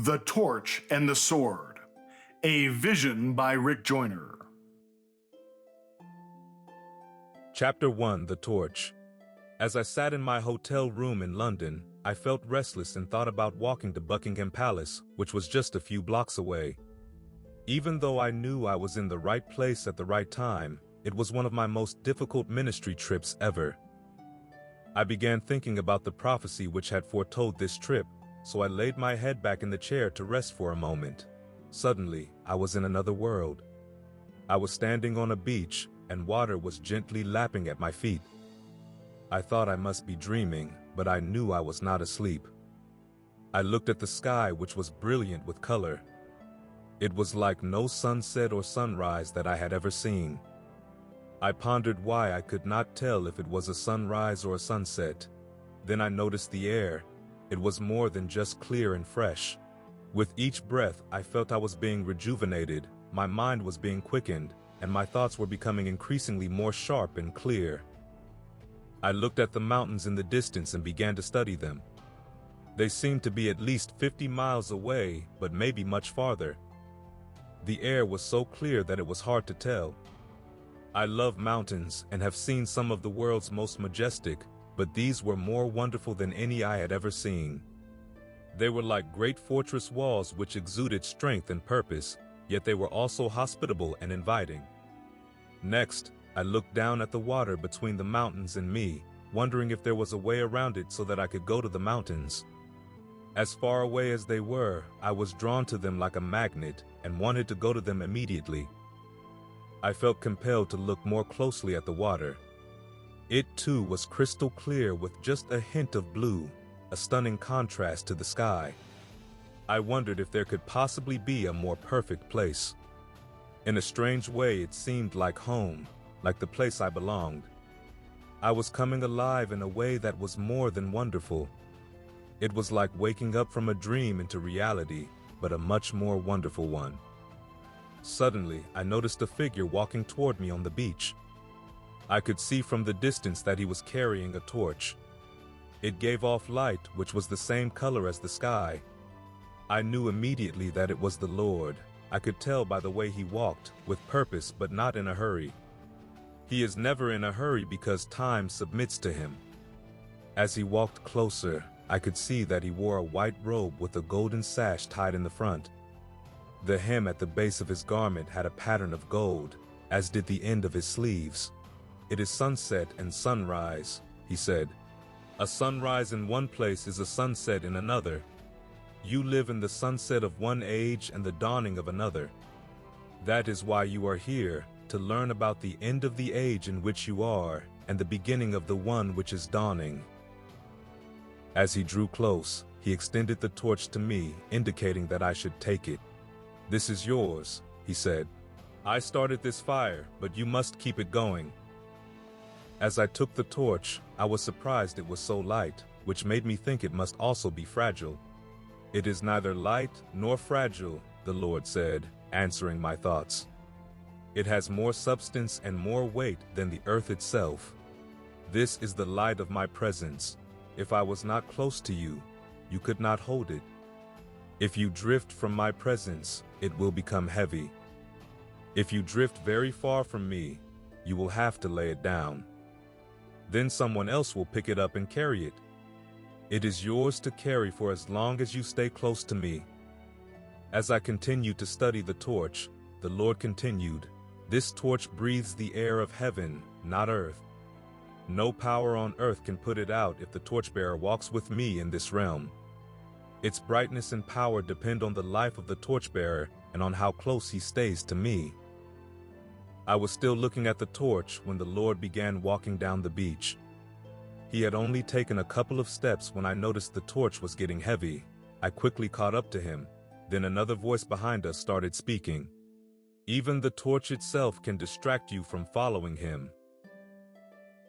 The Torch and the Sword, a vision by Jοyner. Chapter 1: The Torch. As I sat in my hotel room in London, I felt restless and thought about walking to Buckingham Palace, which was just a few blocks away. Even though I knew I was in the right place at the right time, it was one of my most difficult ministry trips ever. I began thinking about the prophecy which had foretold this trip, so I laid my head back in the chair to rest for a moment. Suddenly, I was in another world. I was standing on a beach, and water was gently lapping at my feet. I thought I must be dreaming, but I knew I was not asleep. I looked at the sky, which was brilliant with color. It was like no sunset or sunrise that I had ever seen. I pondered why I could not tell if it was a sunrise or a sunset. Then I noticed the air. It was more than just clear and fresh. With each breath, I felt I was being rejuvenated, my mind was being quickened, and my thoughts were becoming increasingly more sharp and clear. I looked at the mountains in the distance and began to study them. They seemed to be at least 50 miles away, but maybe much farther. The air was so clear that it was hard to tell. I love mountains and have seen some of the world's most majestic, but these were more wonderful than any I had ever seen. They were like great fortress walls which exuded strength and purpose, yet they were also hospitable and inviting. Next, I looked down at the water between the mountains and me, wondering if there was a way around it so that I could go to the mountains. As far away as they were, I was drawn to them like a magnet and wanted to go to them immediately. I felt compelled to look more closely at the water. It too was crystal clear with just a hint of blue, a stunning contrast to the sky. I wondered if there could possibly be a more perfect place. In a strange way, it seemed like home, like the place I belonged. I was coming alive in a way that was more than wonderful. It was like waking up from a dream into reality, but a much more wonderful one. Suddenly, I noticed a figure walking toward me on the beach. I could see from the distance that he was carrying a torch. It gave off light, which was the same color as the sky. I knew immediately that it was the Lord. I could tell by the way he walked, with purpose but not in a hurry. He is never in a hurry because time submits to him. As he walked closer, I could see that he wore a white robe with a golden sash tied in the front. The hem at the base of his garment had a pattern of gold, as did the end of his sleeves. "It is sunset and sunrise," he said. "A sunrise in one place is a sunset in another. You live in the sunset of one age and the dawning of another. That is why you are here, to learn about the end of the age in which you are and the beginning of the one which is dawning." As he drew close, he extended the torch to me, indicating that I should take it. "This is yours," he said. "I started this fire, but you must keep it going." As I took the torch, I was surprised it was so light, which made me think it must also be fragile. "It is neither light nor fragile," the Lord said, answering my thoughts. "It has more substance and more weight than the earth itself. This is the light of my presence. If I was not close to you, you could not hold it. If you drift from my presence, it will become heavy. If you drift very far from me, you will have to lay it down. Then someone else will pick it up and carry it. It is yours to carry for as long as you stay close to me." As I continued to study the torch, the Lord continued, "This torch breathes the air of heaven, not earth. No power on earth can put it out if the torchbearer walks with me in this realm. Its brightness and power depend on the life of the torchbearer and on how close he stays to me." I was still looking at the torch when the Lord began walking down the beach. He had only taken a couple of steps when I noticed the torch was getting heavy. I quickly caught up to him. Then another voice behind us started speaking. "Even the torch itself can distract you from following him."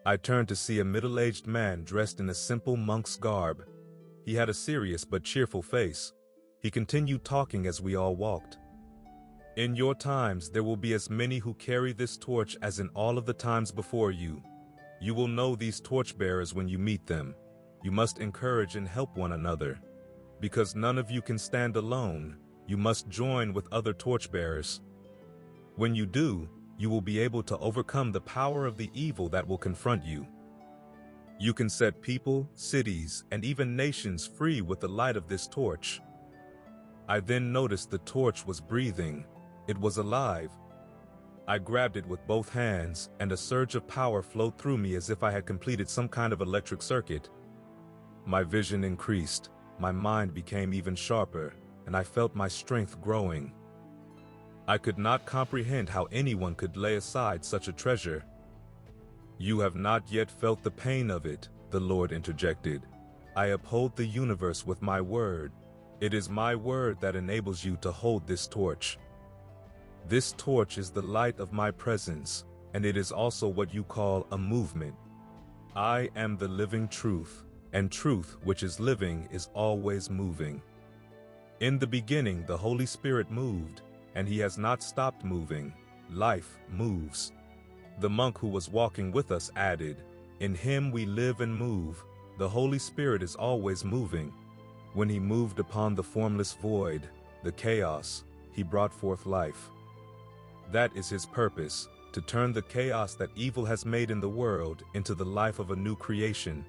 I turned to see a middle-aged man dressed in a simple monk's garb. He had a serious but cheerful face. He continued talking as we all walked. "In your times there will be as many who carry this torch as in all of the times before you. You will know these torchbearers when you meet them. You must encourage and help one another. Because none of you can stand alone, you must join with other torchbearers. When you do, you will be able to overcome the power of the evil that will confront you. You can set people, cities, and even nations free with the light of this torch. I then noticed the torch was breathing. It was alive. I grabbed it with both hands, and a surge of power flowed through me as if I had completed some kind of electric circuit. My vision increased, my mind became even sharper, and I felt my strength growing. I could not comprehend how anyone could lay aside such a treasure. You have not yet felt the pain of it, the Lord interjected. I uphold the universe with my word. It is my word that enables you to hold this torch. This torch is the light of my presence, and it is also what you call a movement. I am the living truth, and truth which is living is always moving. In the beginning the Holy Spirit moved, and he has not stopped moving. Life moves. The monk who was walking with us added, "In him we live and move. The Holy Spirit is always moving. When he moved upon the formless void, the chaos, he brought forth life." That is his purpose, to turn the chaos that evil has made in the world into the life of a new creation.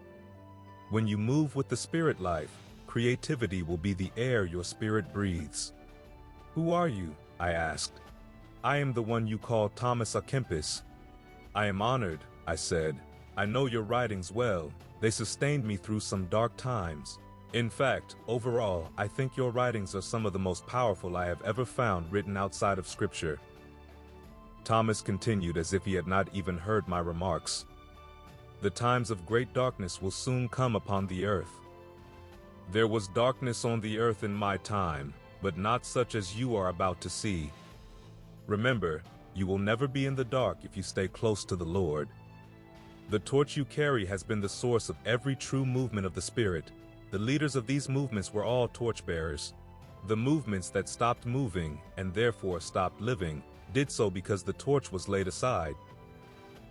When you move with the Spirit life, creativity will be the air your spirit breathes. "Who are you?" I asked. "I am the one you call Thomas à Kempis." "I am honored," I said. "I know your writings well. They sustained me through some dark times. In fact, overall, I think your writings are some of the most powerful I have ever found written outside of Scripture." Thomas continued as if he had not even heard my remarks. "The times of great darkness will soon come upon the earth. There was darkness on the earth in my time, but not such as you are about to see. Remember, you will never be in the dark if you stay close to the Lord. The torch you carry has been the source of every true movement of the Spirit. The leaders of these movements were all torchbearers. The movements that stopped moving, and therefore stopped living, did so because the torch was laid aside.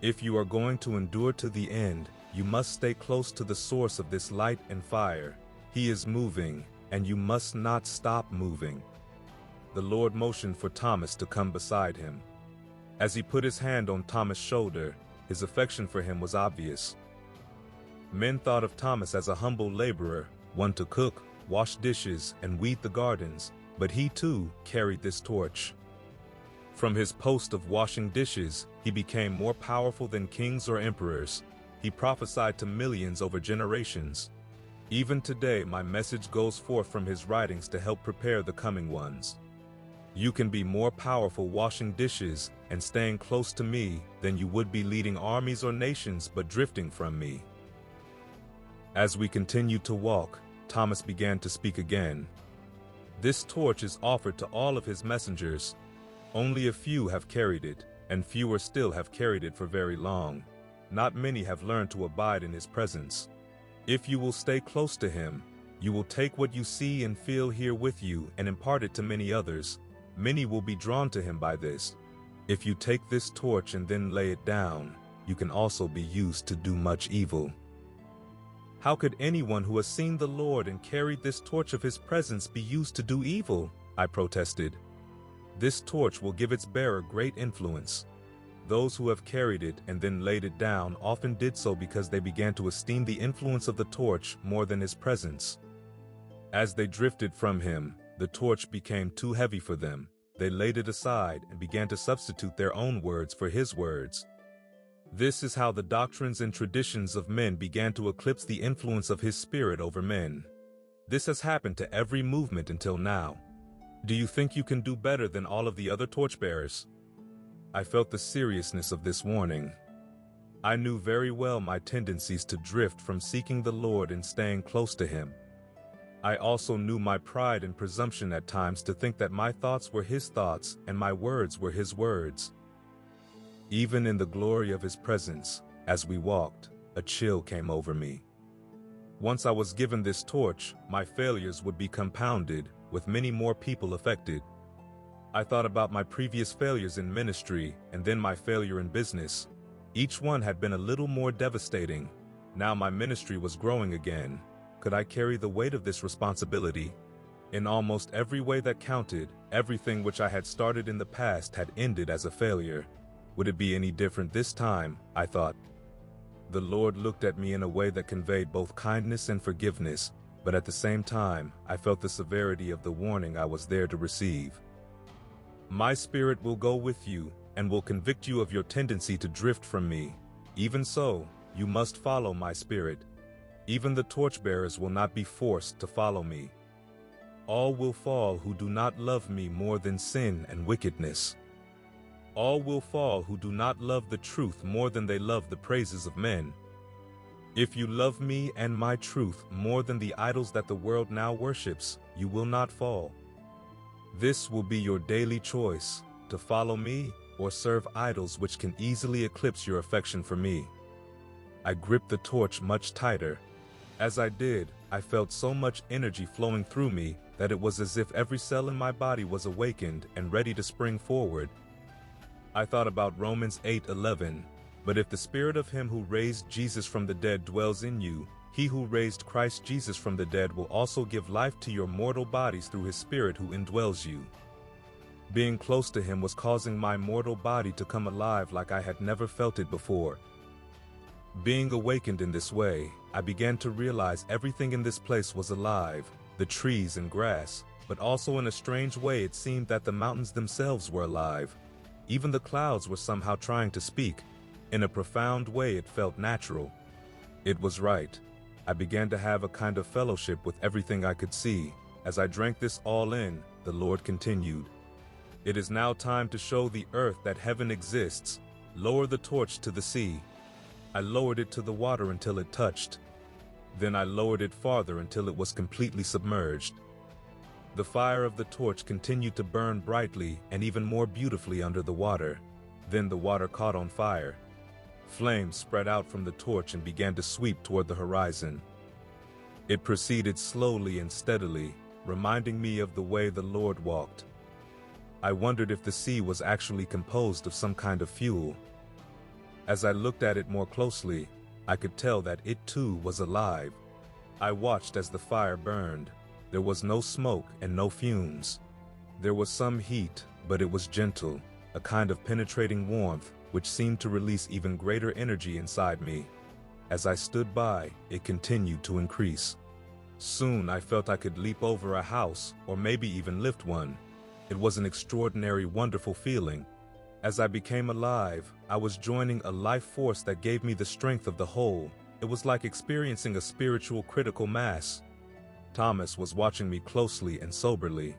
If you are going to endure to the end, you must stay close to the source of this light and fire. He is moving, and you must not stop moving." The Lord motioned for Thomas to come beside him. As he put his hand on Thomas' shoulder, his affection for him was obvious. Men thought of Thomas as a humble laborer, one to cook, wash dishes, and weed the gardens, but he too carried this torch. From his post of washing dishes, he became more powerful than kings or emperors. He prophesied to millions over generations. Even today, my message goes forth from his writings to help prepare the coming ones. You can be more powerful washing dishes and staying close to me than you would be leading armies or nations but drifting from me. As we continued to walk, Thomas began to speak again. "This torch is offered to all of his messengers. Only a few have carried it, and fewer still have carried it for very long. Not many have learned to abide in his presence. If you will stay close to him, you will take what you see and feel here with you and impart it to many others. Many will be drawn to him by this. If you take this torch and then lay it down, you can also be used to do much evil." "How could anyone who has seen the Lord and carried this torch of his presence be used to do evil?" I protested. "This torch will give its bearer great influence. Those who have carried it and then laid it down often did so because they began to esteem the influence of the torch more than his presence. As they drifted from him, the torch became too heavy for them. They laid it aside and began to substitute their own words for his words. This is how the doctrines and traditions of men began to eclipse the influence of his Spirit over men. This has happened to every movement until now. Do you think you can do better than all of the other torchbearers?" I felt the seriousness of this warning. I knew very well my tendencies to drift from seeking the Lord and staying close to him. I also knew my pride and presumption at times to think that my thoughts were his thoughts and my words were his words. Even in the glory of his presence, as we walked, a chill came over me. Once I was given this torch, my failures would be compounded, with many more people affected. I thought about my previous failures in ministry and then my failure in business. Each one had been a little more devastating. Now my ministry was growing again. Could I carry the weight of this responsibility? In almost every way that counted, everything which I had started in the past had ended as a failure. Would it be any different this time? I thought. The Lord looked at me in a way that conveyed both kindness and forgiveness, but at the same time, I felt the severity of the warning I was there to receive. My spirit will go with you, and will convict you of your tendency to drift from me. Even so, you must follow my spirit. Even the torchbearers will not be forced to follow me. All will fall who do not love me more than sin and wickedness. All will fall who do not love the truth more than they love the praises of men. If you love me and my truth more than the idols that the world now worships, you will not fall. This will be your daily choice, to follow me or serve idols which can easily eclipse your affection for me. I gripped the torch much tighter. As I did, I felt so much energy flowing through me that it was as if every cell in my body was awakened and ready to spring forward. I thought about Romans 8:11, but if the spirit of him who raised Jesus from the dead dwells in you, he who raised Christ Jesus from the dead will also give life to your mortal bodies through his spirit who indwells you. Being close to him was causing my mortal body to come alive like I had never felt it before. Being awakened in this way, I began to realize everything in this place was alive, the trees and grass, but also in a strange way it seemed that the mountains themselves were alive. Even the clouds were somehow trying to speak. In a profound way it felt natural. It was right. I began to have a kind of fellowship with everything I could see. As I drank this all in, the Lord continued. It is now time to show the earth that heaven exists. Lower the torch to the sea. I lowered it to the water until it touched. Then I lowered it farther until it was completely submerged. The fire of the torch continued to burn brightly and even more beautifully under the water. Then the water caught on fire. Flames spread out from the torch and began to sweep toward the horizon. It proceeded slowly and steadily, reminding me of the way the Lord walked. I wondered if the sea was actually composed of some kind of fuel. As I looked at it more closely, I could tell that it too was alive. I watched as the fire burned. There was no smoke and no fumes. There was some heat, but it was gentle, a kind of penetrating warmth which seemed to release even greater energy inside me. As I stood by, it continued to increase. Soon I felt I could leap over a house or maybe even lift one. It was an extraordinary, wonderful feeling. As I became alive, I was joining a life force that gave me the strength of the whole. It was like experiencing a spiritual critical mass. Thomas was watching me closely and soberly.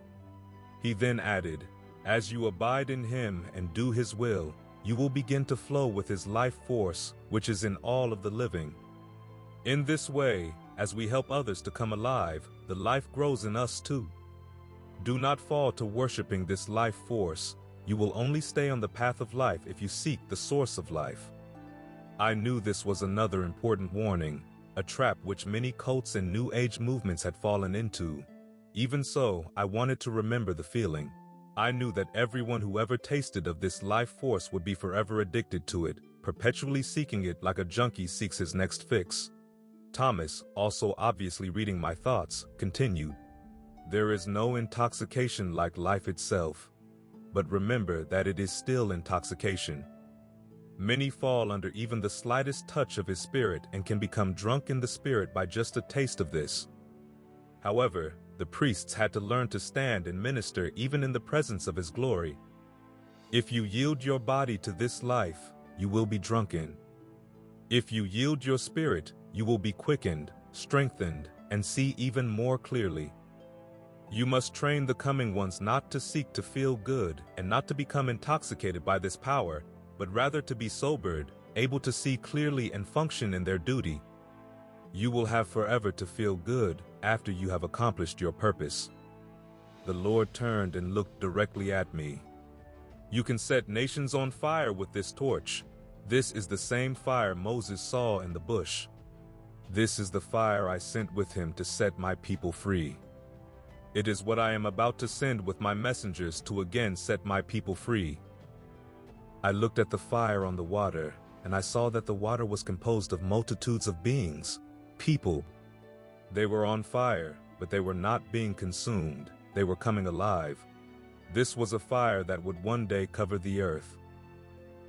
He then added, "As you abide in him and do his will, you will begin to flow with his life force, which is in all of the living. In this way, as we help others to come alive, the life grows in us too. Do not fall to worshiping this life force. You will only stay on the path of life if you seek the source of life." I knew this was another important warning, a trap which many cults and New Age movements had fallen into. Even so, I wanted to remember the feeling. I knew that everyone who ever tasted of this life force would be forever addicted to it, perpetually seeking it like a junkie seeks his next fix. Thomas, also obviously reading my thoughts, continued, "There is no intoxication like life itself. But remember that it is still intoxication. Many fall under even the slightest touch of his spirit and can become drunk in the spirit by just a taste of this. However, the priests had to learn to stand and minister even in the presence of his glory. If you yield your body to this life, you will be drunken. If you yield your spirit, you will be quickened, strengthened, and see even more clearly. You must train the coming ones not to seek to feel good and not to become intoxicated by this power, but rather to be sobered, able to see clearly and function in their duty. You will have forever to feel good after you have accomplished your purpose." The Lord turned and looked directly at me. "You can set nations on fire with this torch. This is the same fire Moses saw in the bush. This is the fire I sent with him to set my people free. It is what I am about to send with my messengers to again set my people free." I looked at the fire on the water, and I saw that the water was composed of multitudes of beings, people. They were on fire, but they were not being consumed, they were coming alive. This was a fire that would one day cover the earth.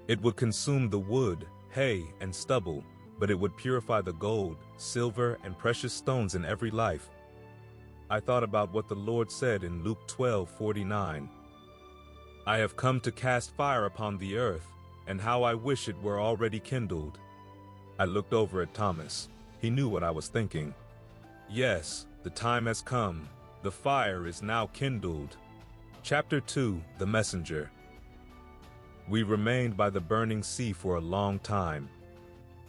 It would consume the wood, hay, and stubble, but it would purify the gold, silver, and precious stones in every life. I thought about what the Lord said in Luke 12:49. I have come to cast fire upon the earth, and how I wish it were already kindled. I looked over at Thomas. He knew what I was thinking. Yes, the time has come. The fire is now kindled. Chapter 2, The Messenger. We remained by the burning sea for a long time.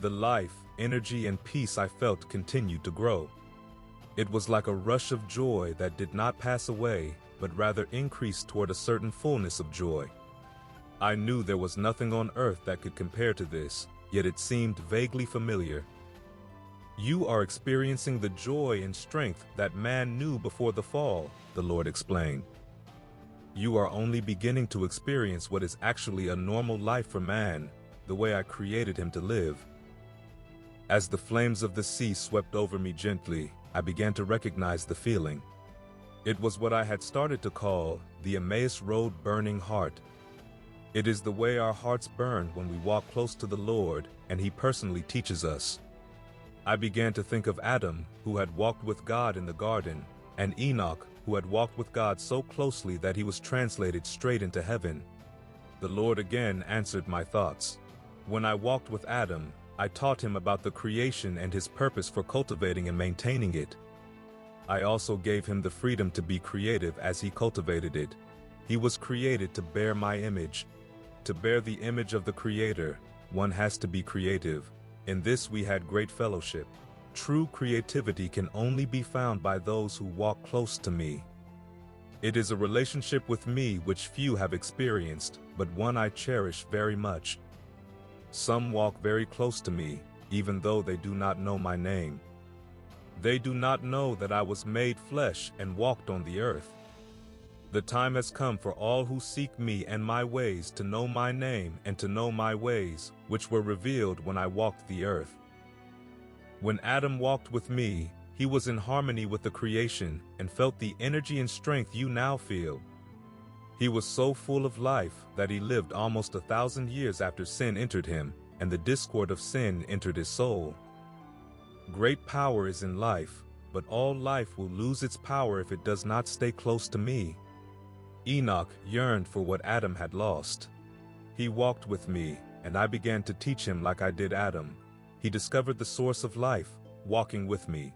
The life, energy, and peace I felt continued to grow. It was like a rush of joy that did not pass away, but rather increased toward a certain fullness of joy. I knew there was nothing on earth that could compare to this, yet it seemed vaguely familiar. You are experiencing the joy and strength that man knew before the fall, the Lord explained. You are only beginning to experience what is actually a normal life for man, the way I created him to live. As the flames of the sea swept over me gently, I began to recognize the feeling. It was what I had started to call the Emmaus Road burning heart. It is the way our hearts burn when we walk close to the Lord and He personally teaches us. I began to think of Adam, who had walked with God in the garden, and Enoch, who had walked with God so closely that he was translated straight into heaven. The Lord again answered my thoughts. When I walked with Adam, I taught him about the creation and his purpose for cultivating and maintaining it. I also gave him the freedom to be creative as he cultivated it. He was created to bear my image. To bear the image of the Creator, one has to be creative. In this we had great fellowship. True creativity can only be found by those who walk close to me. It is a relationship with me which few have experienced, but one I cherish very much. Some walk very close to me, even though they do not know my name. They do not know that I was made flesh and walked on the earth. The time has come for all who seek me and my ways to know my name and to know my ways, which were revealed when I walked the earth. When Adam walked with me, he was in harmony with the creation and felt the energy and strength you now feel. He was so full of life that he lived almost 1,000 years after sin entered him, and the discord of sin entered his soul. Great power is in life, but all life will lose its power if it does not stay close to me. Enoch yearned for what Adam had lost. He walked with me, and I began to teach him like I did Adam. He discovered the source of life, walking with me.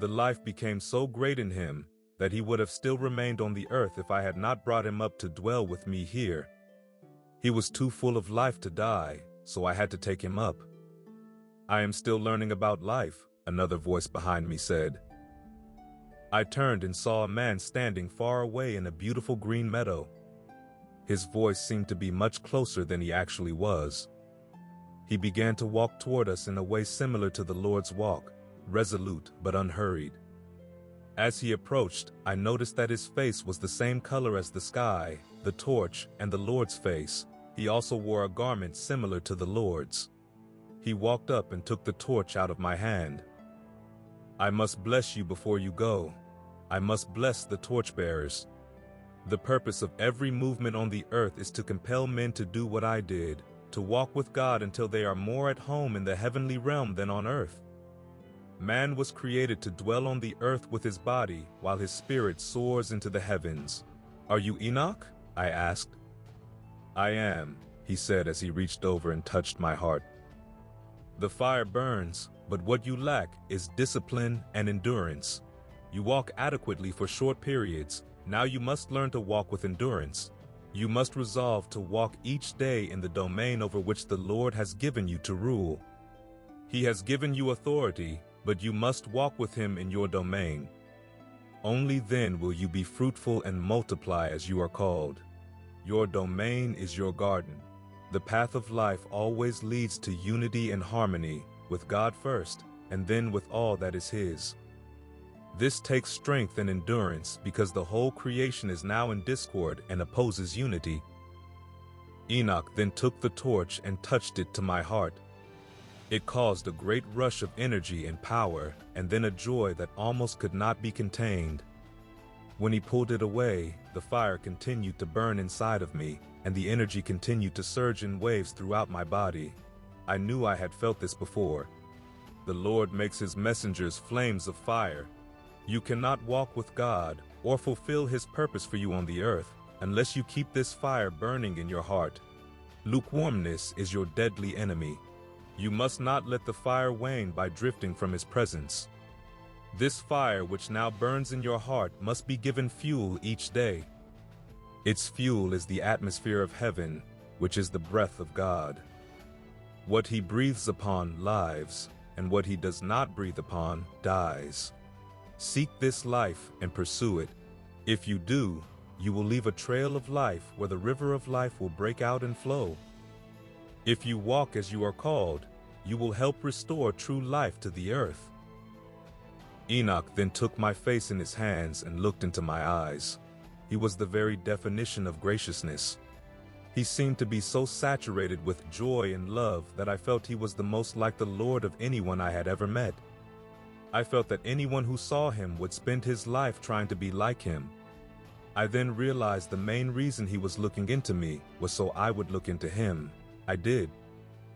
The life became so great in him that he would have still remained on the earth if I had not brought him up to dwell with me here. He was too full of life to die, so I had to take him up. I am still learning about life, another voice behind me said. I turned and saw a man standing far away in a beautiful green meadow. His voice seemed to be much closer than he actually was. He began to walk toward us in a way similar to the Lord's walk, resolute but unhurried. As he approached, I noticed that his face was the same color as the sky, the torch, and the Lord's face. He also wore a garment similar to the Lord's. He walked up and took the torch out of my hand. I must bless you before you go. I must bless the torchbearers. The purpose of every movement on the earth is to compel men to do what I did, to walk with God until they are more at home in the heavenly realm than on earth. Man was created to dwell on the earth with his body, while his spirit soars into the heavens. Are you Enoch? I asked. I am, he said as he reached over and touched my heart. The fire burns, but what you lack is discipline and endurance. You walk adequately for short periods. Now you must learn to walk with endurance. You must resolve to walk each day in the domain over which the Lord has given you to rule. He has given you authority, but you must walk with Him in your domain. Only then will you be fruitful and multiply as you are called. Your domain is your garden. The path of life always leads to unity and harmony, with God first, and then with all that is His. This takes strength and endurance because the whole creation is now in discord and opposes unity. Enoch then took the torch and touched it to my heart. It caused a great rush of energy and power, and then a joy that almost could not be contained. When he pulled it away, the fire continued to burn inside of me, and the energy continued to surge in waves throughout my body. I knew I had felt this before. The Lord makes his messengers flames of fire. You cannot walk with God or fulfill his purpose for you on the earth unless you keep this fire burning in your heart. Lukewarmness is your deadly enemy. You must not let the fire wane by drifting from his presence. This fire which now burns in your heart must be given fuel each day. Its fuel is the atmosphere of heaven, which is the breath of God. What he breathes upon lives, and what he does not breathe upon dies. Seek this life and pursue it. If you do, you will leave a trail of life where the river of life will break out and flow. If you walk as you are called, you will help restore true life to the earth. Enoch then took my face in his hands and looked into my eyes. He was the very definition of graciousness. He seemed to be so saturated with joy and love that I felt he was the most like the Lord of anyone I had ever met. I felt that anyone who saw him would spend his life trying to be like him. I then realized the main reason he was looking into me was so I would look into him. I did.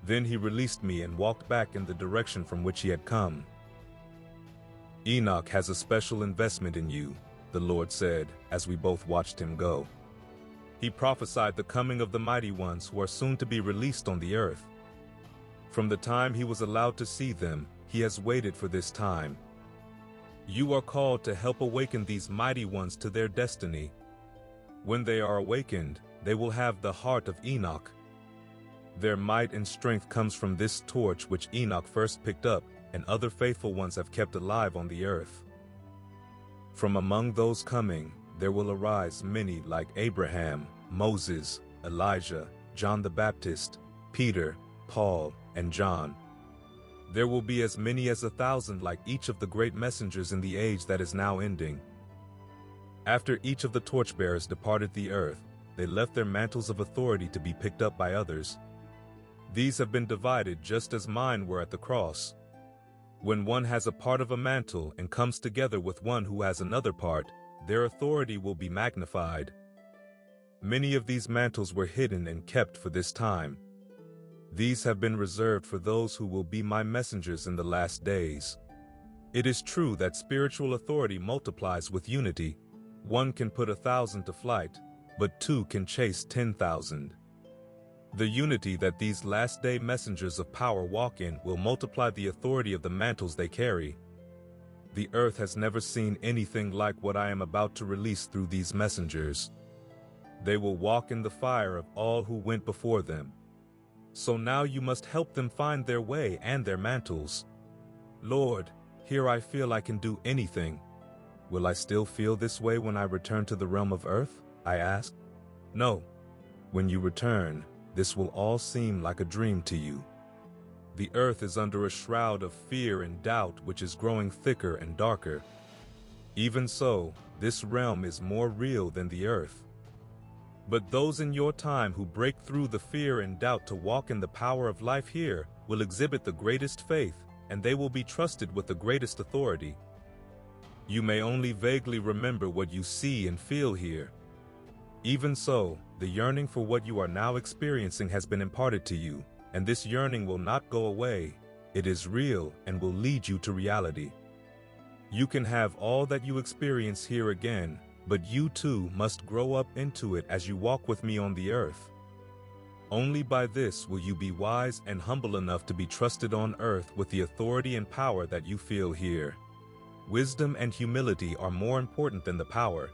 Then he released me and walked back in the direction from which he had come. Enoch has a special investment in you, the Lord said, as we both watched him go. He prophesied the coming of the mighty ones who are soon to be released on the earth. From the time he was allowed to see them, he has waited for this time. You are called to help awaken these mighty ones to their destiny. When they are awakened, they will have the heart of Enoch. Their might and strength comes from this torch which Enoch first picked up, and other faithful ones have kept alive on the earth. From among those coming, there will arise many like Abraham, Moses, Elijah, John the Baptist, Peter, Paul, and John. There will be as many as 1,000 like each of the great messengers in the age that is now ending. After each of the torchbearers departed the earth, they left their mantles of authority to be picked up by others. These have been divided just as mine were at the cross. When one has a part of a mantle and comes together with one who has another part, their authority will be magnified. Many of these mantles were hidden and kept for this time. These have been reserved for those who will be my messengers in the last days. It is true that spiritual authority multiplies with unity. One can put 1,000 to flight, but two can chase 10,000. The unity that these last-day messengers of power walk in will multiply the authority of the mantles they carry. The earth has never seen anything like what I am about to release through these messengers. They will walk in the fire of all who went before them. So now you must help them find their way and their mantles. Lord, here I feel I can do anything. Will I still feel this way when I return to the realm of earth? I asked. No. When you return, this will all seem like a dream to you. The earth is under a shroud of fear and doubt which is growing thicker and darker. Even so, this realm is more real than the earth. But those in your time who break through the fear and doubt to walk in the power of life here will exhibit the greatest faith, and they will be trusted with the greatest authority. You may only vaguely remember what you see and feel here. Even so, the yearning for what you are now experiencing has been imparted to you, and this yearning will not go away. It is real and will lead you to reality. You can have all that you experience here again, but you too must grow up into it as you walk with me on the earth. Only by this will you be wise and humble enough to be trusted on earth with the authority and power that you feel here. Wisdom and humility are more important than the power.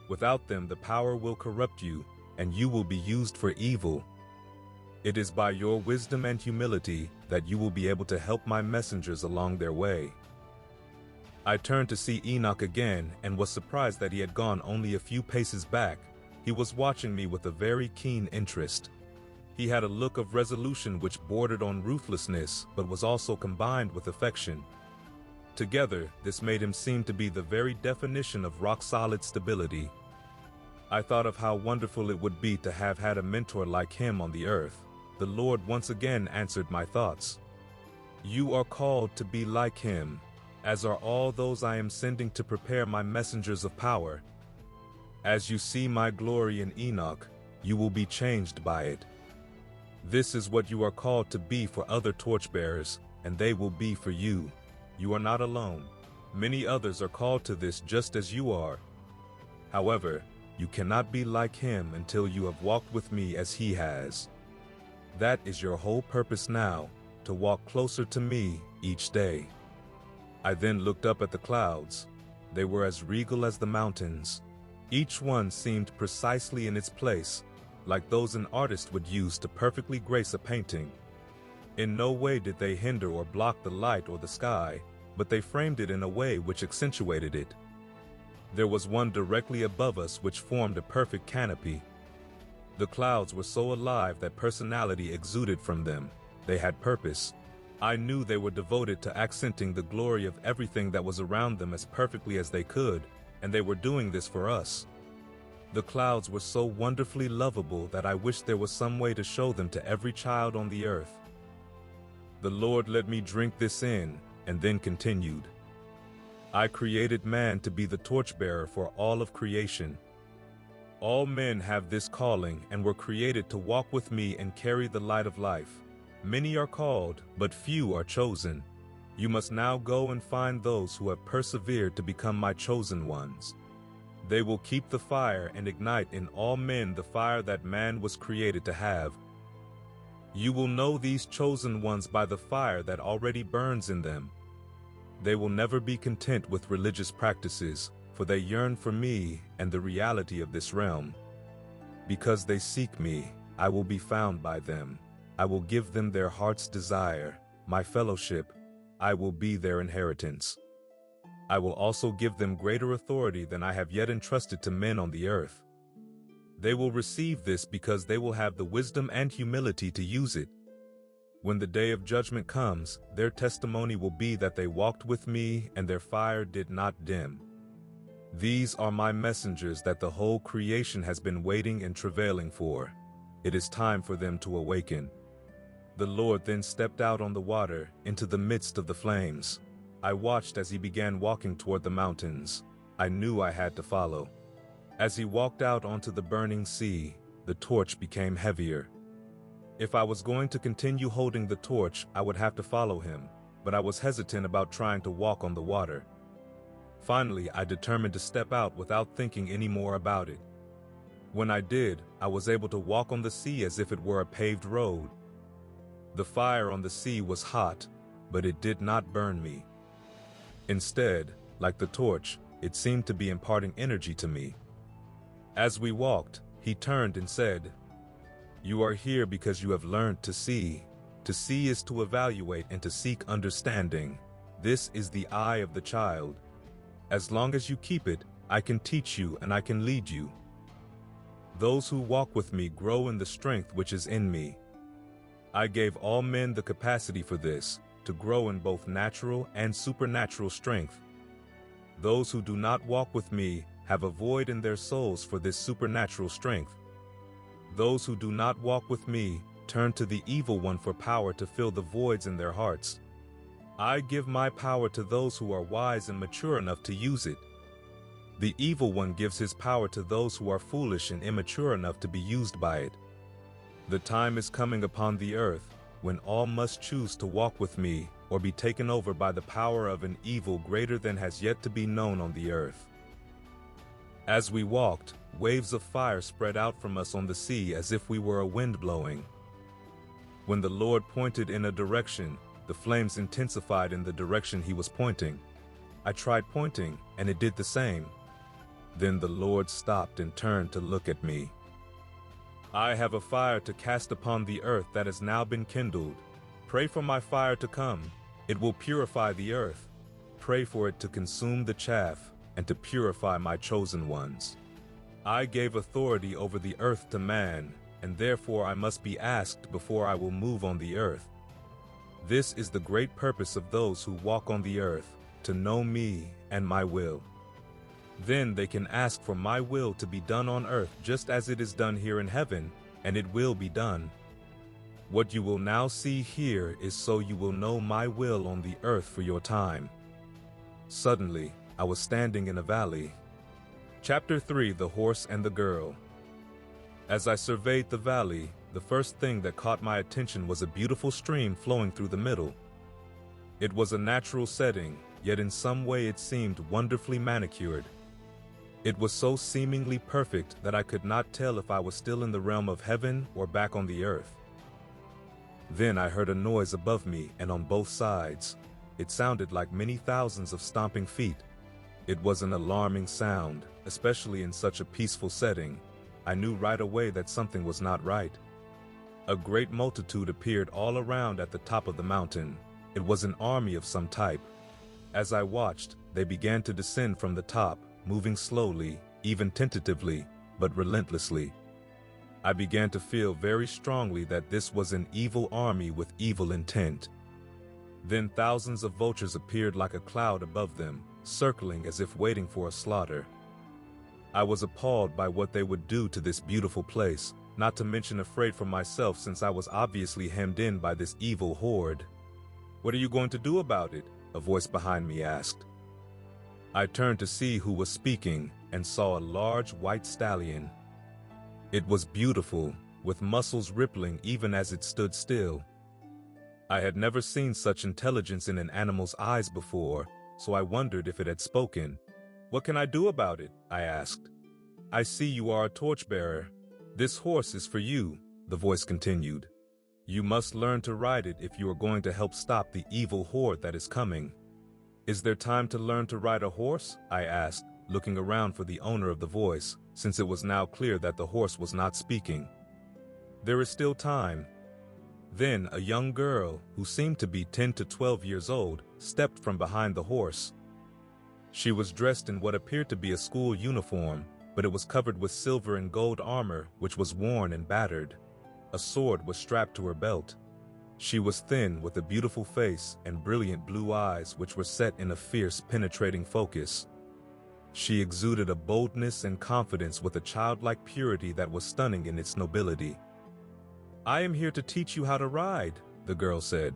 Without them, the power will corrupt you, and you will be used for evil. It is by your wisdom and humility that you will be able to help my messengers along their way. I turned to see Enoch again and was surprised that he had gone only a few paces back. He was watching me with a very keen interest. He had a look of resolution which bordered on ruthlessness, but was also combined with affection. Together, this made him seem to be the very definition of rock-solid stability. I thought of how wonderful it would be to have had a mentor like him on the earth. The Lord once again answered my thoughts. You are called to be like him, as are all those I am sending to prepare my messengers of power. As you see my glory in Enoch, you will be changed by it. This is what you are called to be for other torchbearers, and they will be for you. You are not alone. Many others are called to this just as you are. However, you cannot be like him until you have walked with me as he has. That is your whole purpose now, to walk closer to me each day. I then looked up at the clouds. They were as regal as the mountains. Each one seemed precisely in its place, like those an artist would use to perfectly grace a painting. In no way did they hinder or block the light or the sky, but they framed it in a way which accentuated it. There was one directly above us which formed a perfect canopy. The clouds were so alive that personality exuded from them. They had purpose. I knew they were devoted to accenting the glory of everything that was around them as perfectly as they could, and they were doing this for us. The clouds were so wonderfully lovable that I wished there was some way to show them to every child on the earth. The Lord let me drink this in, and then continued. I created man to be the torchbearer for all of creation. All men have this calling and were created to walk with me and carry the light of life. Many are called, but few are chosen. You must now go and find those who have persevered to become my chosen ones. They will keep the fire and ignite in all men the fire that man was created to have. You will know these chosen ones by the fire that already burns in them. They will never be content with religious practices, for they yearn for me and the reality of this realm. Because they seek me, I will be found by them. I will give them their heart's desire, my fellowship. I will be their inheritance. I will also give them greater authority than I have yet entrusted to men on the earth. They will receive this because they will have the wisdom and humility to use it. When the day of judgment comes, their testimony will be that they walked with me and their fire did not dim. These are my messengers that the whole creation has been waiting and travailing for. It is time for them to awaken. The Lord then stepped out on the water into the midst of the flames. I watched as he began walking toward the mountains. I knew I had to follow. As he walked out onto the burning sea, the torch became heavier. If I was going to continue holding the torch, I would have to follow him, but I was hesitant about trying to walk on the water. Finally, I determined to step out without thinking any more about it. When I did, I was able to walk on the sea as if it were a paved road. The fire on the sea was hot, but it did not burn me. Instead, like the torch, it seemed to be imparting energy to me. As we walked, he turned and said, "You are here because you have learned to see. To see is to evaluate and to seek understanding. This is the eye of the child. As long as you keep it, I can teach you and I can lead you. Those who walk with me grow in the strength which is in me. I gave all men the capacity for this, to grow in both natural and supernatural strength. Those who do not walk with me have a void in their souls for this supernatural strength. Those who do not walk with me turn to the evil one for power to fill the voids in their hearts. I give my power to those who are wise and mature enough to use it. The evil one gives his power to those who are foolish and immature enough to be used by it. The time is coming upon the earth when all must choose to walk with me or be taken over by the power of an evil greater than has yet to be known on the earth." As we walked, waves of fire spread out from us on the sea as if we were a wind blowing. When the Lord pointed in a direction, the flames intensified in the direction he was pointing. I tried pointing, and it did the same. Then the Lord stopped and turned to look at me. "I have a fire to cast upon the earth that has now been kindled. Pray for my fire to come. It will purify the earth. Pray for it to consume the chaff and to purify my chosen ones. I gave authority over the earth to man, and therefore I must be asked before I will move on the earth. This is the great purpose of those who walk on the earth, to know me and my will. Then they can ask for my will to be done on earth just as it is done here in heaven, and it will be done. What you will now see here is so you will know my will on the earth for your time. Suddenly, I was standing in a valley. Chapter 3: The Horse and the Girl. As I surveyed the valley, the first thing that caught my attention was a beautiful stream flowing through the middle. It was a natural setting, yet in some way it seemed wonderfully manicured. It was so seemingly perfect that I could not tell if I was still in the realm of heaven or back on the earth. Then I heard a noise above me and on both sides. It sounded like many thousands of stomping feet. It was an alarming sound, especially in such a peaceful setting. I knew right away that something was not right. A great multitude appeared all around at the top of the mountain. It was an army of some type. As I watched, they began to descend from the top, moving slowly, even tentatively, but relentlessly. I began to feel very strongly that this was an evil army with evil intent. Then thousands of vultures appeared like a cloud above them, circling as if waiting for a slaughter. I was appalled by what they would do to this beautiful place, not to mention afraid for myself since I was obviously hemmed in by this evil horde. "What are you going to do about it?" a voice behind me asked. I turned to see who was speaking and saw a large white stallion. It was beautiful, with muscles rippling even as it stood still. I had never seen such intelligence in an animal's eyes before, so I wondered if it had spoken. "What can I do about it?" I asked. "I see you are a torchbearer. This horse is for you," the voice continued. "You must learn to ride it if you are going to help stop the evil horde that is coming." "Is there time to learn to ride a horse?" I asked, looking around for the owner of the voice, since it was now clear that the horse was not speaking. "There is still time." Then a young girl, who seemed to be 10 to 12 years old, stepped from behind the horse. She was dressed in what appeared to be a school uniform, but it was covered with silver and gold armor, which was worn and battered. A sword was strapped to her belt. She was thin, with a beautiful face and brilliant blue eyes which were set in a fierce, penetrating focus. She exuded a boldness and confidence with a childlike purity that was stunning in its nobility. "I am here to teach you how to ride," the girl said.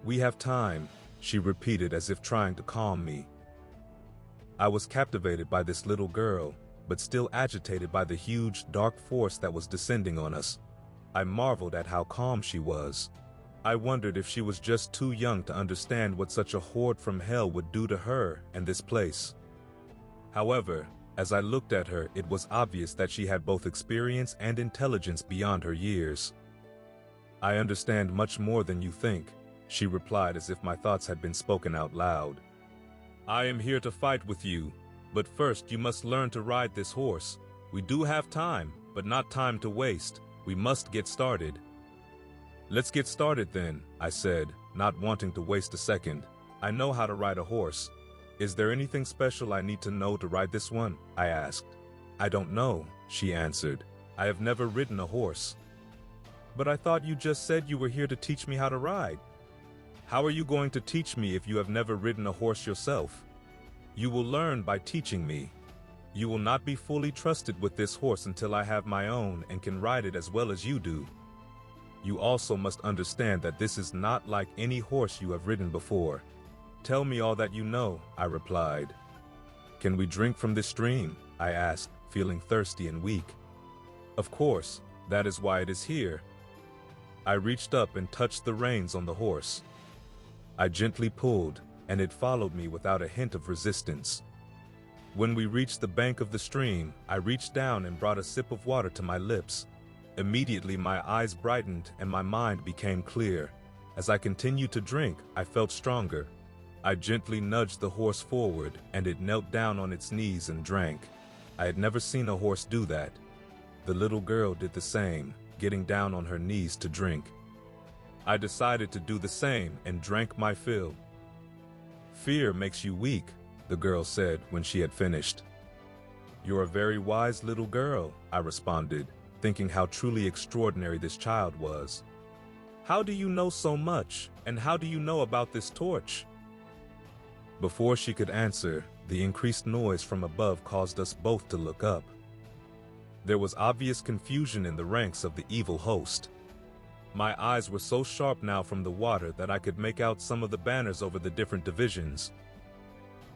"We have time," she repeated as if trying to calm me. I was captivated by this little girl, but still agitated by the huge, dark force that was descending on us. I marveled at how calm she was. I wondered if she was just too young to understand what such a horde from hell would do to her and this place. However, as I looked at her, it was obvious that she had both experience and intelligence beyond her years. "I understand much more than you think," she replied as if my thoughts had been spoken out loud. "I am here to fight with you, but first you must learn to ride this horse. We do have time, but not time to waste. We must get started." "Let's get started then," I said, not wanting to waste a second. "I know how to ride a horse. Is there anything special I need to know to ride this one?" I asked. "I don't know," she answered. "I have never ridden a horse." "But I thought you just said you were here to teach me how to ride." "How are you going to teach me if you have never ridden a horse yourself? You will learn by teaching me. You will not be fully trusted with this horse until I have my own and can ride it as well as you do. You also must understand that this is not like any horse you have ridden before. Tell me all that you know," I replied. "Can we drink from this stream?" I asked, feeling thirsty and weak. "Of course, that is why it is here." I reached up and touched the reins on the horse. I gently pulled, and it followed me without a hint of resistance. When we reached the bank of the stream, I reached down and brought a sip of water to my lips. Immediately my eyes brightened and my mind became clear. As I continued to drink, I felt stronger. I gently nudged the horse forward, and it knelt down on its knees and drank. I had never seen a horse do that. The little girl did the same, getting down on her knees to drink. I decided to do the same and drank my fill. "Fear makes you weak," the girl said when she had finished. "You're a very wise little girl," I responded, thinking how truly extraordinary this child was. "How do you know so much, and how do you know about this torch?" Before she could answer, the increased noise from above caused us both to look up. There was obvious confusion in the ranks of the evil host. My eyes were so sharp now from the water that I could make out some of the banners over the different divisions.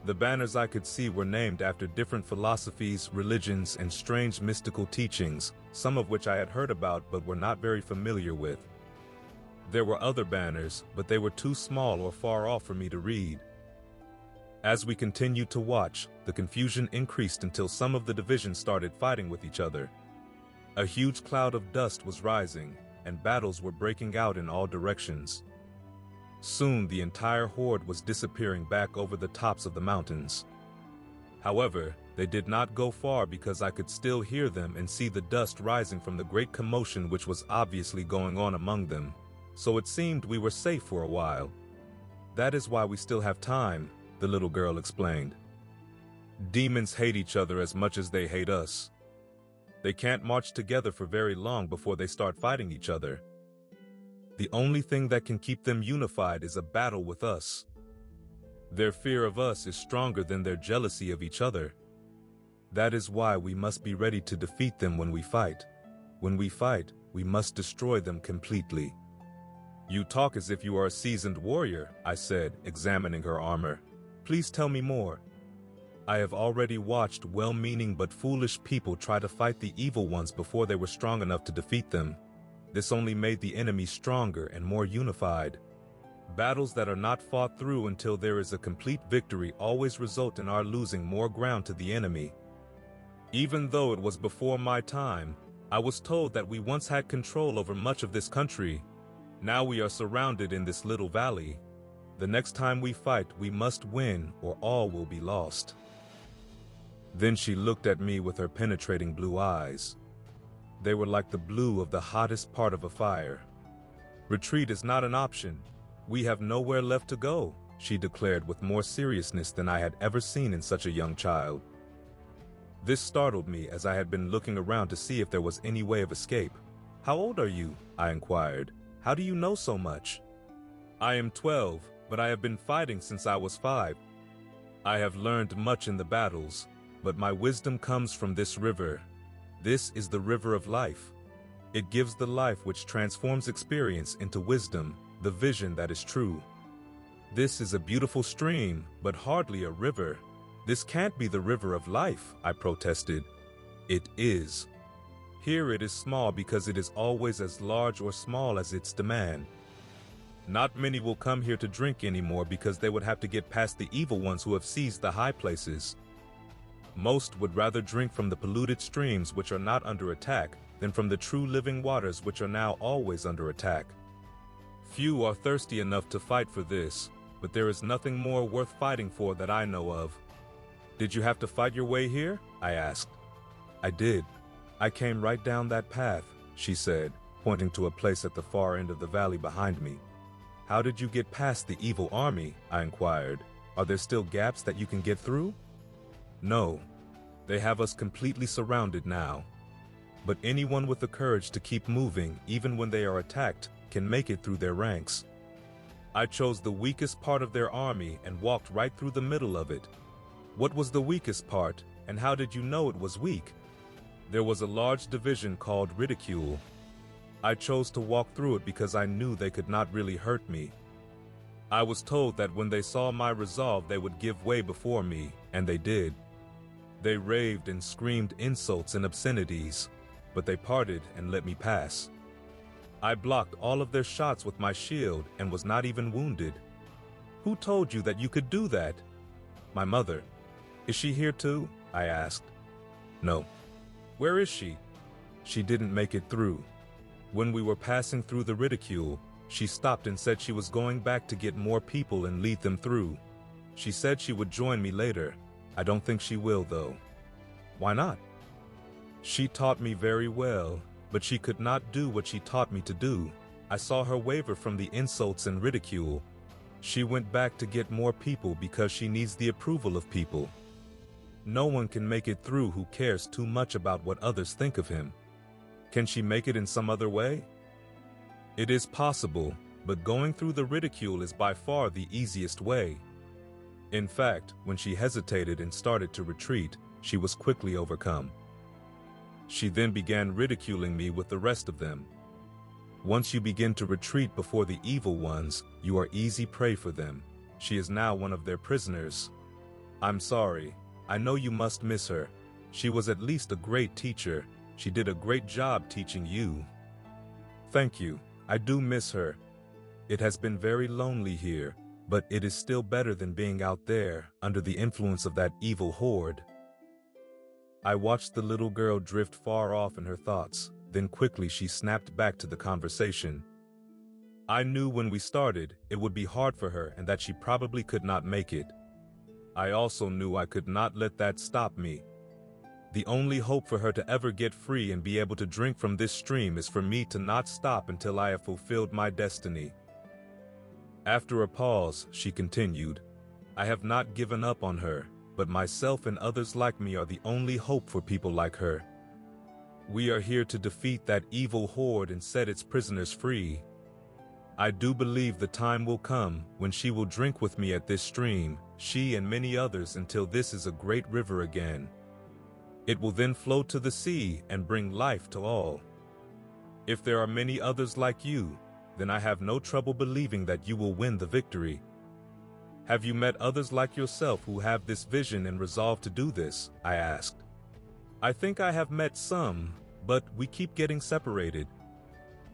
The banners I could see were named after different philosophies, religions, and strange mystical teachings, some of which I had heard about but were not very familiar with. There were other banners, but they were too small or far off for me to read. As we continued to watch, the confusion increased until some of the divisions started fighting with each other. A huge cloud of dust was rising, and battles were breaking out in all directions. Soon the entire horde was disappearing back over the tops of the mountains. However, they did not go far because I could still hear them and see the dust rising from the great commotion which was obviously going on among them, so it seemed we were safe for a while. "That is why we still have time," the little girl explained. "Demons hate each other as much as they hate us. They can't march together for very long before they start fighting each other. The only thing that can keep them unified is a battle with us. Their fear of us is stronger than their jealousy of each other. That is why we must be ready to defeat them when we fight. When we fight, we must destroy them completely." "You talk as if you are a seasoned warrior," I said, examining her armor. "Please tell me more." "I have already watched well-meaning but foolish people try to fight the evil ones before they were strong enough to defeat them. This only made the enemy stronger and more unified. Battles that are not fought through until there is a complete victory always result in our losing more ground to the enemy. Even though it was before my time, I was told that we once had control over much of this country. Now we are surrounded in this little valley. The next time we fight, we must win or all will be lost." Then she looked at me with her penetrating blue eyes. They were like the blue of the hottest part of a fire. "Retreat is not an option. We have nowhere left to go," she declared with more seriousness than I had ever seen in such a young child. This startled me as I had been looking around to see if there was any way of escape. "How old are you?" I inquired. "How do you know so much?" "I am 12, but I have been fighting since I was 5. I have learned much in the battles, but my wisdom comes from this river. This is the river of life. It gives the life which transforms experience into wisdom, the vision that is true. This is a beautiful stream, but hardly a river. This can't be the river of life," I protested. "It is. Here it is small because it is always as large or small as its demand. Not many will come here to drink anymore because they would have to get past the evil ones who have seized the high places. Most would rather drink from the polluted streams which are not under attack than from the true living waters which are now always under attack. Few are thirsty enough to fight for this, but there is nothing more worth fighting for that I know of." "Did you have to fight your way here?" I asked. "I did. I came right down that path," she said, pointing to a place at the far end of the valley behind me. "How did you get past the evil army?" I inquired. "Are there still gaps that you can get through?" "No. They have us completely surrounded now. But anyone with the courage to keep moving, even when they are attacked, can make it through their ranks. I chose the weakest part of their army and walked right through the middle of it." "What was the weakest part, and how did you know it was weak?" "There was a large division called Ridicule. I chose to walk through it because I knew they could not really hurt me. I was told that when they saw my resolve they would give way before me, and they did. They raved and screamed insults and obscenities, but they parted and let me pass. I blocked all of their shots with my shield and was not even wounded." "Who told you that you could do that?" "My mother." "Is she here too?" I asked. "No." "Where is she?" "She didn't make it through. When we were passing through the Ridicule, she stopped and said she was going back to get more people and lead them through. She said she would join me later. I don't think she will, though." "Why not?" "She taught me very well, but she could not do what she taught me to do. I saw her waver from the insults and ridicule. She went back to get more people because she needs the approval of people. No one can make it through who cares too much about what others think of him. Can she make it in some other way?" "It is possible, but going through the ridicule is by far the easiest way. In fact, when she hesitated and started to retreat, she was quickly overcome. She then began ridiculing me with the rest of them. Once you begin to retreat before the evil ones, you are easy prey for them. She is now one of their prisoners. I'm sorry. I know you must miss her. She was at least a great teacher. She did a great job teaching you. Thank you. I do miss her. It has been very lonely here, but it is still better than being out there under the influence of that evil horde. I watched the little girl drift far off in her thoughts. Then quickly she snapped back to the conversation. I knew when we started it would be hard for her and that she probably could not make it. I also knew I could not let that stop me. The only hope for her to ever get free and be able to drink from this stream is for me to not stop until I have fulfilled my destiny. After a pause, she continued, I have not given up on her, but myself and others like me are the only hope for people like her. We are here to defeat that evil horde and set its prisoners free. I do believe the time will come when she will drink with me at this stream, she and many others, until this is a great river again. It will then flow to the sea and bring life to all. If there are many others like you, then I have no trouble believing that you will win the victory. Have you met others like yourself who have this vision and resolve to do this? I asked. I think I have met some, but we keep getting separated.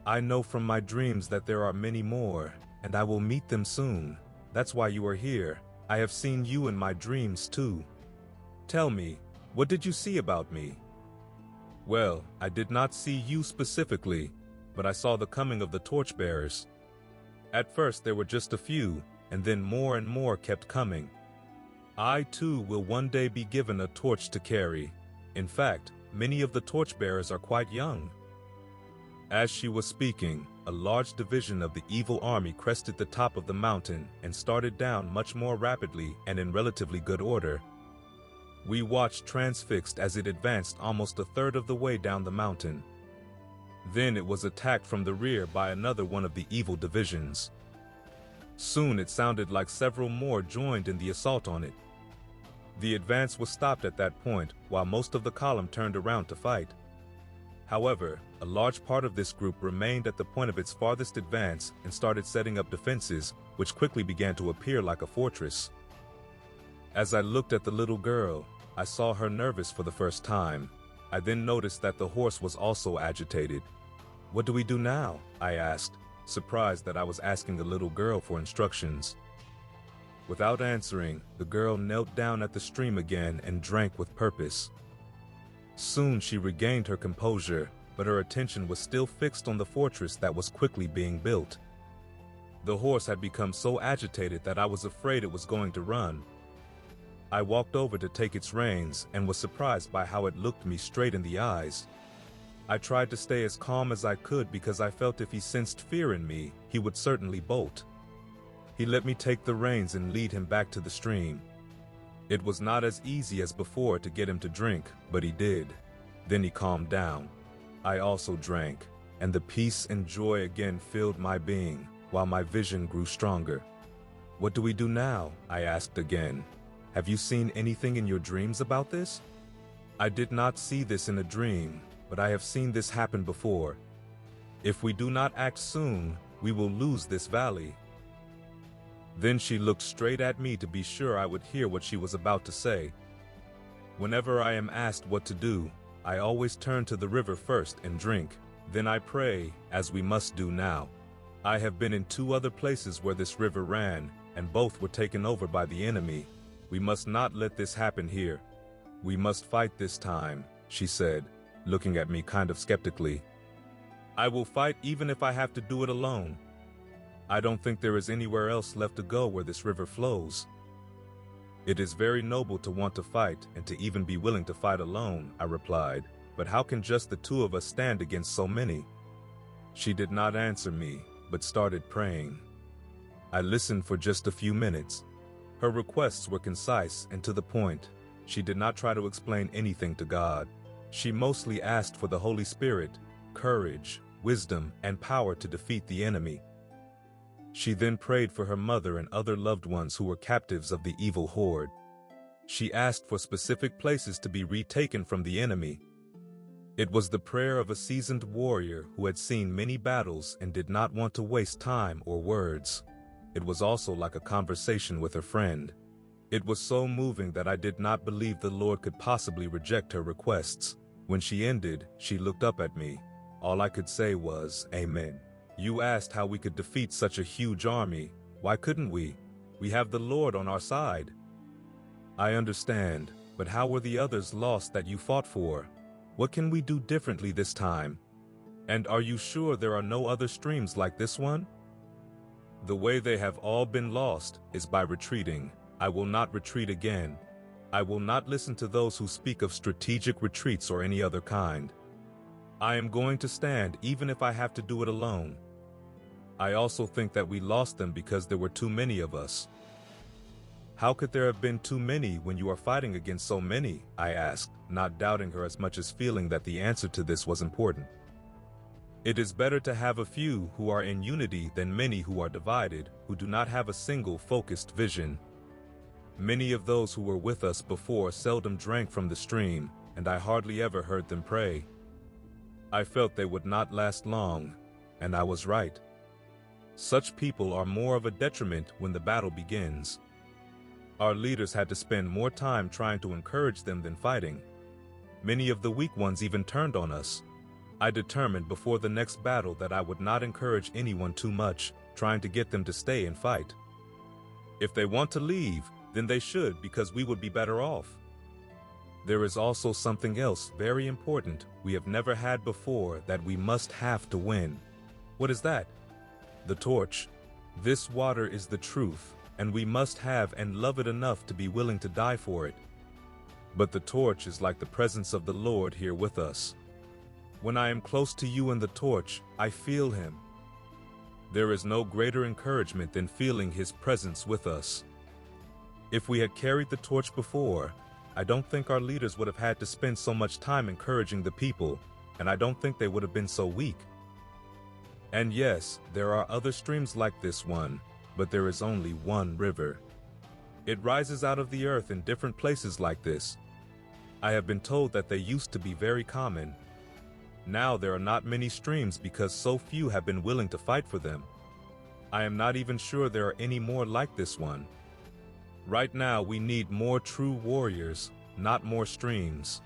I know from my dreams that there are many more, and I will meet them soon. That's why you are here. I have seen you in my dreams too. Tell me, what did you see about me? Well, I did not see you specifically, but I saw the coming of the torchbearers. At first there were just a few, and then more and more kept coming. I too will one day be given a torch to carry. In fact, many of the torchbearers are quite young. As she was speaking, a large division of the evil army crested the top of the mountain and started down much more rapidly and in relatively good order. We watched transfixed as it advanced almost a third of the way down the mountain. Then it was attacked from the rear by another one of the evil divisions. Soon it sounded like several more joined in the assault on it. The advance was stopped at that point, while most of the column turned around to fight. However, a large part of this group remained at the point of its farthest advance and started setting up defenses, which quickly began to appear like a fortress. As I looked at the little girl, I saw her nervous for the first time. I then noticed that the horse was also agitated. What do we do now? I asked, surprised that I was asking a little girl for instructions. Without answering, the girl knelt down at the stream again and drank with purpose. Soon she regained her composure, but her attention was still fixed on the fortress that was quickly being built. The horse had become so agitated that I was afraid it was going to run. I walked over to take its reins and was surprised by how it looked me straight in the eyes. I tried to stay as calm as I could because I felt if he sensed fear in me, he would certainly bolt. He let me take the reins and lead him back to the stream. It was not as easy as before to get him to drink, but he did. Then he calmed down. I also drank, and the peace and joy again filled my being, while my vision grew stronger. What do we do now? I asked again. Have you seen anything in your dreams about this? I did not see this in a dream, but I have seen this happen before. If we do not act soon, we will lose this valley. Then she looked straight at me to be sure I would hear what she was about to say. Whenever I am asked what to do, I always turn to the river first and drink. Then I pray, as we must do now. I have been in 2 other places where this river ran, and both were taken over by the enemy. We must not let this happen here. We must fight this time, she said, looking at me kind of skeptically. I will fight even if I have to do it alone. I don't think there is anywhere else left to go where this river flows. It is very noble to want to fight and to even be willing to fight alone, I replied, but how can just the 2 of us stand against so many? She did not answer me, but started praying. I listened for just a few minutes. Her requests were concise and to the point. She did not try to explain anything to God. She mostly asked for the Holy Spirit, courage, wisdom, and power to defeat the enemy. She then prayed for her mother and other loved ones who were captives of the evil horde. She asked for specific places to be retaken from the enemy. It was the prayer of a seasoned warrior who had seen many battles and did not want to waste time or words. It was also like a conversation with a friend. It was so moving that I did not believe the Lord could possibly reject her requests. When she ended, she looked up at me. All I could say was, "Amen." You asked how we could defeat such a huge army. Why couldn't we? We have the Lord on our side. I understand, but how were the others lost that you fought for? What can we do differently this time? And are you sure there are no other streams like this one? The way they have all been lost is by retreating. I will not retreat again. I will not listen to those who speak of strategic retreats or any other kind. I am going to stand even if I have to do it alone. I also think that we lost them because there were too many of us. How could there have been too many when you are fighting against so many? I asked, not doubting her as much as feeling that the answer to this was important. It is better to have a few who are in unity than many who are divided, who do not have a single focused vision. Many of those who were with us before seldom drank from the stream, and I hardly ever heard them pray. I felt they would not last long, and I was right. Such people are more of a detriment when the battle begins. Our leaders had to spend more time trying to encourage them than fighting. Many of the weak ones even turned on us. I determined before the next battle that I would not encourage anyone too much, trying to get them to stay and fight. If they want to leave, then they should, because we would be better off. There is also something else very important we have never had before that we must have to win. What is that? The torch. This water is the truth, and we must have and love it enough to be willing to die for it. But the torch is like the presence of the Lord here with us. When I am close to you and the torch, I feel him. There is no greater encouragement than feeling his presence with us. If we had carried the torch before, I don't think our leaders would have had to spend so much time encouraging the people, and I don't think they would have been so weak. And yes, there are other streams like this one, but there is only one river. It rises out of the earth in different places like this. I have been told that they used to be very common. Now there are not many streams because so few have been willing to fight for them. I am not even sure there are any more like this one. Right now we need more true warriors, not more streams.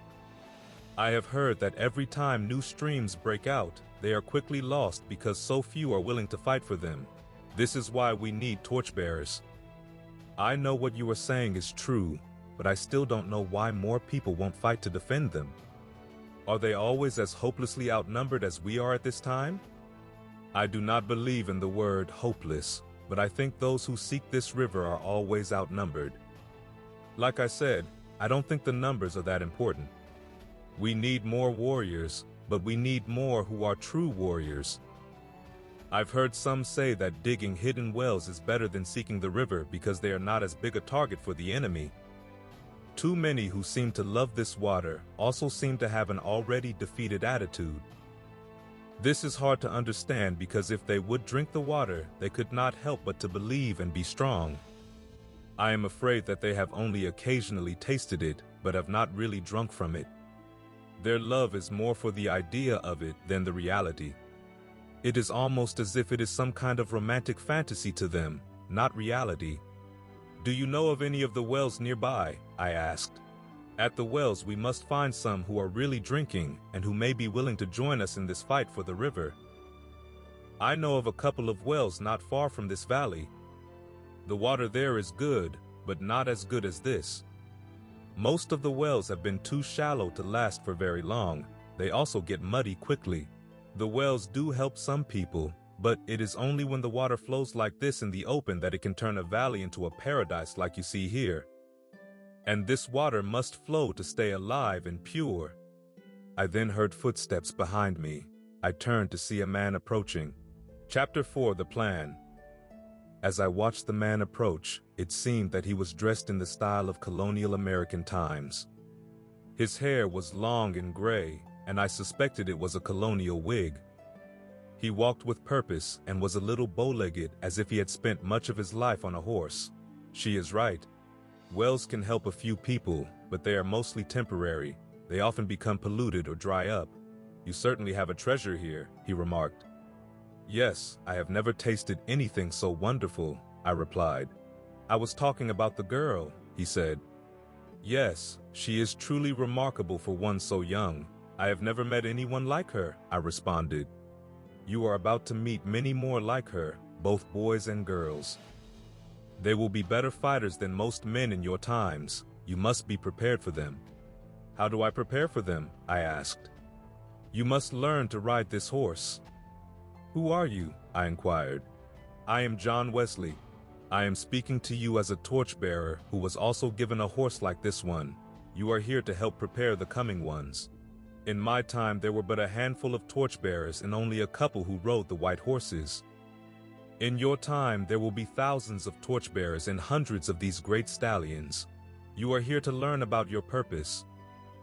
I have heard that every time new streams break out, they are quickly lost because so few are willing to fight for them. This is why we need torchbearers. I know what you are saying is true, but I still don't know why more people won't fight to defend them. Are they always as hopelessly outnumbered as we are at this time? I do not believe in the word hopeless, but I think those who seek this river are always outnumbered. Like I said, I don't think the numbers are that important. We need more warriors, but we need more who are true warriors. I've heard some say that digging hidden wells is better than seeking the river because they are not as big a target for the enemy. Too many who seem to love this water also seem to have an already defeated attitude. This is hard to understand because if they would drink the water, they could not help but to believe and be strong. I am afraid that they have only occasionally tasted it, but have not really drunk from it. Their love is more for the idea of it than the reality. It is almost as if it is some kind of romantic fantasy to them, not reality. Do you know of any of the wells nearby? I asked. At the wells we must find some who are really drinking and who may be willing to join us in this fight for the river. I know of a couple of wells not far from this valley. The water there is good, but not as good as this. Most of the wells have been too shallow to last for very long. They also get muddy quickly. The wells do help some people, but it is only when the water flows like this in the open that it can turn a valley into a paradise like you see here. And this water must flow to stay alive and pure. I then heard footsteps behind me. I turned to see a man approaching. Chapter 4, The Plan. As I watched the man approach, it seemed that he was dressed in the style of colonial American times. His hair was long and gray, and I suspected it was a colonial wig. He walked with purpose and was a little bow-legged as if he had spent much of his life on a horse. She is right. Wells can help a few people, but they are mostly temporary. They often become polluted or dry up. You certainly have a treasure here, he remarked. Yes, I have never tasted anything so wonderful, I replied. I was talking about the girl, he said. Yes, she is truly remarkable for one so young. I have never met anyone like her, I responded. You are about to meet many more like her, both boys and girls. They will be better fighters than most men in your times. You must be prepared for them. How do I prepare for them? I asked. You must learn to ride this horse. Who are you? I inquired. I am John Wesley. I am speaking to you as a torchbearer who was also given a horse like this one. You are here to help prepare the coming ones. In my time, there were but a handful of torchbearers and only a couple who rode the white horses. In your time, there will be thousands of torchbearers and hundreds of these great stallions. You are here to learn about your purpose.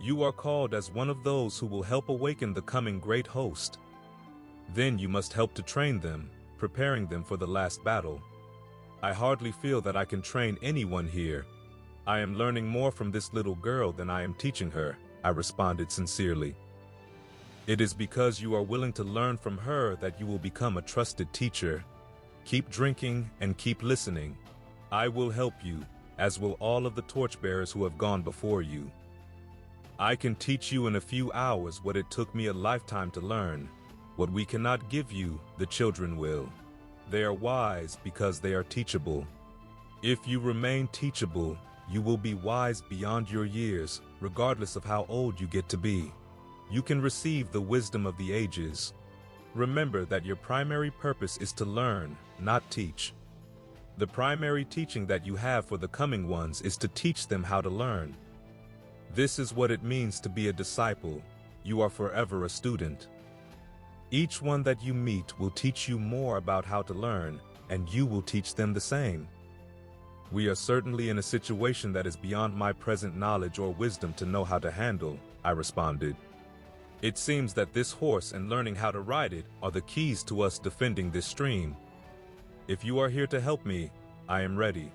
You are called as one of those who will help awaken the coming great host. Then you must help to train them, preparing them for the last battle. I hardly feel that I can train anyone here. I am learning more from this little girl than I am teaching her, I responded sincerely. It is because you are willing to learn from her that you will become a trusted teacher. Keep drinking and keep listening. I will help you, as will all of the torchbearers who have gone before you. I can teach you in a few hours what it took me a lifetime to learn. What we cannot give you, the children will. They are wise because they are teachable. If you remain teachable, you will be wise beyond your years, regardless of how old you get to be. You can receive the wisdom of the ages. Remember that your primary purpose is to learn, not teach. The primary teaching that you have for the coming ones is to teach them how to learn. This is what it means to be a disciple. You are forever a student. Each one that you meet will teach you more about how to learn, and you will teach them the same. We are certainly in a situation that is beyond my present knowledge or wisdom to know how to handle, I responded. It seems that this horse and learning how to ride it are the keys to us defending this stream. If you are here to help me, I am ready.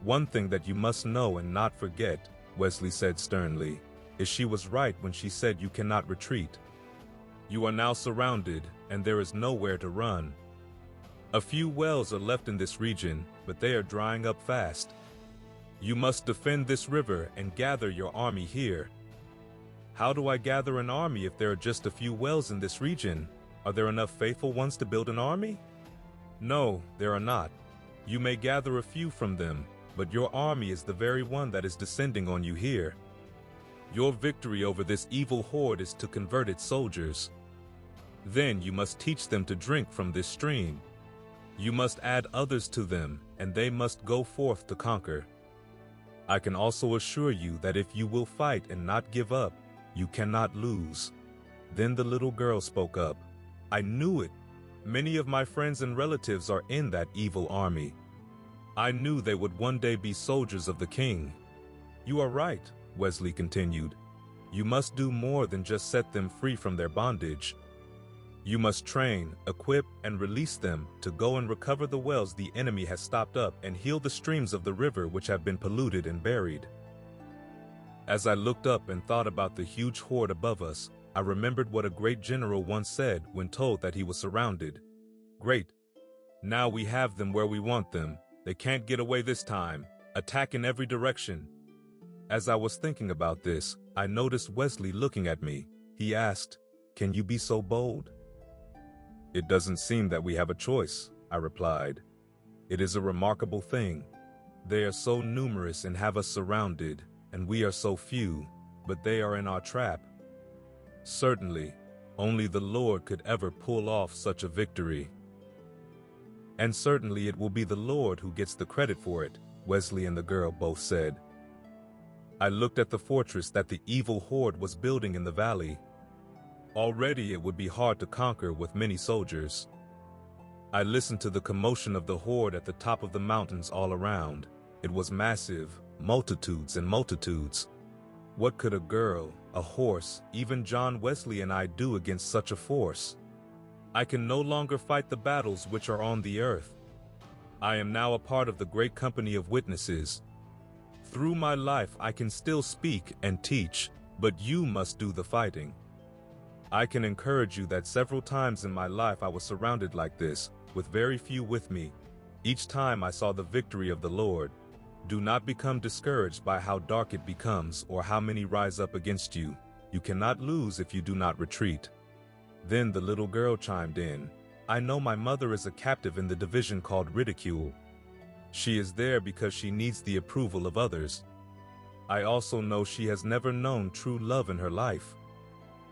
One thing that you must know and not forget, Wesley said sternly, is she was right when she said you cannot retreat. You are now surrounded, and there is nowhere to run. A few wells are left in this region, but they are drying up fast. You must defend this river and gather your army here. How do I gather an army if there are just a few wells in this region? Are there enough faithful ones to build an army? No, there are not. You may gather a few from them, but your army is the very one that is descending on you here. Your victory over this evil horde is to convert its soldiers. Then you must teach them to drink from this stream. You must add others to them, and they must go forth to conquer. I can also assure you that if you will fight and not give up, you cannot lose. Then the little girl spoke up. I knew it. Many of my friends and relatives are in that evil army. I knew they would one day be soldiers of the king. You are right, Wesley continued. You must do more than just set them free from their bondage. You must train, equip, and release them to go and recover the wells the enemy has stopped up and heal the streams of the river which have been polluted and buried. As I looked up and thought about the huge horde above us, I remembered what a great general once said when told that he was surrounded. Great. Now we have them where we want them. They can't get away this time. Attack in every direction. As I was thinking about this, I noticed Wesley looking at me. He asked, "Can you be so bold?" It doesn't seem that we have a choice, I replied. It is a remarkable thing. They are so numerous and have us surrounded, and we are so few, but they are in our trap. Certainly, only the Lord could ever pull off such a victory. And certainly it will be the Lord who gets the credit for it, Wesley and the girl both said. I looked at the fortress that the evil horde was building in the valley. Already it would be hard to conquer with many soldiers. I listened to the commotion of the horde at the top of the mountains all around. It was massive, multitudes and multitudes. What could a girl, a horse, even John Wesley and I do against such a force? I can no longer fight the battles which are on the earth. I am now a part of the great company of witnesses. Through my life I can still speak and teach, but you must do the fighting. I can encourage you that several times in my life I was surrounded like this, with very few with me. Each time I saw the victory of the Lord. Do not become discouraged by how dark it becomes or how many rise up against you. You cannot lose if you do not retreat. Then the little girl chimed in. I know my mother is a captive in the division called ridicule. She is there because she needs the approval of others. I also know she has never known true love in her life.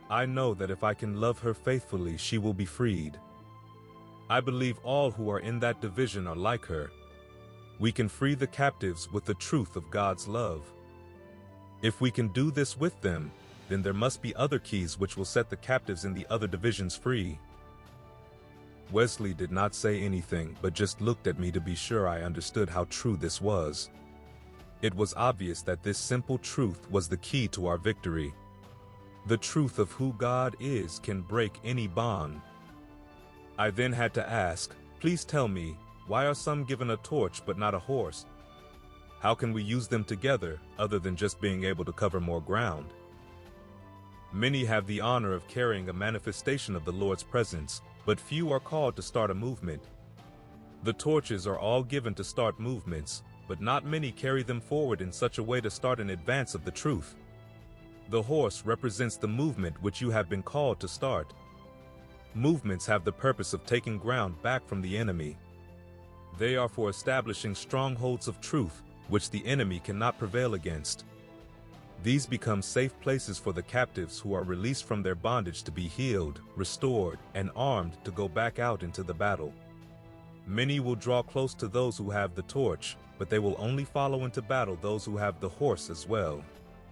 I know that if I can love her faithfully, she will be freed. I believe all who are in that division are like her. We can free the captives with the truth of God's love. If we can do this with them, then there must be other keys which will set the captives in the other divisions free. Wesley did not say anything, but just looked at me to be sure I understood how true this was. It was obvious that this simple truth was the key to our victory. The truth of who God is can break any bond. I then had to ask, please tell me, why are some given a torch but not a horse? How can we use them together, other than just being able to cover more ground? Many have the honor of carrying a manifestation of the Lord's presence, but few are called to start a movement. The torches are all given to start movements, but not many carry them forward in such a way to start an advance of the truth. The horse represents the movement which you have been called to start. Movements have the purpose of taking ground back from the enemy. They are for establishing strongholds of truth, which the enemy cannot prevail against. These become safe places for the captives who are released from their bondage to be healed, restored, and armed to go back out into the battle. Many will draw close to those who have the torch, but they will only follow into battle those who have the horse as well.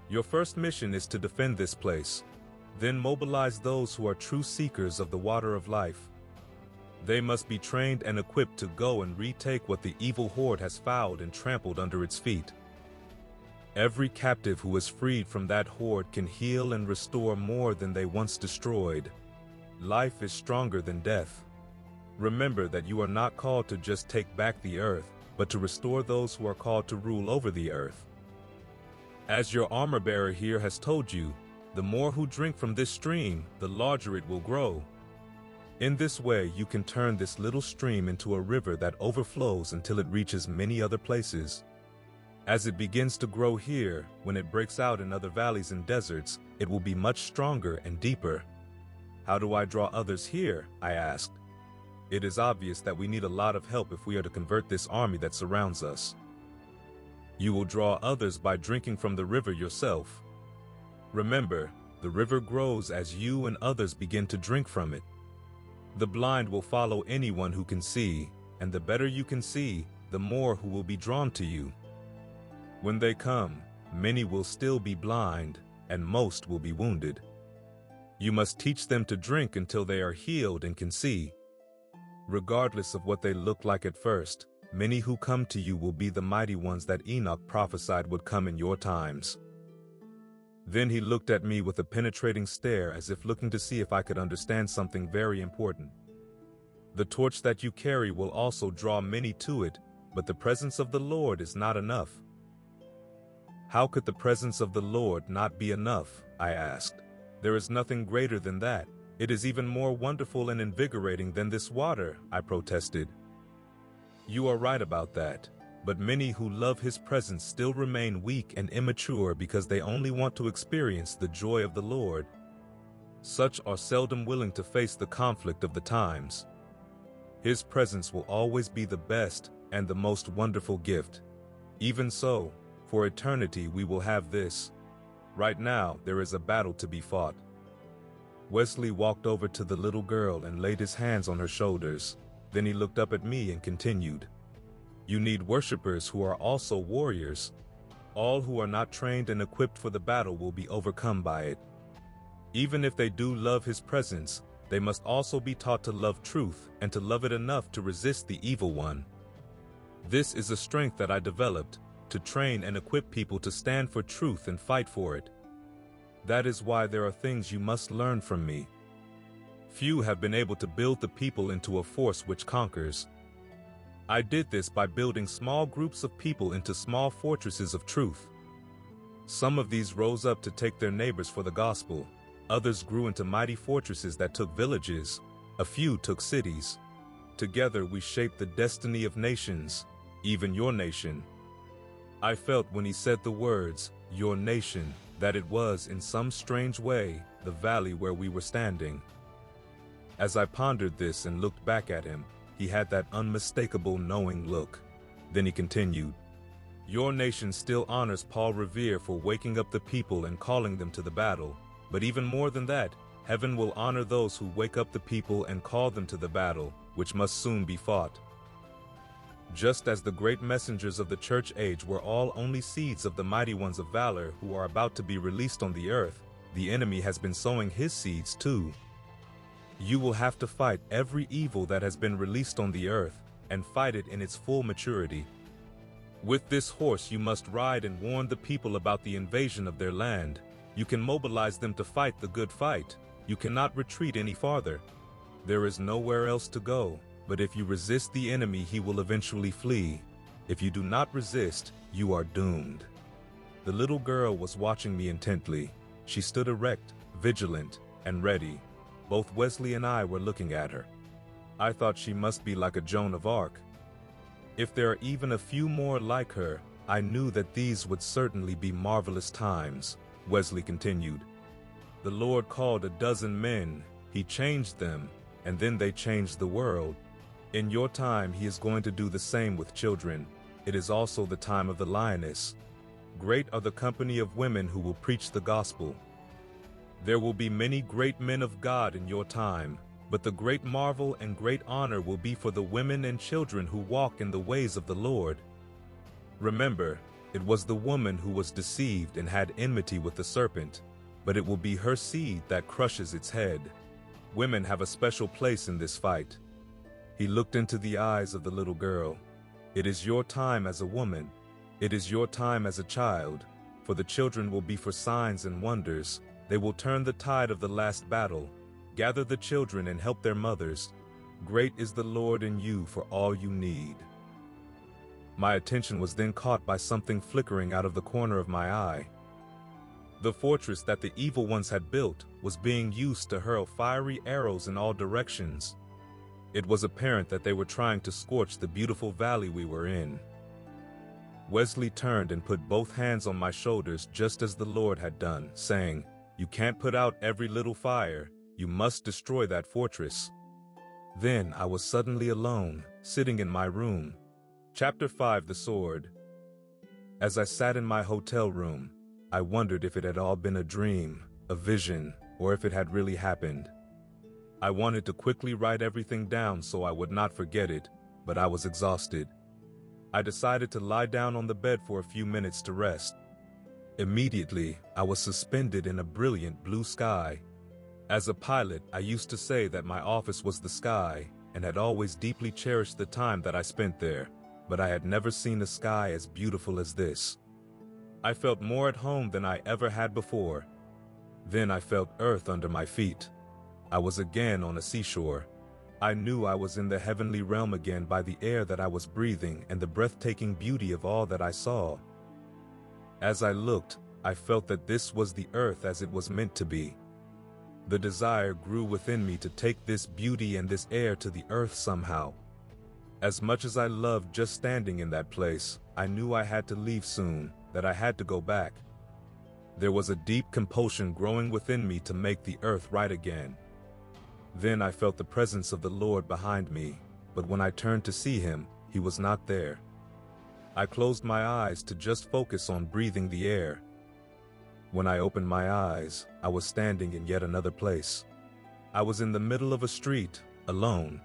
Your first mission is to defend this place. Then mobilize those who are true seekers of the water of life. They must be trained and equipped to go and retake what the evil horde has fouled and trampled under its feet. Every captive who is freed from that horde can heal and restore more than they once destroyed. Life is stronger than death. Remember that you are not called to just take back the earth, but to restore those who are called to rule over the earth. As your armor-bearer here has told you, the more who drink from this stream, the larger it will grow. In this way, you can turn this little stream into a river that overflows until it reaches many other places. As it begins to grow here, when it breaks out in other valleys and deserts, it will be much stronger and deeper. How do I draw others here? I asked. It is obvious that we need a lot of help if we are to convert this army that surrounds us. You will draw others by drinking from the river yourself. Remember, the river grows as you and others begin to drink from it. The blind will follow anyone who can see, and the better you can see, the more who will be drawn to you. When they come, many will still be blind, and most will be wounded. You must teach them to drink until they are healed and can see. Regardless of what they look like at first, many who come to you will be the mighty ones that Enoch prophesied would come in your times. Then he looked at me with a penetrating stare as if looking to see if I could understand something very important. The torch that you carry will also draw many to it, but the presence of the Lord is not enough. How could the presence of the Lord not be enough? I asked. There is nothing greater than that. It is even more wonderful and invigorating than this water, I protested. You are right about that, but many who love His presence still remain weak and immature because they only want to experience the joy of the Lord. Such are seldom willing to face the conflict of the times. His presence will always be the best and the most wonderful gift. Even so, for eternity we will have this. Right now, there is a battle to be fought. Wesley walked over to the little girl and laid his hands on her shoulders. Then he looked up at me and continued. You need worshipers who are also warriors. All who are not trained and equipped for the battle will be overcome by it. Even if they do love His presence, they must also be taught to love truth and to love it enough to resist the evil one. This is a strength that I developed, to train and equip people to stand for truth and fight for it. That is why there are things you must learn from me. Few have been able to build the people into a force which conquers. I did this by building small groups of people into small fortresses of truth. Some of these rose up to take their neighbors for the gospel. Others grew into mighty fortresses that took villages. A few took cities. Together we shaped the destiny of nations, even your nation. I felt when he said the words, your nation, that it was, in some strange way, the valley where we were standing. As I pondered this and looked back at him, he had that unmistakable knowing look. Then he continued, your nation still honors Paul Revere for waking up the people and calling them to the battle. But even more than that, heaven will honor those who wake up the people and call them to the battle, which must soon be fought. Just as the great messengers of the church age were all only seeds of the mighty ones of valor who are about to be released on the earth, the enemy has been sowing his seeds too. You will have to fight every evil that has been released on the earth, and fight it in its full maturity. With this horse you must ride and warn the people about the invasion of their land. You can mobilize them to fight the good fight. You cannot retreat any farther. There is nowhere else to go, but if you resist the enemy, he will eventually flee. If you do not resist, you are doomed. The little girl was watching me intently. She stood erect, vigilant, and ready. Both Wesley and I were looking at her. I thought she must be like a Joan of Arc. If there are even a few more like her, I knew that these would certainly be marvelous times. Wesley continued. The Lord called 12 men, he changed them, and then they changed the world. In your time, he is going to do the same with children. It is also the time of the lioness. Great are the company of women who will preach the gospel. There will be many great men of God in your time, but the great marvel and great honor will be for the women and children who walk in the ways of the Lord. Remember, it was the woman who was deceived and had enmity with the serpent, but it will be her seed that crushes its head. Women have a special place in this fight. He looked into the eyes of the little girl. It is your time as a woman. It is your time as a child, for the children will be for signs and wonders. They will turn the tide of the last battle. Gather the children and help their mothers. Great is the Lord in you for all you need. My attention was then caught by something flickering out of the corner of my eye. The fortress that the evil ones had built was being used to hurl fiery arrows in all directions. It was apparent that they were trying to scorch the beautiful valley we were in. Wesley turned and put both hands on my shoulders just as the Lord had done, saying, you can't put out every little fire. You must destroy that fortress. Then I was suddenly alone, sitting in my room. Chapter 5, The Sword. As I sat in my hotel room, I wondered if it had all been a dream, a vision, or if it had really happened. I wanted to quickly write everything down so I would not forget it, but I was exhausted. I decided to lie down on the bed for a few minutes to rest. Immediately, I was suspended in a brilliant blue sky. As a pilot, I used to say that my office was the sky and had always deeply cherished the time that I spent there, but I had never seen a sky as beautiful as this. I felt more at home than I ever had before. Then I felt earth under my feet. I was again on a seashore. I knew I was in the heavenly realm again by the air that I was breathing and the breathtaking beauty of all that I saw. As I looked, I felt that this was the earth as it was meant to be. The desire grew within me to take this beauty and this air to the earth somehow. As much as I loved just standing in that place, I knew I had to leave soon, that I had to go back. There was a deep compulsion growing within me to make the earth right again. Then I felt the presence of the Lord behind me, but when I turned to see him, he was not there. I closed my eyes to just focus on breathing the air. When I opened my eyes, I was standing in yet another place. I was in the middle of a street, alone.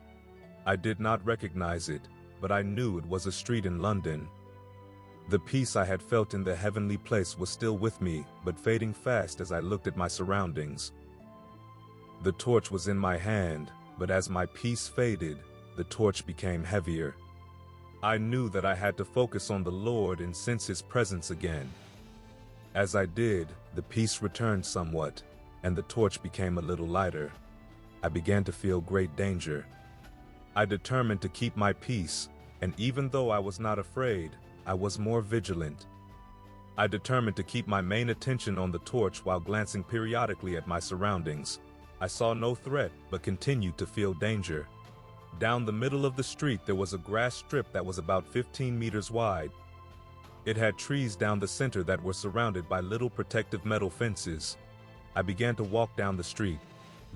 I did not recognize it, but I knew it was a street in London. The peace I had felt in the heavenly place was still with me, but fading fast as I looked at my surroundings. The torch was in my hand, but as my peace faded, the torch became heavier. I knew that I had to focus on the Lord and sense his presence again. As I did, the peace returned somewhat, and the torch became a little lighter. I began to feel great danger. I determined to keep my peace, and even though I was not afraid, I was more vigilant. I determined to keep my main attention on the torch while glancing periodically at my surroundings. I saw no threat, but continued to feel danger. Down the middle of the street there was a grass strip that was about 15 meters wide. It had trees down the center that were surrounded by little protective metal fences. I began to walk down the street.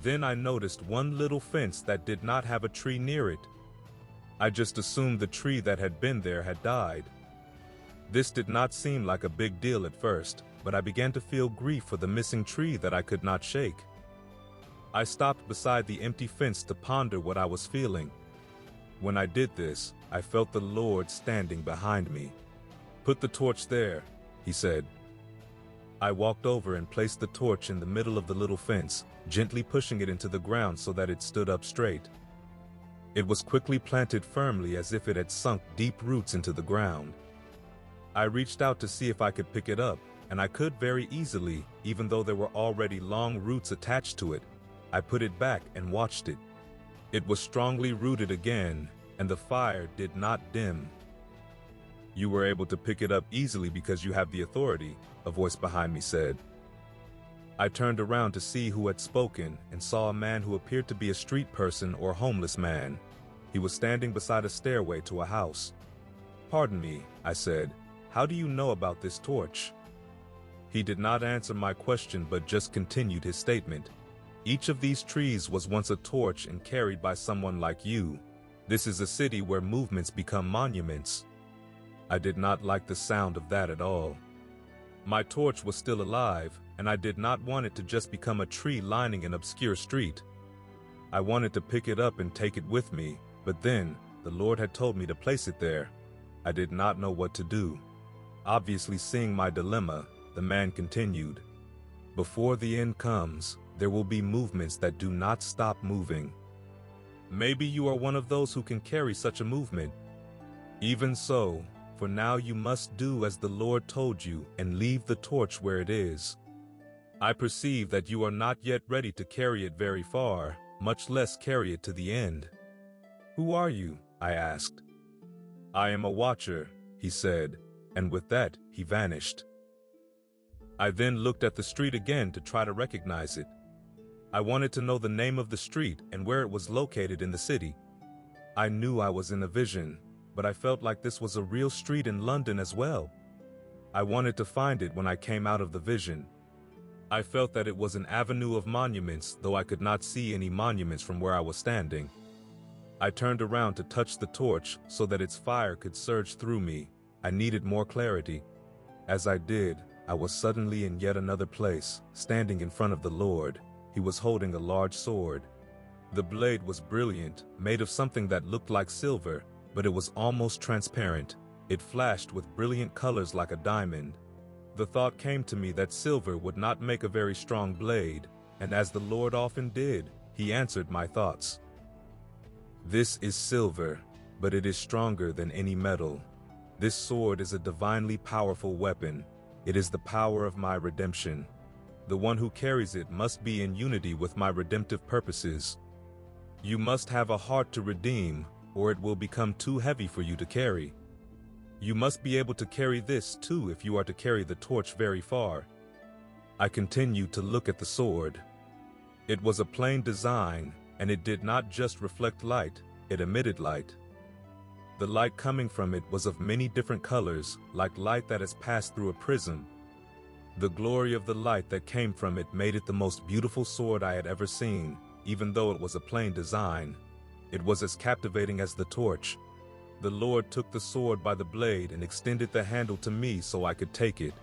Then I noticed one little fence that did not have a tree near it. I just assumed the tree that had been there had died. This did not seem like a big deal at first, but I began to feel grief for the missing tree that I could not shake. I stopped beside the empty fence to ponder what I was feeling. When I did this, I felt the Lord standing behind me. "Put the torch there," he said. I walked over and placed the torch in the middle of the little fence, gently pushing it into the ground so that it stood up straight. It was quickly planted firmly as if it had sunk deep roots into the ground. I reached out to see if I could pick it up, and I could very easily, even though there were already long roots attached to it. I put it back and watched it. It was strongly rooted again, and the fire did not dim. "You were able to pick it up easily because you have the authority," a voice behind me said. I turned around to see who had spoken and saw a man who appeared to be a street person or homeless man. He was standing beside a stairway to a house. "Pardon me," I said. "How do you know about this torch?" He did not answer my question but just continued his statement. "Each of these trees was once a torch and carried by someone like you. This is a city where movements become monuments." I did not like the sound of that at all. My torch was still alive, and I did not want it to just become a tree lining an obscure street. I wanted to pick it up and take it with me, but then the Lord had told me to place it there. I did not know what to do. Obviously seeing my dilemma, the man continued, "Before the end comes, there will be movements that do not stop moving. Maybe you are one of those who can carry such a movement. Even so, for now you must do as the Lord told you and leave the torch where it is. I perceive that you are not yet ready to carry it very far, much less carry it to the end." "Who are you?" I asked. "I am a watcher," he said, and with that, he vanished. I then looked at the street again to try to recognize it. I wanted to know the name of the street and where it was located in the city. I knew I was in a vision, but I felt like this was a real street in London as well. I wanted to find it when I came out of the vision. I felt that it was an avenue of monuments, though I could not see any monuments from where I was standing. I turned around to touch the torch so that its fire could surge through me. I needed more clarity. As I did, I was suddenly in yet another place, standing in front of the Lord. He was holding a large sword. The blade was brilliant, made of something that looked like silver, but it was almost transparent. It flashed with brilliant colors like a diamond. The thought came to me that silver would not make a very strong blade, and as the Lord often did, he answered my thoughts. "This is silver, but it is stronger than any metal. This sword is a divinely powerful weapon. It is the power of my redemption. The one who carries it must be in unity with my redemptive purposes. You must have a heart to redeem, or it will become too heavy for you to carry. You must be able to carry this too if you are to carry the torch very far." I continued to look at the sword. It was a plain design, and it did not just reflect light, it emitted light. The light coming from it was of many different colors, like light that has passed through a prism. The glory of the light that came from it made it the most beautiful sword I had ever seen, even though it was a plain design. It was as captivating as the torch. The Lord took the sword by the blade and extended the handle to me so I could take it.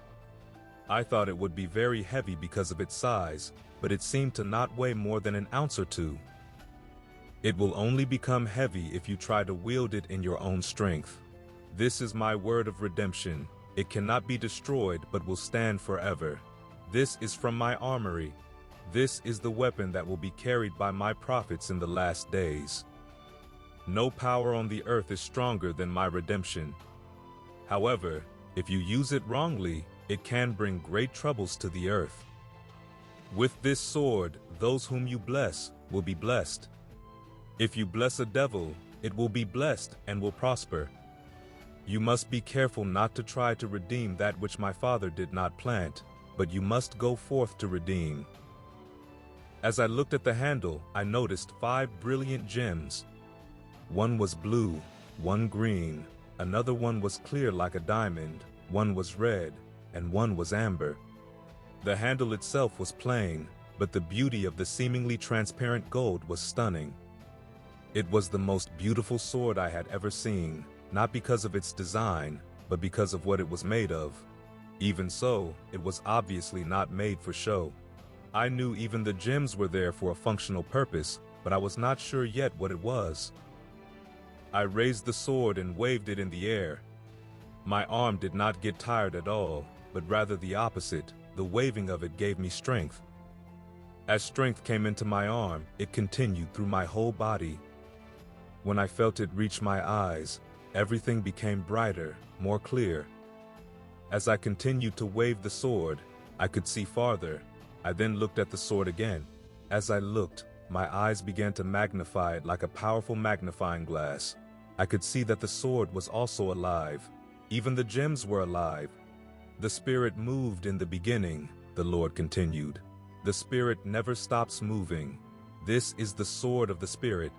I thought it would be very heavy because of its size, but it seemed to not weigh more than an ounce or two. It will only become heavy if you try to wield it in your own strength. This is my word of redemption. It cannot be destroyed but will stand forever. This is from my armory. This is the weapon that will be carried by my prophets in the last days. No power on the earth is stronger than my redemption. However, if you use it wrongly, it can bring great troubles to the earth. With this sword, those whom you bless will be blessed. If you bless a devil, it will be blessed and will prosper. You must be careful not to try to redeem that which my father did not plant, but you must go forth to redeem. As I looked at the handle, I noticed 5 brilliant gems. One was blue, one green, another one was clear like a diamond, one was red, and one was amber. The handle itself was plain, but the beauty of the seemingly transparent gold was stunning. It was the most beautiful sword I had ever seen, not because of its design, but because of what it was made of. Even so, it was obviously not made for show. I knew even the gems were there for a functional purpose, but I was not sure yet what it was. I raised the sword and waved it in the air. My arm did not get tired at all, but rather the opposite. The waving of it gave me strength. As strength came into my arm, it continued through my whole body. When I felt it reach my eyes, everything became brighter, more clear. As I continued to wave the sword, I could see farther. I then looked at the sword again. As I looked, my eyes began to magnify it like a powerful magnifying glass. I could see that the sword was also alive. Even the gems were alive. The Spirit moved in the beginning, the Lord continued. The Spirit never stops moving. This is the sword of the Spirit.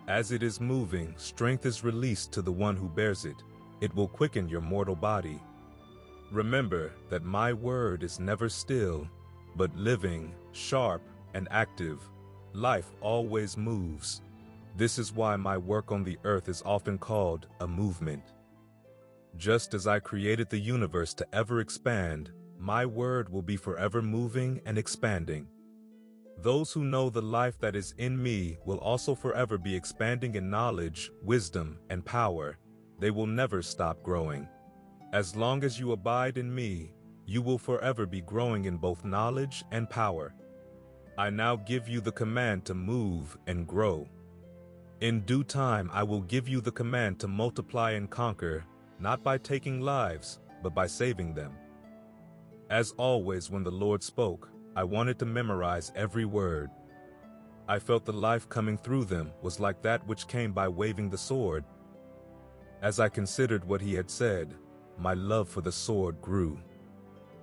As it is moving, strength is released to the one who bears it. It will quicken your mortal body. Remember that my word is never still, but living, sharp, and active. Life always moves. This is why my work on the earth is often called a movement. Just as I created the universe to ever expand, my word will be forever moving and expanding. Those who know the life that is in me will also forever be expanding in knowledge, wisdom, and power. They will never stop growing. As long as you abide in me, you will forever be growing in both knowledge and power. I now give you the command to move and grow. In due time, I will give you the command to multiply and conquer, not by taking lives, but by saving them. As always, when the Lord spoke, I wanted to memorize every word. I felt the life coming through them was like that which came by waving the sword. As I considered what he had said, my love for the sword grew.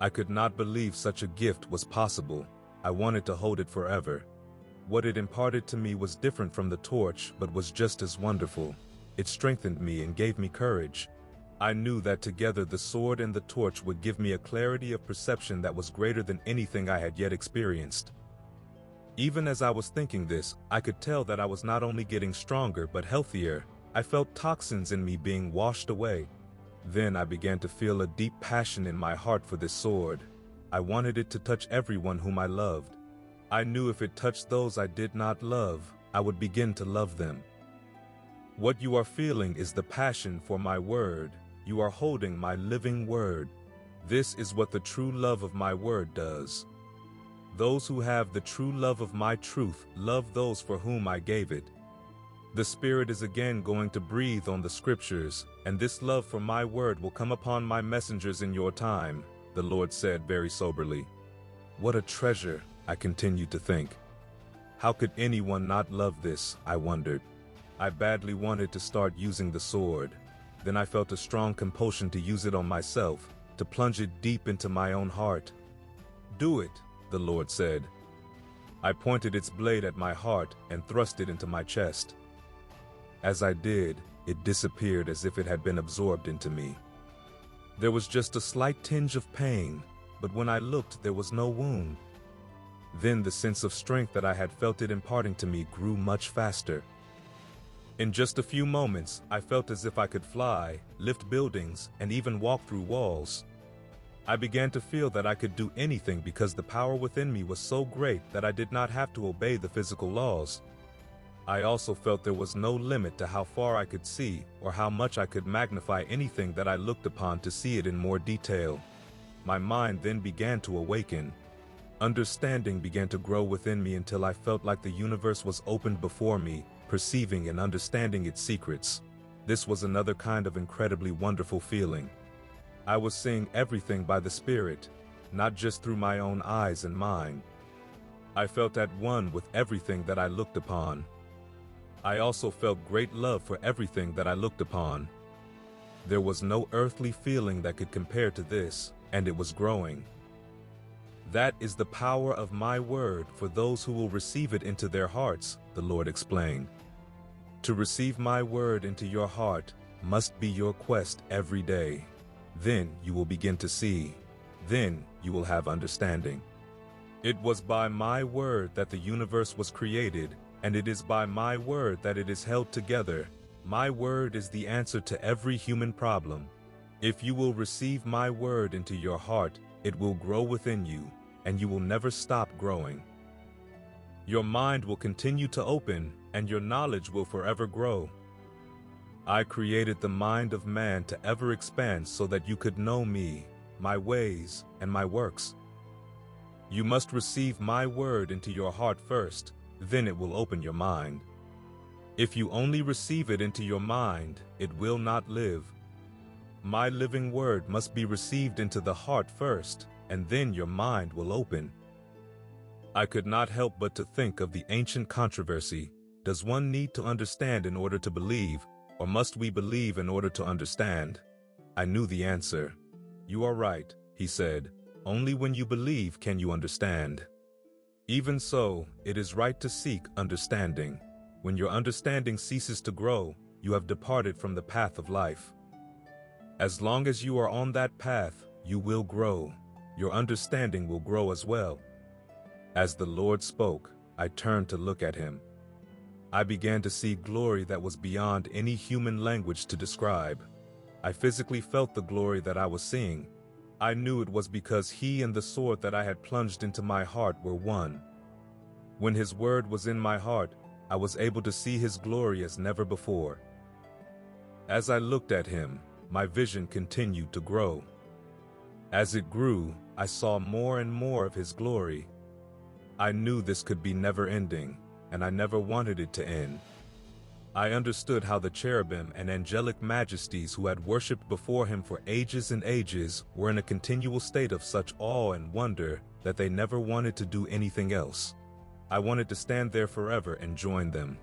I could not believe such a gift was possible. I wanted to hold it forever. What it imparted to me was different from the torch, but was just as wonderful. It strengthened me and gave me courage. I knew that together the sword and the torch would give me a clarity of perception that was greater than anything I had yet experienced. Even as I was thinking this, I could tell that I was not only getting stronger but healthier. I felt toxins in me being washed away. Then I began to feel a deep passion in my heart for this sword. I wanted it to touch everyone whom I loved. I knew if it touched those I did not love, I would begin to love them. What you are feeling is the passion for my word. You are holding my living word. This is what the true love of my word does. Those who have the true love of my truth love those for whom I gave it. The Spirit is again going to breathe on the scriptures, and this love for my word will come upon my messengers in your time, the Lord said very soberly. What a treasure, I continued to think. How could anyone not love this, I wondered. I badly wanted to start using the sword. Then I felt a strong compulsion to use it on myself, to plunge it deep into my own heart. Do it, the Lord said. I pointed its blade at my heart and thrust it into my chest. As I did, it disappeared as if it had been absorbed into me. There was just a slight tinge of pain, but when I looked, there was no wound. Then the sense of strength that I had felt it imparting to me grew much faster. In just a few moments, I felt as if I could fly, lift buildings, and even walk through walls. I began to feel that I could do anything because the power within me was so great that I did not have to obey the physical laws. I also felt there was no limit to how far I could see or how much I could magnify anything that I looked upon to see it in more detail. My mind then began to awaken. Understanding began to grow within me until I felt like the universe was opened before me, perceiving and understanding its secrets. This was another kind of incredibly wonderful feeling. I was seeing everything by the Spirit, not just through my own eyes and mind. I felt at one with everything that I looked upon. I also felt great love for everything that I looked upon. There was no earthly feeling that could compare to this, and it was growing. That is the power of my word for those who will receive it into their hearts, the Lord explained. To receive my word into your heart must be your quest every day. Then you will begin to see. Then you will have understanding. It was by my word that the universe was created, and it is by my word that it is held together. My word is the answer to every human problem. If you will receive my word into your heart, it will grow within you, and you will never stop growing. Your mind will continue to open, and your knowledge will forever grow. I created the mind of man to ever expand so that you could know me, my ways, and my works. You must receive my word into your heart first, then it will open your mind. If you only receive it into your mind, it will not live. My living word must be received into the heart first, and then your mind will open. I could not help but to think of the ancient controversy. Does one need to understand in order to believe, or must we believe in order to understand? I knew the answer. You are right, he said. Only when you believe can you understand. Even so, it is right to seek understanding. When your understanding ceases to grow, you have departed from the path of life. As long as you are on that path, you will grow. Your understanding will grow as well. As the Lord spoke, I turned to look at him. I began to see glory that was beyond any human language to describe. I physically felt the glory that I was seeing. I knew it was because he and the sword that I had plunged into my heart were one. When his word was in my heart, I was able to see his glory as never before. As I looked at him, my vision continued to grow. As it grew, I saw more and more of his glory. I knew this could be never-ending, and I never wanted it to end. I understood how the cherubim and angelic majesties who had worshipped before him for ages and ages were in a continual state of such awe and wonder that they never wanted to do anything else. I wanted to stand there forever and join them.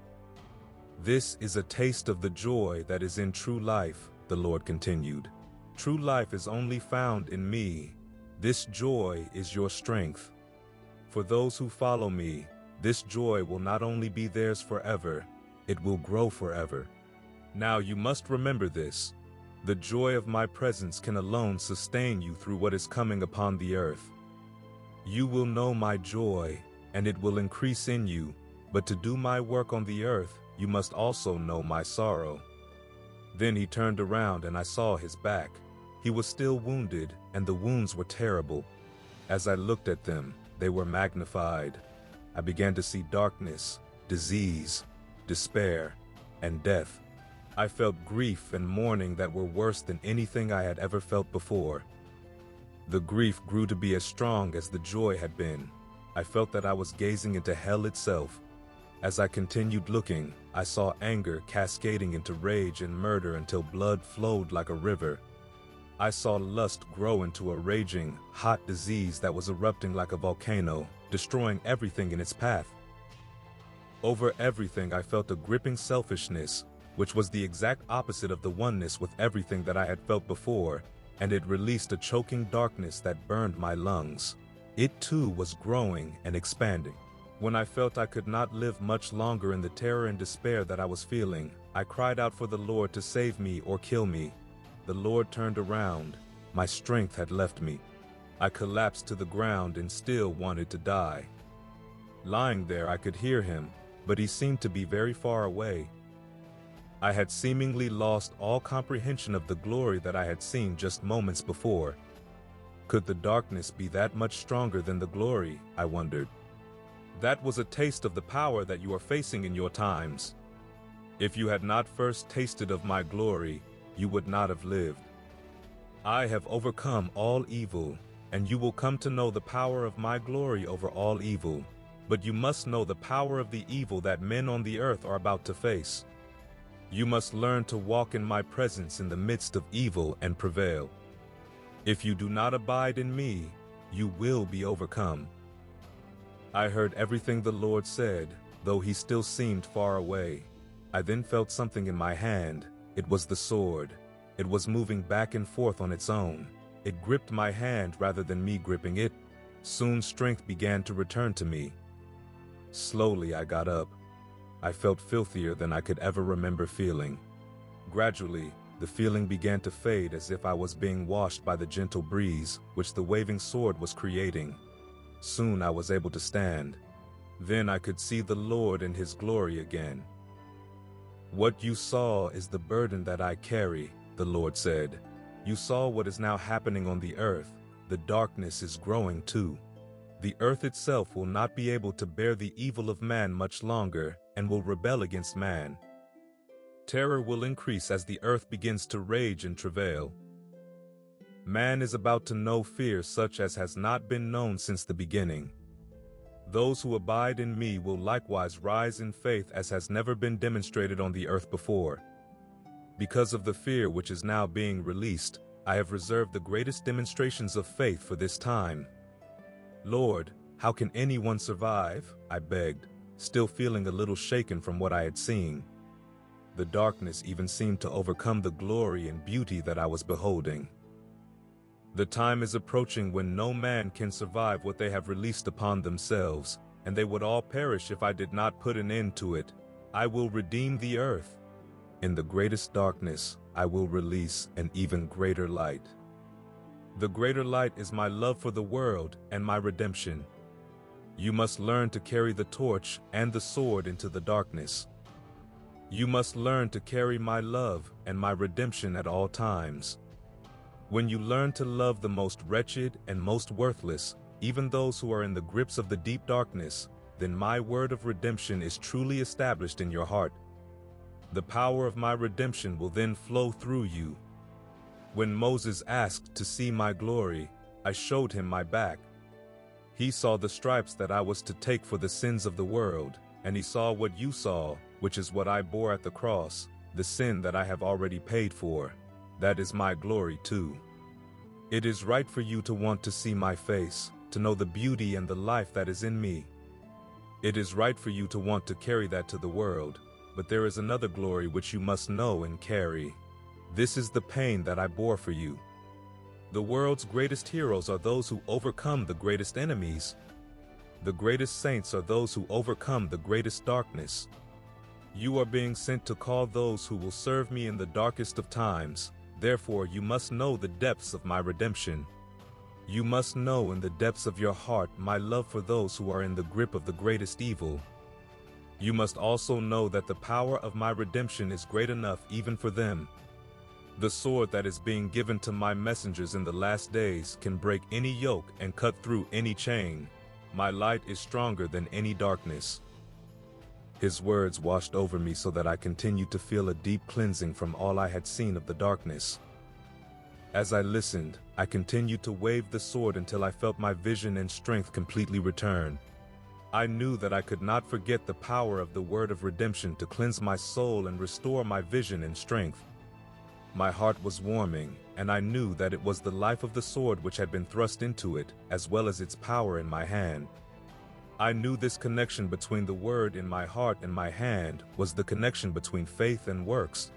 This is a taste of the joy that is in true life, the Lord continued. True life is only found in me. This joy is your strength. For those who follow me, this joy will not only be theirs forever, it will grow forever. Now you must remember this. The joy of my presence can alone sustain you through what is coming upon the earth. You will know my joy, and it will increase in you, but to do my work on the earth, you must also know my sorrow. Then he turned around and I saw his back. He was still wounded, and the wounds were terrible. As I looked at them, they were magnified. I began to see darkness, disease, despair, and death. I felt grief and mourning that were worse than anything I had ever felt before. The grief grew to be as strong as the joy had been. I felt that I was gazing into hell itself. As I continued looking, I saw anger cascading into rage and murder until blood flowed like a river. I saw lust grow into a raging, hot disease that was erupting like a volcano, destroying everything in its path. Over everything I felt a gripping selfishness, which was the exact opposite of the oneness with everything that I had felt before, and it released a choking darkness that burned my lungs. It too was growing and expanding. When I felt I could not live much longer in the terror and despair that I was feeling, I cried out for the Lord to save me or kill me. The Lord turned around. My strength had left me. I collapsed to the ground and still wanted to die. Lying there, I could hear him, but he seemed to be very far away. I had seemingly lost all comprehension of the glory that I had seen just moments before. Could the darkness be that much stronger than the glory, I wondered. That was a taste of the power that you are facing in your times. If you had not first tasted of my glory, you would not have lived. I have overcome all evil, and you will come to know the power of my glory over all evil. But you must know the power of the evil that men on the earth are about to face. You must learn to walk in my presence in the midst of evil and prevail. If you do not abide in me, you will be overcome. I heard everything the Lord said, though he still seemed far away. I then felt something in my hand. It was the sword. It was moving back and forth on its own. It gripped my hand rather than me gripping it. Soon strength began to return to me. Slowly I got up. I felt filthier than I could ever remember feeling. Gradually, the feeling began to fade as if I was being washed by the gentle breeze which the waving sword was creating. Soon I was able to stand. Then I could see the Lord in His glory again. "What you saw is the burden that I carry," the Lord said. "You saw what is now happening on the earth. The darkness is growing too. The earth itself will not be able to bear the evil of man much longer and will rebel against man. Terror will increase as the earth begins to rage and travail. Man is about to know fear such as has not been known since the beginning. Those who abide in me will likewise rise in faith as has never been demonstrated on the earth before. Because of the fear which is now being released, I have reserved the greatest demonstrations of faith for this time. Lord, how can anyone survive?" I begged, still feeling a little shaken from what I had seen. The darkness even seemed to overcome the glory and beauty that I was beholding. "The time is approaching when no man can survive what they have released upon themselves, and they would all perish if I did not put an end to it. I will redeem the earth. In the greatest darkness, I will release an even greater light. The greater light is my love for the world and my redemption. You must learn to carry the torch and the sword into the darkness. You must learn to carry my love and my redemption at all times. When you learn to love the most wretched and most worthless, even those who are in the grips of the deep darkness, then my word of redemption is truly established in your heart. The power of my redemption will then flow through you. When Moses asked to see my glory, I showed him my back. He saw the stripes that I was to take for the sins of the world, and he saw what you saw, which is what I bore at the cross, the sin that I have already paid for. That is my glory too. It is right for you to want to see my face, to know the beauty and the life that is in me. It is right for you to want to carry that to the world, but there is another glory which you must know and carry. This is the pain that I bore for you. The world's greatest heroes are those who overcome the greatest enemies. The greatest saints are those who overcome the greatest darkness. You are being sent to call those who will serve me in the darkest of times. Therefore, you must know the depths of my redemption. You must know in the depths of your heart my love for those who are in the grip of the greatest evil. You must also know that the power of my redemption is great enough even for them. The sword that is being given to my messengers in the last days can break any yoke and cut through any chain. My light is stronger than any darkness." His words washed over me so that I continued to feel a deep cleansing from all I had seen of the darkness. As I listened, I continued to wave the sword until I felt my vision and strength completely return. I knew that I could not forget the power of the word of redemption to cleanse my soul and restore my vision and strength. My heart was warming, and I knew that it was the life of the sword which had been thrust into it, as well as its power in my hand. I knew this connection between the word in my heart and my hand was the connection between faith and works.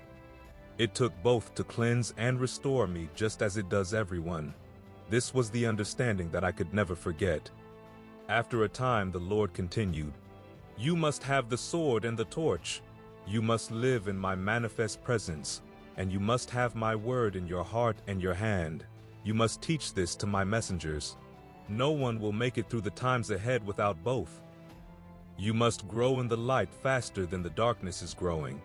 It took both to cleanse and restore me just as it does everyone. This was the understanding that I could never forget. After a time, the Lord continued, "You must have the sword and the torch. You must live in my manifest presence, and you must have my word in your heart and your hand. You must teach this to my messengers. No one will make it through the times ahead without both. You must grow in the light faster than the darkness is growing.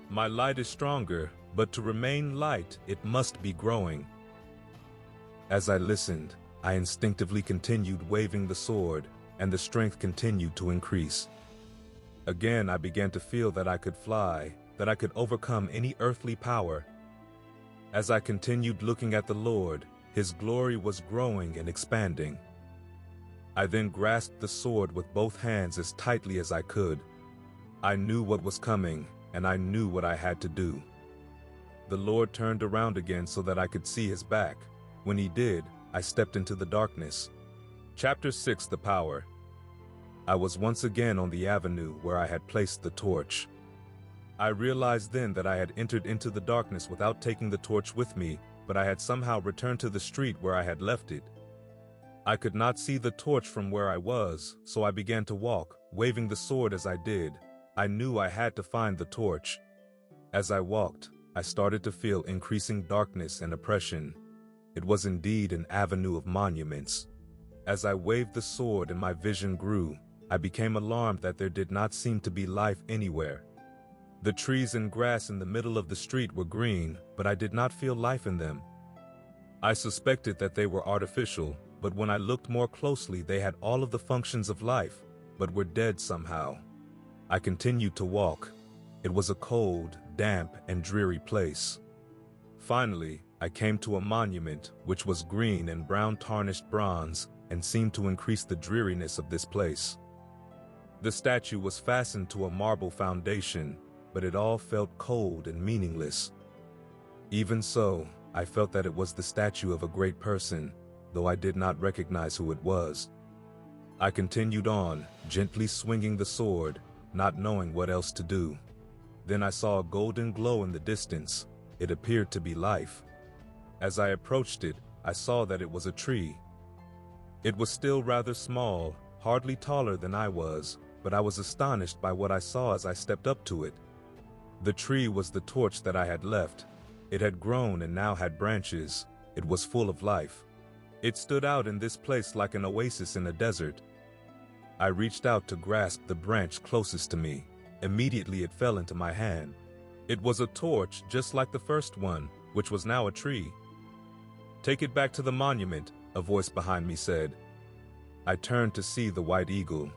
My light is stronger, but to remain light, it must be growing." As I listened, I instinctively continued waving the sword, and the strength continued to increase. Again, I began to feel that I could fly, that I could overcome any earthly power. As I continued looking at the Lord, His glory was growing and expanding. I then grasped the sword with both hands as tightly as I could. I knew what was coming, and I knew what I had to do. The Lord turned around again so that I could see His back. When He did, I stepped into the darkness. Chapter 6: The Power. I was once again on the avenue where I had placed the torch. I realized then that I had entered into the darkness without taking the torch with me, but I had somehow returned to the street where I had left it. I could not see the torch from where I was, so I began to walk, waving the sword as I did. I knew I had to find the torch. As I walked, I started to feel increasing darkness and oppression. It was indeed an avenue of monuments. As I waved the sword and my vision grew, I became alarmed that there did not seem to be life anywhere. The trees and grass in the middle of the street were green, but I did not feel life in them. I suspected that they were artificial, but when I looked more closely, they had all of the functions of life, but were dead somehow. I continued to walk. It was a cold, damp, and dreary place. Finally, I came to a monument which was green and brown tarnished bronze and seemed to increase the dreariness of this place. The statue was fastened to a marble foundation, but it all felt cold and meaningless. Even so, I felt that it was the statue of a great person, though I did not recognize who it was. I continued on, gently swinging the sword, not knowing what else to do. Then I saw a golden glow in the distance. It appeared to be life. As I approached it, I saw that it was a tree. It was still rather small, hardly taller than I was, but I was astonished by what I saw as I stepped up to it. The tree was the torch that I had left. It had grown and now had branches. It was full of life. It stood out in this place like an oasis in a desert. I reached out to grasp the branch closest to me. Immediately it fell into my hand. It was a torch just like the first one, which was now a tree. "Take it back to the monument," a voice behind me said. I turned to see the white eagle.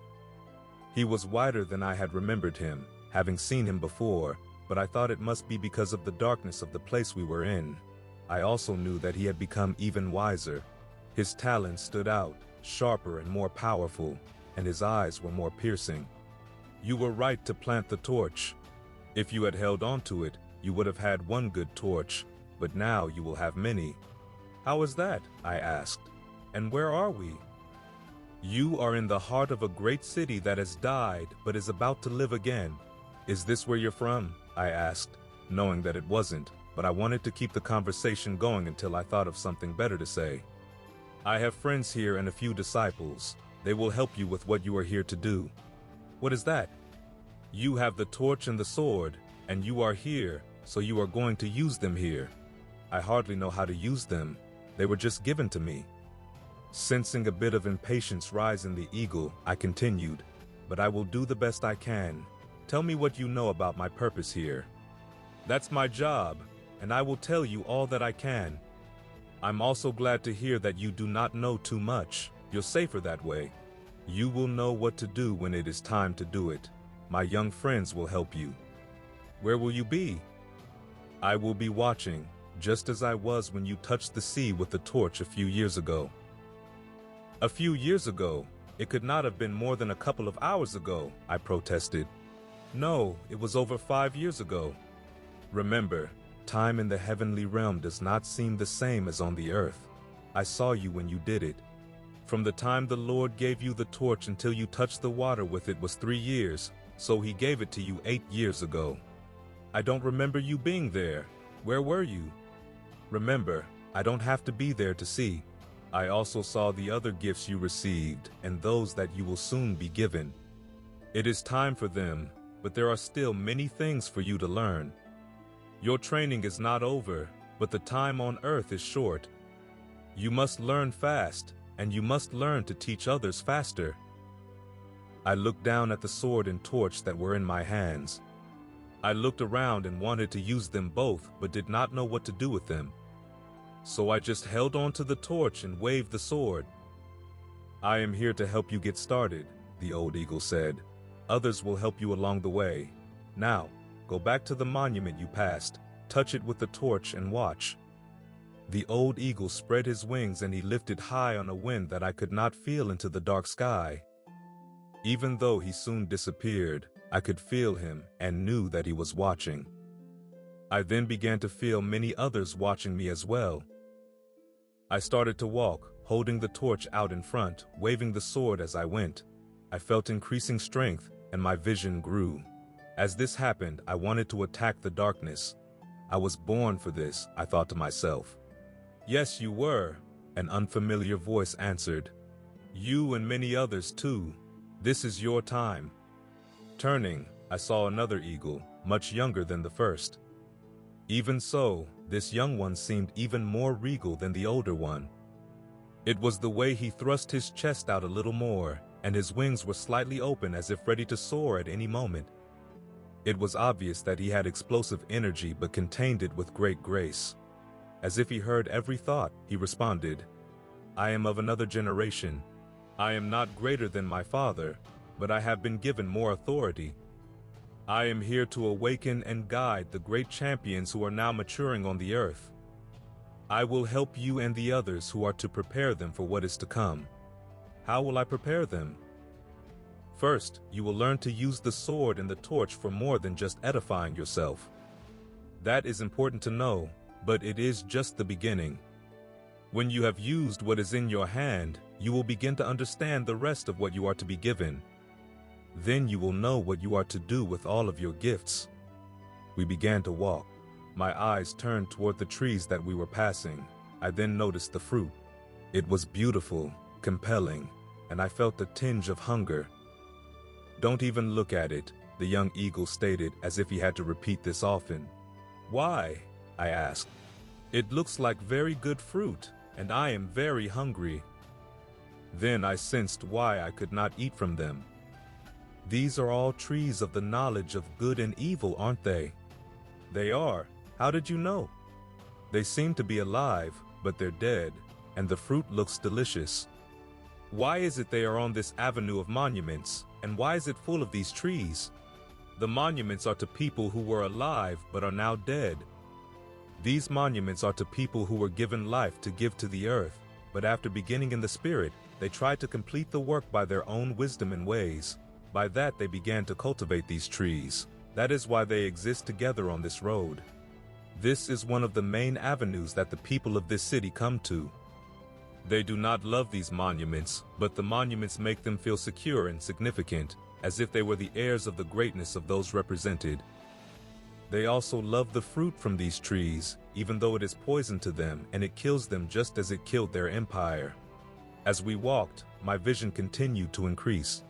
He was whiter than I had remembered him, having seen him before, but I thought it must be because of the darkness of the place we were in. I also knew that he had become even wiser. His talons stood out, sharper and more powerful, and his eyes were more piercing. "You were right to plant the torch. If you had held on to it, you would have had one good torch, but now you will have many." "How is that?" I asked. "And where are we?" "You are in the heart of a great city that has died but is about to live again. Is this where you're from?" I asked, knowing that it wasn't, but I wanted to keep the conversation going until I thought of something better to say. "I have friends here and a few disciples. They will help you with what you are here to do." "What is that?" "You have the torch and the sword, and you are here, so you are going to use them here." "I hardly know how to use them. They were just given to me." Sensing a bit of impatience rise in the eagle, I continued, "But I will do the best I can. Tell me what you know about my purpose here." "That's my job, and I will tell you all that I can. I'm also glad to hear that you do not know too much. You're safer that way. You will know what to do when it is time to do it. My young friends will help you." "Where will you be?" "I will be watching, just as I was when you touched the sea with the torch a few years ago." "A few years ago? It could not have been more than a couple of hours ago," I protested. "No, it was over 5 years ago. Remember, time in the heavenly realm does not seem the same as on the earth. I saw you when you did it. From the time the Lord gave you the torch until you touched the water with it was 3 years, so he gave it to you 8 years ago. I don't remember you being there. Where were you?" "Remember, I don't have to be there to see. I also saw the other gifts you received and those that you will soon be given. It is time for them, but there are still many things for you to learn. Your training is not over, but the time on earth is short. You must learn fast, and you must learn to teach others faster." I looked down at the sword and torch that were in my hands. I looked around and wanted to use them both, but did not know what to do with them. So I just held on to the torch and waved the sword. "I am here to help you get started," the old eagle said. "Others will help you along the way. Now, go back to the monument you passed, touch it with the torch and watch." The old eagle spread his wings and he lifted high on a wind that I could not feel into the dark sky. Even though he soon disappeared, I could feel him and knew that he was watching. I then began to feel many others watching me as well. I started to walk, holding the torch out in front, waving the sword as I went. I felt increasing strength, and my vision grew. As this happened, I wanted to attack the darkness. I was born for this, I thought to myself. Yes, you were, an unfamiliar voice answered. You and many others too. This is your time. Turning, I saw another eagle, much younger than the first. Even so, this young one seemed even more regal than the older one. It was the way he thrust his chest out a little more, and his wings were slightly open as if ready to soar at any moment. It was obvious that he had explosive energy but contained it with great grace. As if he heard every thought, he responded, I am of another generation. I am not greater than my father, but I have been given more authority. I am here to awaken and guide the great champions who are now maturing on the earth. I will help you and the others who are to prepare them for what is to come. How will I prepare them? First, you will learn to use the sword and the torch for more than just edifying yourself. That is important to know, but it is just the beginning. When you have used what is in your hand, you will begin to understand the rest of what you are to be given. Then you will know what you are to do with all of your gifts. We began to walk. My eyes turned toward the trees that we were passing. I then noticed the fruit. It was beautiful, compelling, and I felt a tinge of hunger. Don't even look at it, the young eagle stated as if he had to repeat this often. Why? I asked. It looks like very good fruit, and I am very hungry. Then I sensed why I could not eat from them. These are all trees of the knowledge of good and evil, aren't they? They are. How did you know? They seem to be alive, but they're dead, and the fruit looks delicious. Why is it they are on this avenue of monuments, and why is it full of these trees? The monuments are to people who were alive but are now dead. These monuments are to people who were given life to give to the earth, but after beginning in the spirit, they tried to complete the work by their own wisdom and ways. By that they began to cultivate these trees. That is why they exist together on this road. This is one of the main avenues that the people of this city come to. They do not love these monuments, but the monuments make them feel secure and significant, as if they were the heirs of the greatness of those represented. They also love the fruit from these trees, even though it is poison to them and it kills them just as it killed their empire. As we walked, my vision continued to increase.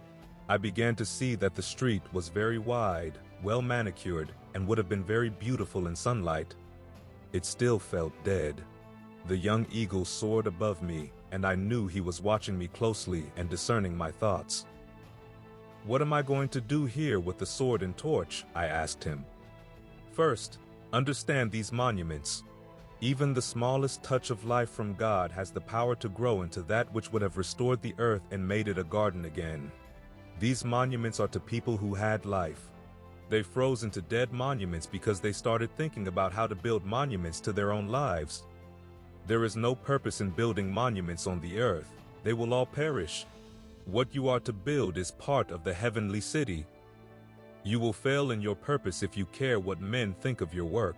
I began to see that the street was very wide, well manicured, and would have been very beautiful in sunlight. It still felt dead. The young eagle soared above me, and I knew he was watching me closely and discerning my thoughts. What am I going to do here with the sword and torch? I asked him. First, understand these monuments. Even the smallest touch of life from God has the power to grow into that which would have restored the earth and made it a garden again. These monuments are to people who had life. They froze into dead monuments because they started thinking about how to build monuments to their own lives. There is no purpose in building monuments on the earth. They will all perish. What you are to build is part of the heavenly city. You will fail in your purpose if you care what men think of your work.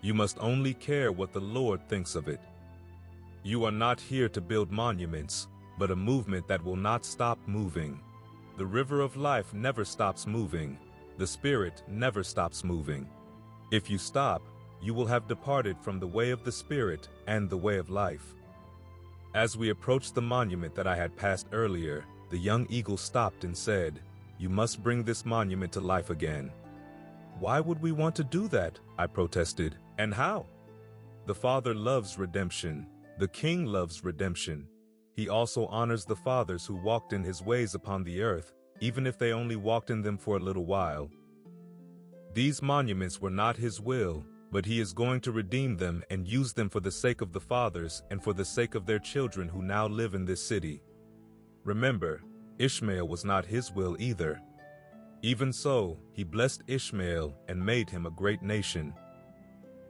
You must only care what the Lord thinks of it. You are not here to build monuments, but a movement that will not stop moving. The river of life never stops moving. The Spirit never stops moving. If you stop, you will have departed from the way of the Spirit and the way of life. As we approached the monument that I had passed earlier, the young eagle stopped and said, "You must bring this monument to life again." Why would we want to do that? I protested. And how? The Father loves redemption. The King loves redemption. He also honors the fathers who walked in his ways upon the earth, even if they only walked in them for a little while. These monuments were not his will, but he is going to redeem them and use them for the sake of the fathers and for the sake of their children who now live in this city. Remember, Ishmael was not his will either. Even so, he blessed Ishmael and made him a great nation.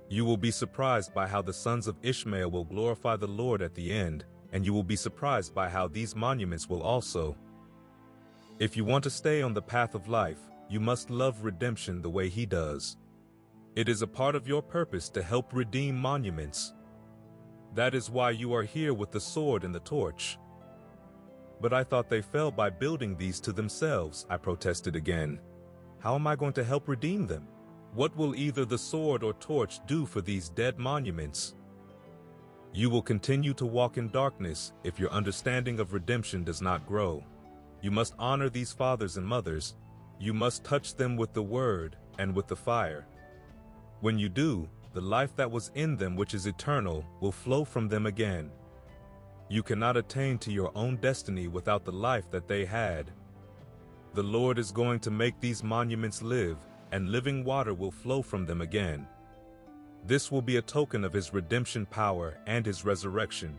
You will be surprised by how the sons of Ishmael will glorify the Lord at the end, and you will be surprised by how these monuments will also. If you want to stay on the path of life, you must love redemption the way he does. It is a part of your purpose to help redeem monuments. That is why you are here with the sword and the torch. But I thought they fell by building these to themselves, I protested again. How am I going to help redeem them? What will either the sword or torch do for these dead monuments? You will continue to walk in darkness if your understanding of redemption does not grow. You must honor these fathers and mothers. You must touch them with the word and with the fire. When you do, the life that was in them, which is eternal, will flow from them again. You cannot attain to your own destiny without the life that they had. The Lord is going to make these monuments live, and living water will flow from them again. This will be a token of his redemption power and his resurrection.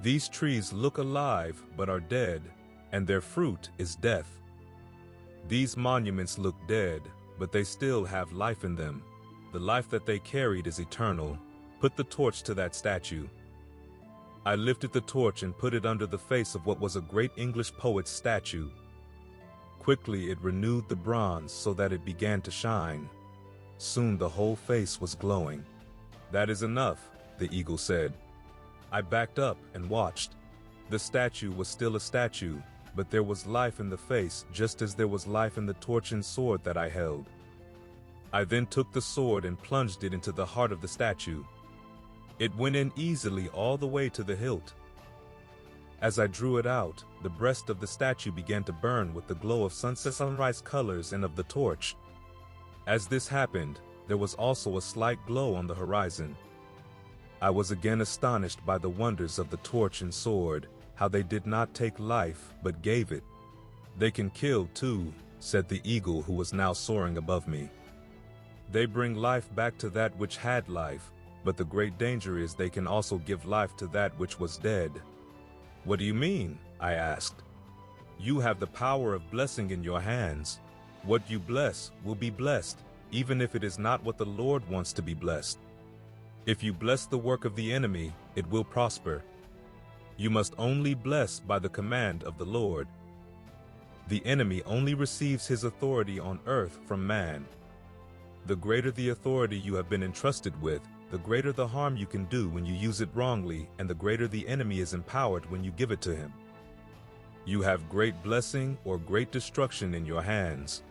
These trees look alive but are dead, and their fruit is death. These monuments look dead, but they still have life in them. The life that they carried is eternal. Put the torch to that statue. I lifted the torch and put it under the face of what was a great English poet's statue. Quickly it renewed the bronze so that it began to shine. Soon the whole face was glowing. "That is enough," the eagle said. I backed up and watched. The statue was still a statue, but there was life in the face just as there was life in the torch and sword that I held. I then took the sword and plunged it into the heart of the statue. It went in easily all the way to the hilt. As I drew it out, the breast of the statue began to burn with the glow of sunrise colors and of the torch. As this happened, there was also a slight glow on the horizon. I was again astonished by the wonders of the torch and sword, how they did not take life but gave it. "They can kill too," said the eagle who was now soaring above me. "They bring life back to that which had life, but the great danger is they can also give life to that which was dead." "What do you mean?" I asked. "You have the power of blessing in your hands. What you bless will be blessed, even if it is not what the Lord wants to be blessed. If you bless the work of the enemy, it will prosper. You must only bless by the command of the Lord. The enemy only receives his authority on earth from man. The greater the authority you have been entrusted with, the greater the harm you can do when you use it wrongly, and the greater the enemy is empowered when you give it to him. You have great blessing or great destruction in your hands.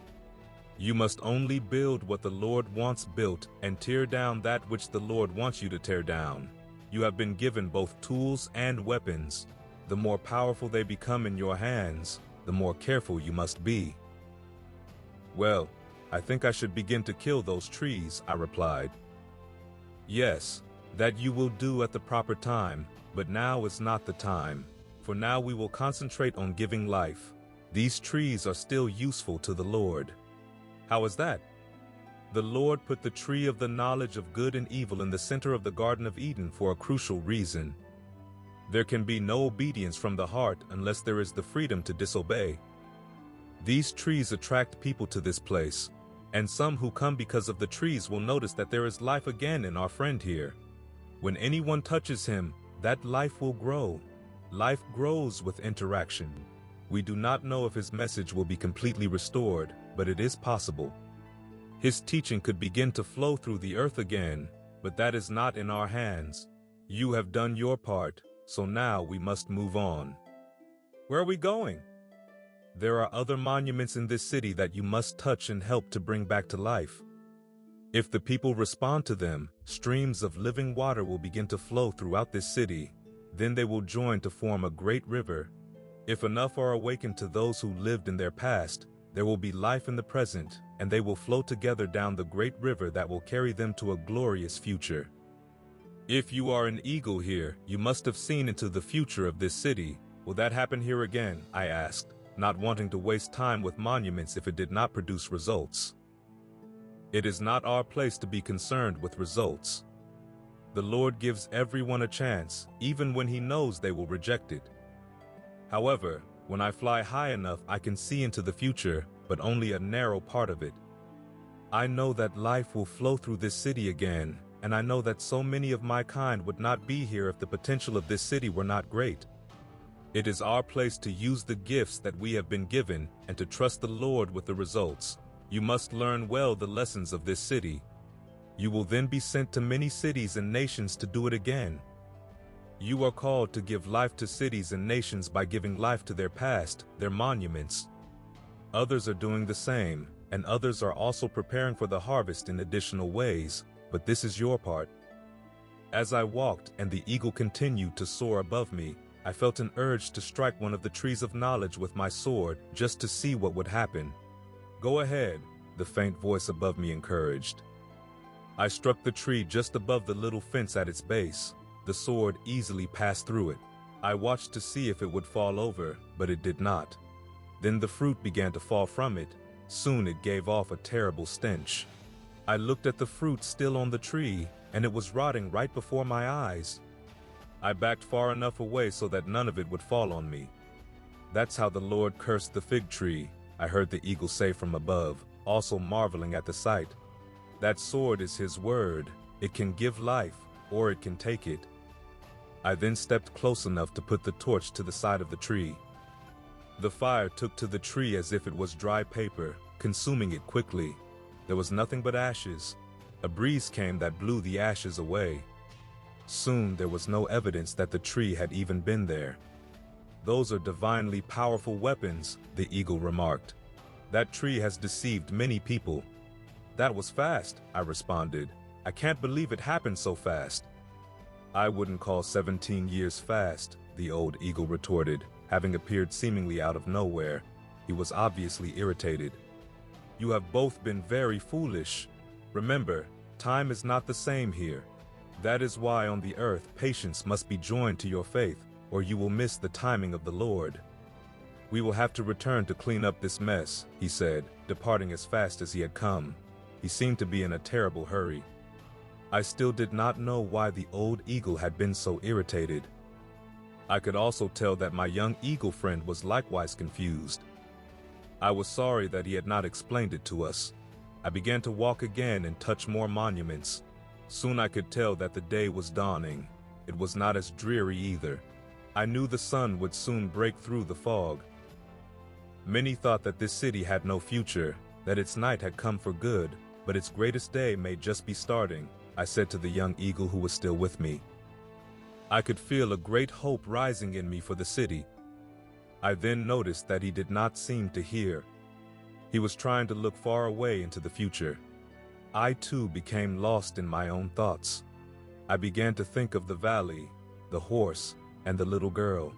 You must only build what the Lord wants built and tear down that which the Lord wants you to tear down. You have been given both tools and weapons. The more powerful they become in your hands, the more careful you must be." "Well, I think I should begin to kill those trees," I replied. "Yes, that you will do at the proper time, but now is not the time. For now we will concentrate on giving life. These trees are still useful to the Lord." "How is that?" "The Lord put the tree of the knowledge of good and evil in the center of the Garden of Eden for a crucial reason. There can be no obedience from the heart unless there is the freedom to disobey. These trees attract people to this place, and some who come because of the trees will notice that there is life again in our friend here. When anyone touches him, that life will grow. Life grows with interaction. We do not know if his message will be completely restored, but it is possible. His teaching could begin to flow through the earth again, but that is not in our hands. You have done your part, so now we must move on." "Where are we going?" "There are other monuments in this city that you must touch and help to bring back to life. If the people respond to them, streams of living water will begin to flow throughout this city. Then they will join to form a great river. If enough are awakened to those who lived in their past, there will be life in the present, and they will flow together down the great river that will carry them to a glorious future. If you are an eagle here, you must have seen into the future of this city. Will that happen here again?" I asked, not wanting to waste time with monuments if it did not produce results. It is not our place to be concerned with results. The Lord gives everyone a chance, even when he knows they will reject it. However, when I fly high enough, I can see into the future, but only a narrow part of it. I know that life will flow through this city again, and I know that so many of my kind would not be here if the potential of this city were not great. It is our place to use the gifts that we have been given and to trust the Lord with the results. You must learn well the lessons of this city. You will then be sent to many cities and nations to do it again. You are called to give life to cities and nations by giving life to their past, their monuments. Others are doing the same, and others are also preparing for the harvest in additional ways, but this is your part. As I walked and the eagle continued to soar above me, I felt an urge to strike one of the trees of knowledge with my sword just to see what would happen. Go ahead, the faint voice above me encouraged. I struck the tree just above the little fence at its base. The sword easily passed through it. I watched to see if it would fall over, but it did not. Then the fruit began to fall from it. Soon it gave off a terrible stench. I looked at the fruit still on the tree, and it was rotting right before my eyes. I backed far enough away so that none of it would fall on me. That's how the Lord cursed the fig tree, I heard the eagle say from above, also marveling at the sight. That sword is his word. It can give life, or it can take it. I then stepped close enough to put the torch to the side of the tree. The fire took to the tree as if it was dry paper, consuming it quickly. There was nothing but ashes. A breeze came that blew the ashes away. Soon there was no evidence that the tree had even been there. Those are divinely powerful weapons, the eagle remarked. That tree has deceived many people. That was fast, I responded. I can't believe it happened so fast. I wouldn't call 17 years fast, the old eagle retorted, having appeared seemingly out of nowhere. He was obviously irritated. You have both been very foolish. Remember, time is not the same here. That is why on the earth patience must be joined to your faith, or you will miss the timing of the Lord. We will have to return to clean up this mess, he said, departing as fast as he had come. He seemed to be in a terrible hurry. I still did not know why the old eagle had been so irritated. I could also tell that my young eagle friend was likewise confused. I was sorry that he had not explained it to us. I began to walk again and touch more monuments. Soon I could tell that the day was dawning. It was not as dreary either. I knew the sun would soon break through the fog. Many thought that this city had no future, that its night had come for good, but its greatest day may just be starting, I said to the young eagle who was still with me. I could feel a great hope rising in me for the city. I then noticed that he did not seem to hear. He was trying to look far away into the future. I too became lost in my own thoughts. I began to think of the valley, the horse, and the little girl.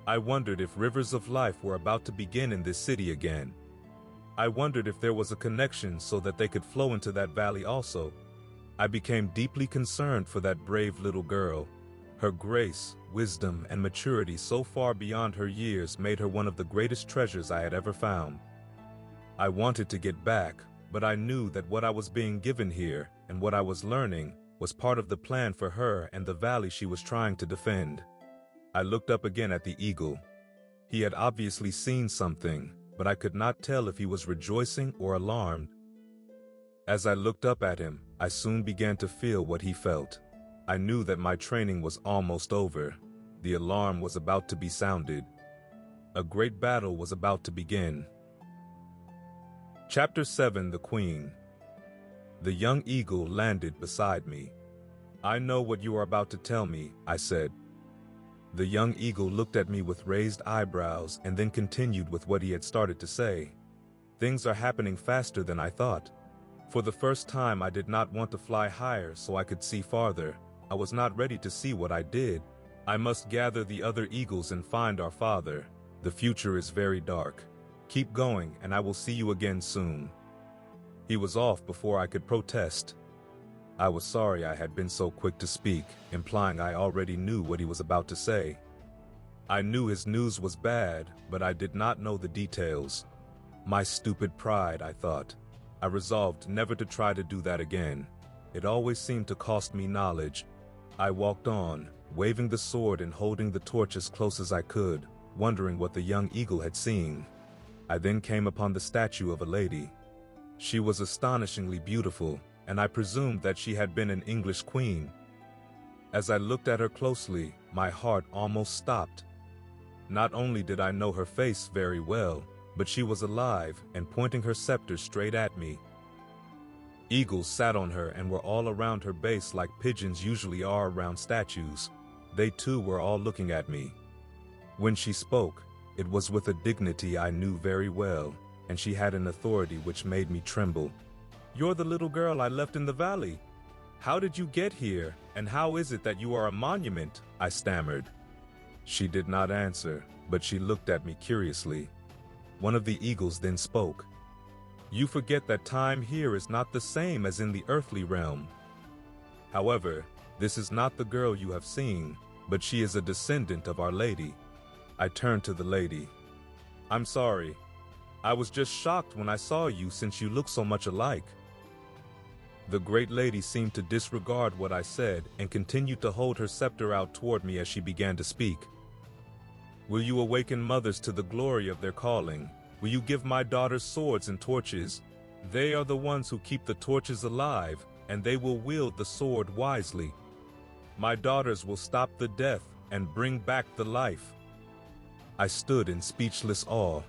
I wondered if rivers of life were about to begin in this city again. I wondered if there was a connection so that they could flow into that valley also. I became deeply concerned for that brave little girl. Her grace, wisdom, and maturity so far beyond her years made her one of the greatest treasures I had ever found. I wanted to get back, but I knew that what I was being given here and what I was learning was part of the plan for her and the valley she was trying to defend. I looked up again at the eagle. He had obviously seen something, but I could not tell if he was rejoicing or alarmed. As I looked up at him, I soon began to feel what he felt. I knew that my training was almost over. The alarm was about to be sounded. A great battle was about to begin. Chapter 7: The Queen. The young eagle landed beside me. I know what you are about to tell me, I said. The young eagle looked at me with raised eyebrows and then continued with what he had started to say. Things are happening faster than I thought. For the first time, I did not want to fly higher so I could see farther. I was not ready to see what I did. I must gather the other eagles and find our father. The future is very dark. Keep going, and I will see you again soon. He was off before I could protest. I was sorry I had been so quick to speak, implying I already knew what he was about to say. I knew his news was bad, but I did not know the details. My stupid pride, I thought. I resolved never to try to do that again. It always seemed to cost me knowledge. I walked on, waving the sword and holding the torch as close as I could, wondering what the young eagle had seen. I then came upon the statue of a lady. She was astonishingly beautiful, and I presumed that she had been an English queen. As I looked at her closely, my heart almost stopped. Not only did I know her face very well, but she was alive and pointing her scepter straight at me. Eagles sat on her and were all around her base like pigeons usually are around statues. They too were all looking at me. When she spoke, it was with a dignity I knew very well. and she had an authority which made me tremble. "You're the little girl I left in the valley. How did you get here, and how is it that you are a monument?" I stammered. She did not answer, but she looked at me curiously. One of the eagles then spoke. "You forget that time here is not the same as in the earthly realm. However, this is not the girl you have seen, but she is a descendant of Our Lady." I turned to the lady. "I'm sorry. I was just shocked when I saw you since you look so much alike." The great lady seemed to disregard what I said and continued to hold her scepter out toward me as she began to speak. "Will you awaken mothers to the glory of their calling? Will you give my daughters swords and torches? They are the ones who keep the torches alive, and they will wield the sword wisely. My daughters will stop the death and bring back the life." I stood in speechless awe.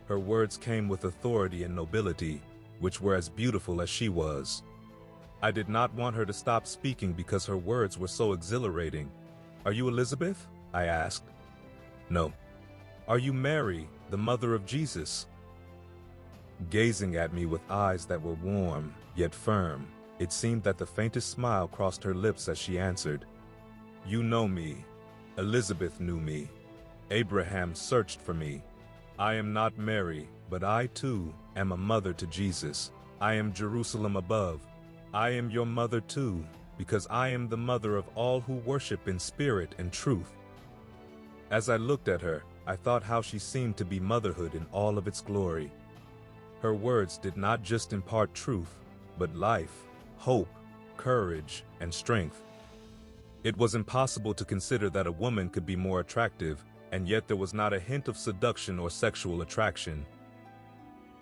Her words came with authority and nobility, which were as beautiful as she was. I did not want her to stop speaking because her words were so exhilarating. "Are you Elizabeth?" I asked. "No." "Are you Mary, the mother of Jesus?" Gazing at me with eyes that were warm, yet firm, it seemed that the faintest smile crossed her lips as she answered. "You know me. Elizabeth knew me. Abraham searched for me. I am not Mary, but I too am a mother to Jesus. I am Jerusalem above. I am your mother too, because I am the mother of all who worship in spirit and truth." As I looked at her, I thought how she seemed to be motherhood in all of its glory. Her words did not just impart truth, but life, hope, courage, and strength. It was impossible to consider that a woman could be more attractive, and yet there was not a hint of seduction or sexual attraction.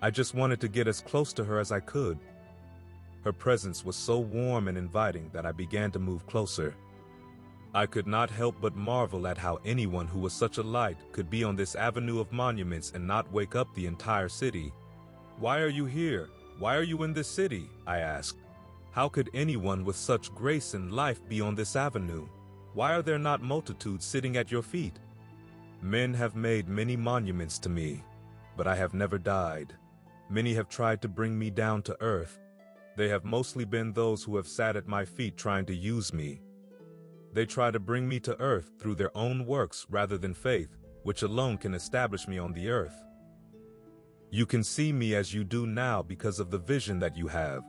I just wanted to get as close to her as I could. Her presence was so warm and inviting that I began to move closer. I could not help but marvel at how anyone who was such a light could be on this avenue of monuments and not wake up the entire city. "Why are you here? Why are you in this city?" I asked. "How could anyone with such grace and life be on this avenue? Why are there not multitudes sitting at your feet?" "Men have made many monuments to me, but I have never died. Many have tried to bring me down to earth. They have mostly been those who have sat at my feet trying to use me. They try to bring me to earth through their own works rather than faith, which alone can establish me on the earth. You can see me as you do now because of the vision that you have.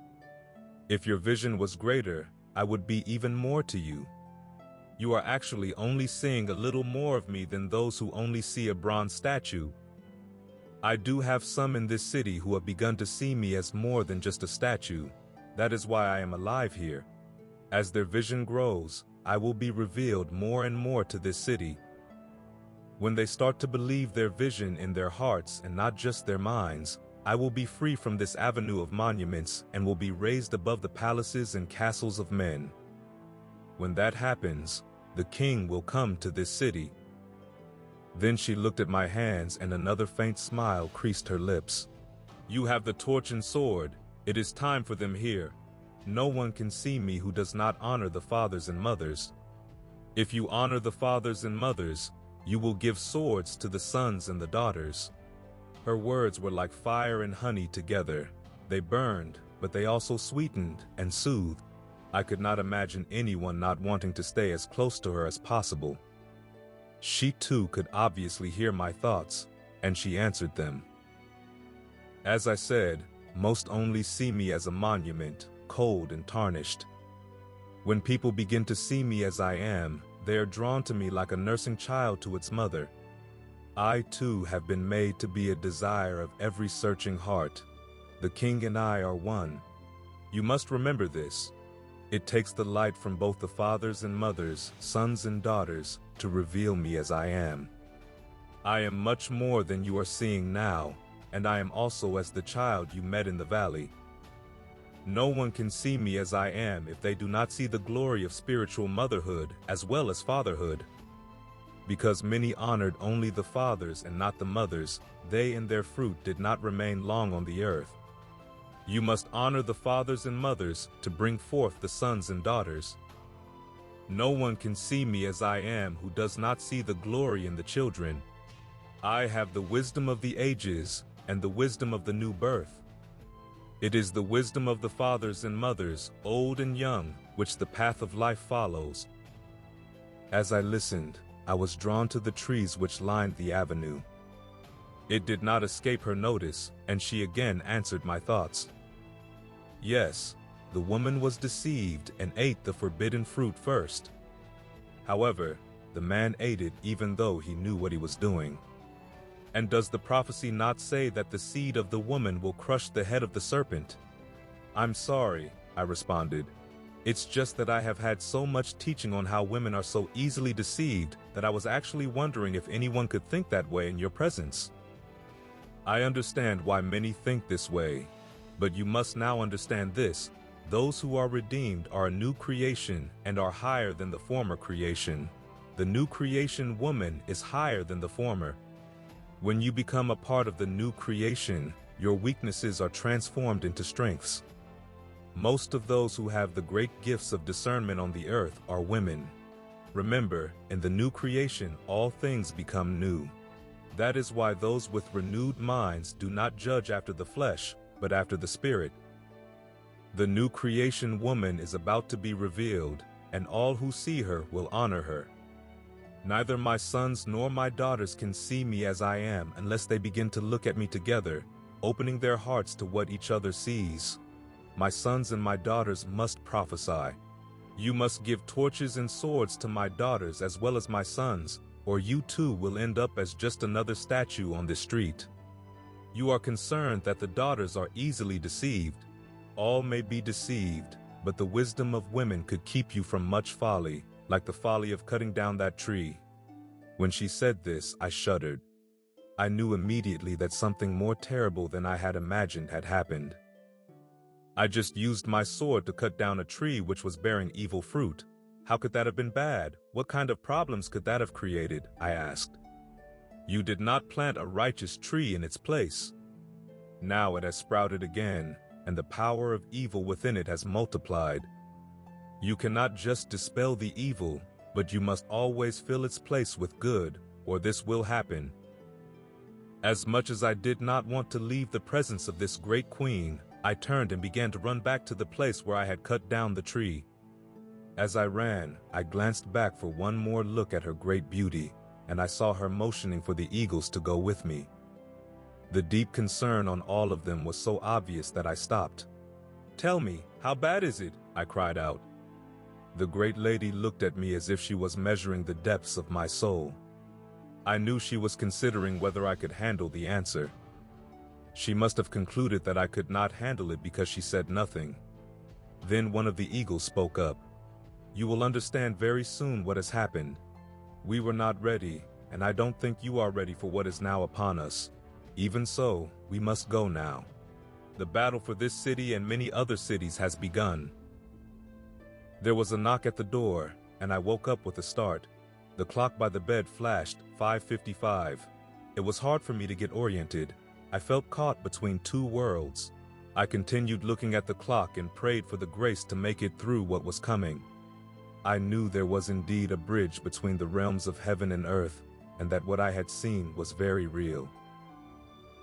If your vision was greater, I would be even more to you. You are actually only seeing a little more of me than those who only see a bronze statue. I do have some in this city who have begun to see me as more than just a statue. That is why I am alive here. As their vision grows, I will be revealed more and more to this city. When they start to believe their vision in their hearts and not just their minds, I will be free from this avenue of monuments and will be raised above the palaces and castles of men. When that happens, the king will come to this city." Then she looked at my hands and another faint smile creased her lips. "You have the torch and sword. It is time for them here. No one can see me who does not honor the fathers and mothers. If you honor the fathers and mothers, you will give swords to the sons and the daughters." Her words were like fire and honey together. They burned, but they also sweetened and soothed. I could not imagine anyone not wanting to stay as close to her as possible. She too could obviously hear my thoughts, and she answered them. "As I said, most only see me as a monument, cold and tarnished. When people begin to see me as I am, they are drawn to me like a nursing child to its mother. I too have been made to be a desire of every searching heart. The king and I are one. You must remember this. It takes the light from both the fathers and mothers, sons and daughters, to reveal me as I am. I am much more than you are seeing now, and I am also as the child you met in the valley. No one can see me as I am if they do not see the glory of spiritual motherhood as well as fatherhood. Because many honored only the fathers and not the mothers, they and their fruit did not remain long on the earth. You must honor the fathers and mothers to bring forth the sons and daughters. No one can see me as I am who does not see the glory in the children. I have the wisdom of the ages, and the wisdom of the new birth. It is the wisdom of the fathers and mothers, old and young, which the path of life follows. As I listened, I was drawn to the trees which lined the avenue. It did not escape her notice, and she again answered my thoughts. Yes, the woman was deceived and ate the forbidden fruit first. However, the man ate it even though he knew what he was doing. And does the prophecy not say that the seed of the woman will crush the head of the serpent? I'm sorry, I responded. It's just that I have had so much teaching on how women are so easily deceived that I was actually wondering if anyone could think that way in your presence. I understand why many think this way, but you must now understand this. Those who are redeemed are a new creation and are higher than the former creation. The new creation woman is higher than the former. When you become a part of the new creation, your weaknesses are transformed into strengths. Most of those who have the great gifts of discernment on the earth are women. Remember, in the new creation, all things become new. That is why those with renewed minds do not judge after the flesh, but after the Spirit. The new creation woman is about to be revealed, and all who see her will honor her. Neither my sons nor my daughters can see me as I am unless they begin to look at me together, opening their hearts to what each other sees. My sons and my daughters must prophesy. You must give torches and swords to my daughters as well as my sons, or you too will end up as just another statue on the street. You are concerned that the daughters are easily deceived. All may be deceived, but the wisdom of women could keep you from much folly, like the folly of cutting down that tree. When she said this, I shuddered. I knew immediately that something more terrible than I had imagined had happened. I just used my sword to cut down a tree which was bearing evil fruit. How could that have been bad? What kind of problems could that have created? I asked. You did not plant a righteous tree in its place. Now it has sprouted again, and the power of evil within it has multiplied. You cannot just dispel the evil, but you must always fill its place with good, or this will happen. As much as I did not want to leave the presence of this great queen, I turned and began to run back to the place where I had cut down the tree. As I ran, I glanced back for one more look at her great beauty, and I saw her motioning for the eagles to go with me. The deep concern on all of them was so obvious that I stopped. Tell me, how bad is it? I cried out. The great lady looked at me as if she was measuring the depths of my soul. I knew she was considering whether I could handle the answer. She must have concluded that I could not handle it because she said nothing. Then one of the eagles spoke up. You will understand very soon what has happened. We were not ready, and I don't think you are ready for what is now upon us. Even so, we must go now. The battle for this city and many other cities has begun. There was a knock at the door, and I woke up with a start. The clock by the bed flashed 5:55. It was hard for me to get oriented. I felt caught between two worlds. I continued looking at the clock and prayed for the grace to make it through what was coming. I knew there was indeed a bridge between the realms of heaven and earth, and that what I had seen was very real.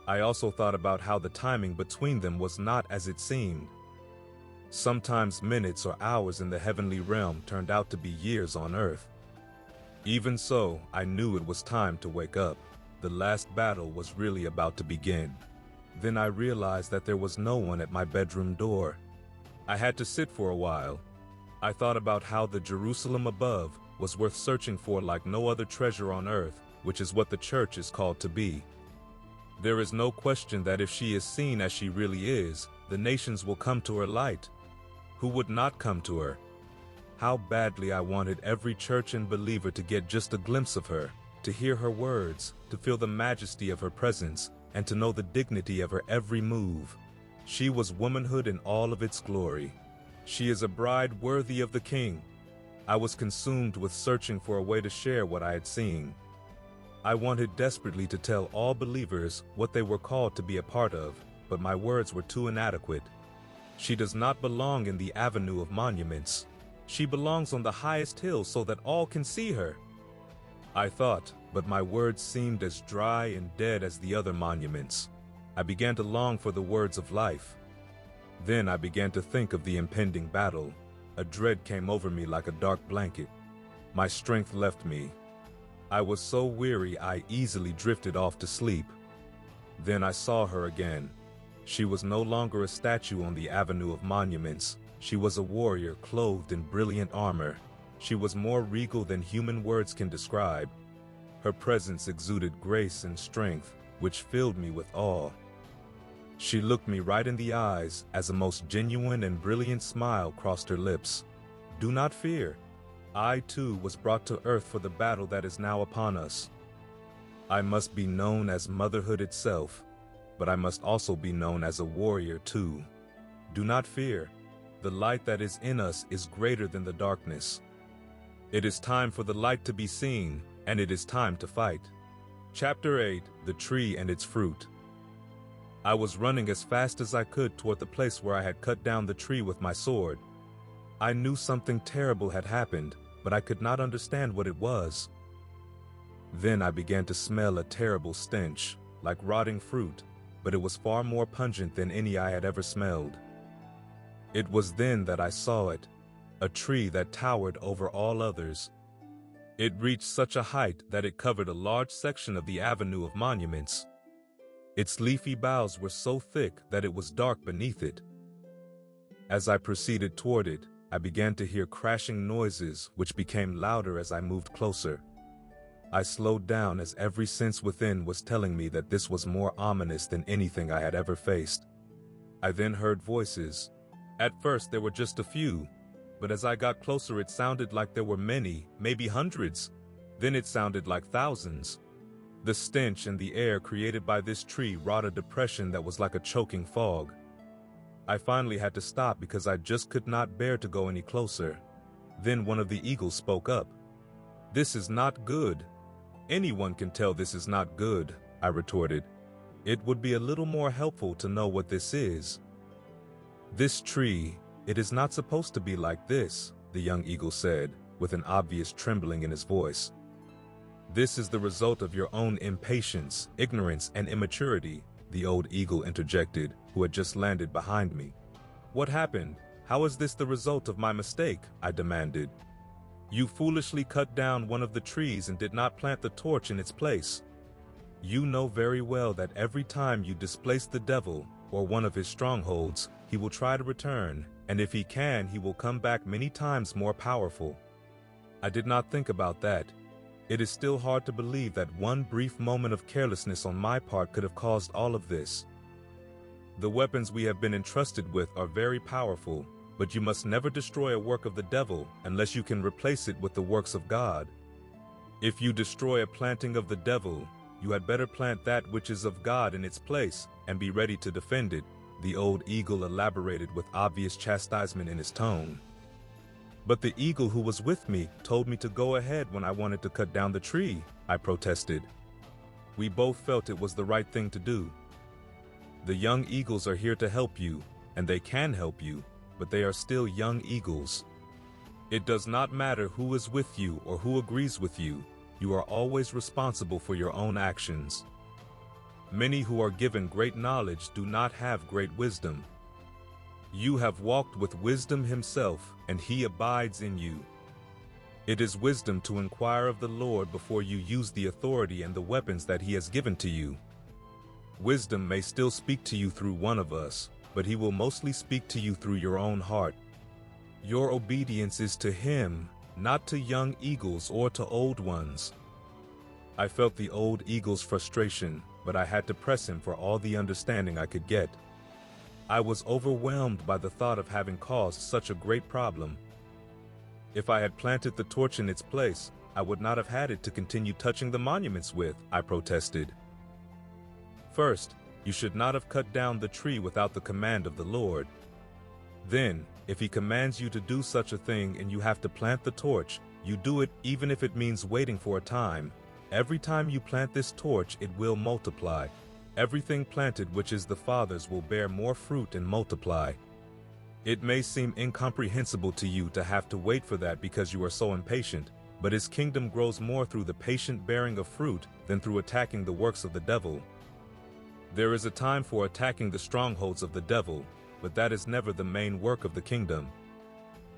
I also thought about how the timing between them was not as it seemed. Sometimes minutes or hours in the heavenly realm turned out to be years on earth. Even so, I knew it was time to wake up. The last battle was really about to begin. Then I realized that there was no one at my bedroom door. I had to sit for a while. I thought about how the Jerusalem above was worth searching for like no other treasure on earth, which is what the church is called to be. There is no question that if she is seen as she really is, the nations will come to her light. Who would not come to her? How badly I wanted every church and believer to get just a glimpse of her, to hear her words, to feel the majesty of her presence, and to know the dignity of her every move. She was womanhood in all of its glory. She is a bride worthy of the king. I was consumed with searching for a way to share what I had seen. I wanted desperately to tell all believers what they were called to be a part of, but my words were too inadequate. She does not belong in the avenue of monuments. She belongs on the highest hill so that all can see her. I thought, but my words seemed as dry and dead as the other monuments. I began to long for the words of life. Then I began to think of the impending battle. A dread came over me like a dark blanket. My strength left me. I was so weary I easily drifted off to sleep. Then I saw her again. She was no longer a statue on the avenue of monuments. She was a warrior clothed in brilliant armor. She was more regal than human words can describe. Her presence exuded grace and strength, which filled me with awe. She looked me right in the eyes as a most genuine and brilliant smile crossed her lips. "Do not fear. I too was brought to earth for the battle that is now upon us. I must be known as motherhood itself, but I must also be known as a warrior too. Do not fear. The light that is in us is greater than the darkness. It is time for the light to be seen, and it is time to fight." Chapter 8: The Tree and Its Fruit. I was running as fast as I could toward the place where I had cut down the tree with my sword. I knew something terrible had happened, but I could not understand what it was. Then I began to smell a terrible stench, like rotting fruit, but it was far more pungent than any I had ever smelled. It was then that I saw it, a tree that towered over all others. It reached such a height that it covered a large section of the avenue of monuments. Its leafy boughs were so thick that it was dark beneath it. As I proceeded toward it, I began to hear crashing noises which became louder as I moved closer. I slowed down as every sense within was telling me that this was more ominous than anything I had ever faced. I then heard voices. At first there were just a few, but as I got closer it sounded like there were many, maybe hundreds. Then it sounded like thousands. The stench in the air created by this tree wrought a depression that was like a choking fog. I finally had to stop because I just could not bear to go any closer. Then one of the eagles spoke up. "This is not good." "Anyone can tell this is not good," I retorted. "It would be a little more helpful to know what this is." "This tree, it is not supposed to be like this," the young eagle said, with an obvious trembling in his voice. "This is the result of your own impatience, ignorance, and immaturity," the old eagle interjected, who had just landed behind me. "What happened? How is this the result of my mistake?" I demanded. "You foolishly cut down one of the trees and did not plant the torch in its place. You know very well that every time you displace the devil, or one of his strongholds, he will try to return, and if he can, he will come back many times more powerful." I did not think about that. It is still hard to believe that one brief moment of carelessness on my part could have caused all of this. The weapons we have been entrusted with are very powerful, but you must never destroy a work of the devil unless you can replace it with the works of God. If you destroy a planting of the devil, you had better plant that which is of God in its place and be ready to defend it, the old eagle elaborated with obvious chastisement in his tone. "But the eagle who was with me told me to go ahead when I wanted to cut down the tree," I protested. We both felt it was the right thing to do. The young eagles are here to help you, and they can help you, but they are still young eagles. It does not matter who is with you or who agrees with you. You are always responsible for your own actions. Many who are given great knowledge do not have great wisdom. You have walked with wisdom himself, and he abides in you. It is wisdom to inquire of the Lord before you use the authority and the weapons that he has given to you. Wisdom may still speak to you through one of us, but he will mostly speak to you through your own heart. Your obedience is to him, not to young eagles or to old ones. I felt the old eagle's frustration, but I had to press him for all the understanding I could get. I was overwhelmed by the thought of having caused such a great problem. If I had planted the torch in its place, I would not have had it to continue touching the monuments with, I protested. First, you should not have cut down the tree without the command of the Lord. Then, if he commands you to do such a thing and you have to plant the torch, you do it even if it means waiting for a time. Every time you plant this torch, it will multiply. Everything planted which is the Father's will bear more fruit and multiply. It may seem incomprehensible to you to have to wait for that because you are so impatient, but his kingdom grows more through the patient bearing of fruit than through attacking the works of the devil. There is a time for attacking the strongholds of the devil, but that is never the main work of the kingdom.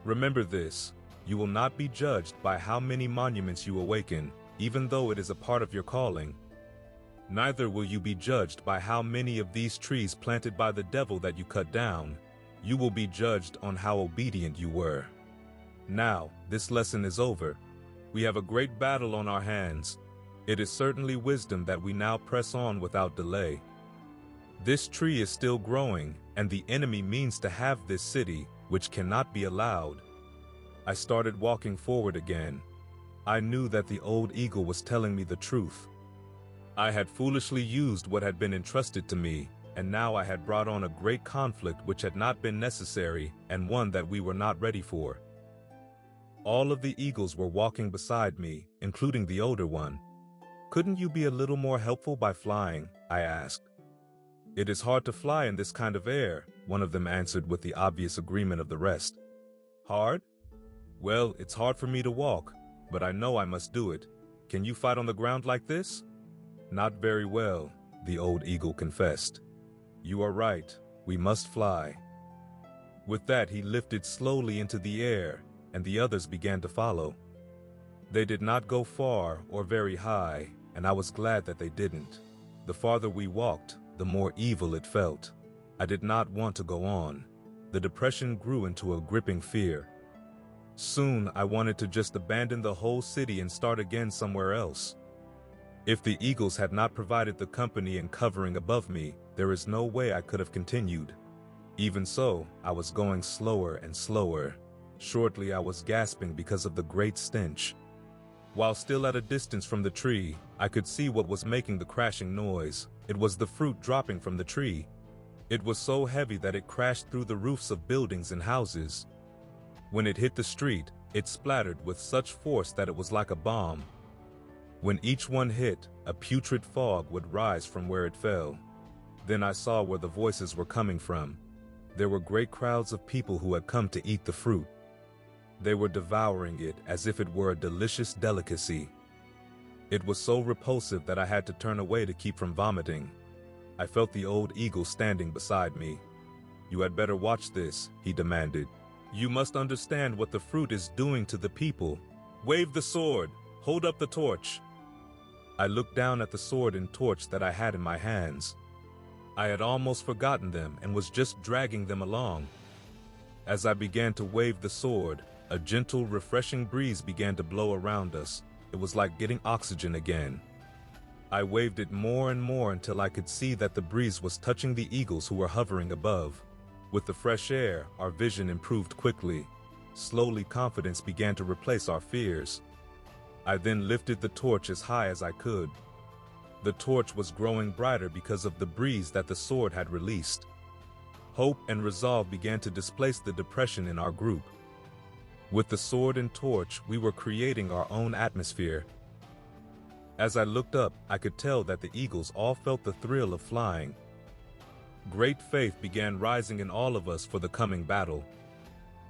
Remember this, you will not be judged by how many monuments you awaken, even though it is a part of your calling. Neither will you be judged by how many of these trees planted by the devil that you cut down. You will be judged on how obedient you were. Now, this lesson is over. We have a great battle on our hands. It is certainly wisdom that we now press on without delay. This tree is still growing, and the enemy means to have this city, which cannot be allowed. I started walking forward again. I knew that the old eagle was telling me the truth. I had foolishly used what had been entrusted to me, and now I had brought on a great conflict which had not been necessary and one that we were not ready for. All of the eagles were walking beside me, including the older one. "Couldn't you be a little more helpful by flying?" I asked. "It is hard to fly in this kind of air," one of them answered with the obvious agreement of the rest. "Hard? Well, it's hard for me to walk, but I know I must do it. Can you fight on the ground like this?" "Not very well," the old eagle confessed. "You are right, we must fly." With that, he lifted slowly into the air, and the others began to follow. They did not go far or very high, and I was glad that they didn't. The farther we walked, the more evil it felt. I did not want to go on. The depression grew into a gripping fear. Soon, I wanted to just abandon the whole city and start again somewhere else. If the eagles had not provided the company and covering above me, there is no way I could have continued. Even so, I was going slower and slower. Shortly, I was gasping because of the great stench. While still at a distance from the tree, I could see what was making the crashing noise. It was the fruit dropping from the tree. It was so heavy that it crashed through the roofs of buildings and houses. When it hit the street, it splattered with such force that it was like a bomb. When each one hit, a putrid fog would rise from where it fell. Then I saw where the voices were coming from. There were great crowds of people who had come to eat the fruit. They were devouring it as if it were a delicious delicacy. It was so repulsive that I had to turn away to keep from vomiting. I felt the old eagle standing beside me. "You had better watch this," he demanded. "You must understand what the fruit is doing to the people. Wave the sword. Hold up the torch." I looked down at the sword and torch that I had in my hands. I had almost forgotten them and was just dragging them along. As I began to wave the sword, a gentle, refreshing breeze began to blow around us. It was like getting oxygen again. I waved it more and more until I could see that the breeze was touching the eagles who were hovering above. With the fresh air, our vision improved quickly. Slowly, confidence began to replace our fears. I then lifted the torch as high as I could. The torch was growing brighter because of the breeze that the sword had released. Hope and resolve began to displace the depression in our group. With the sword and torch, we were creating our own atmosphere. As I looked up, I could tell that the eagles all felt the thrill of flying. Great faith began rising in all of us for the coming battle.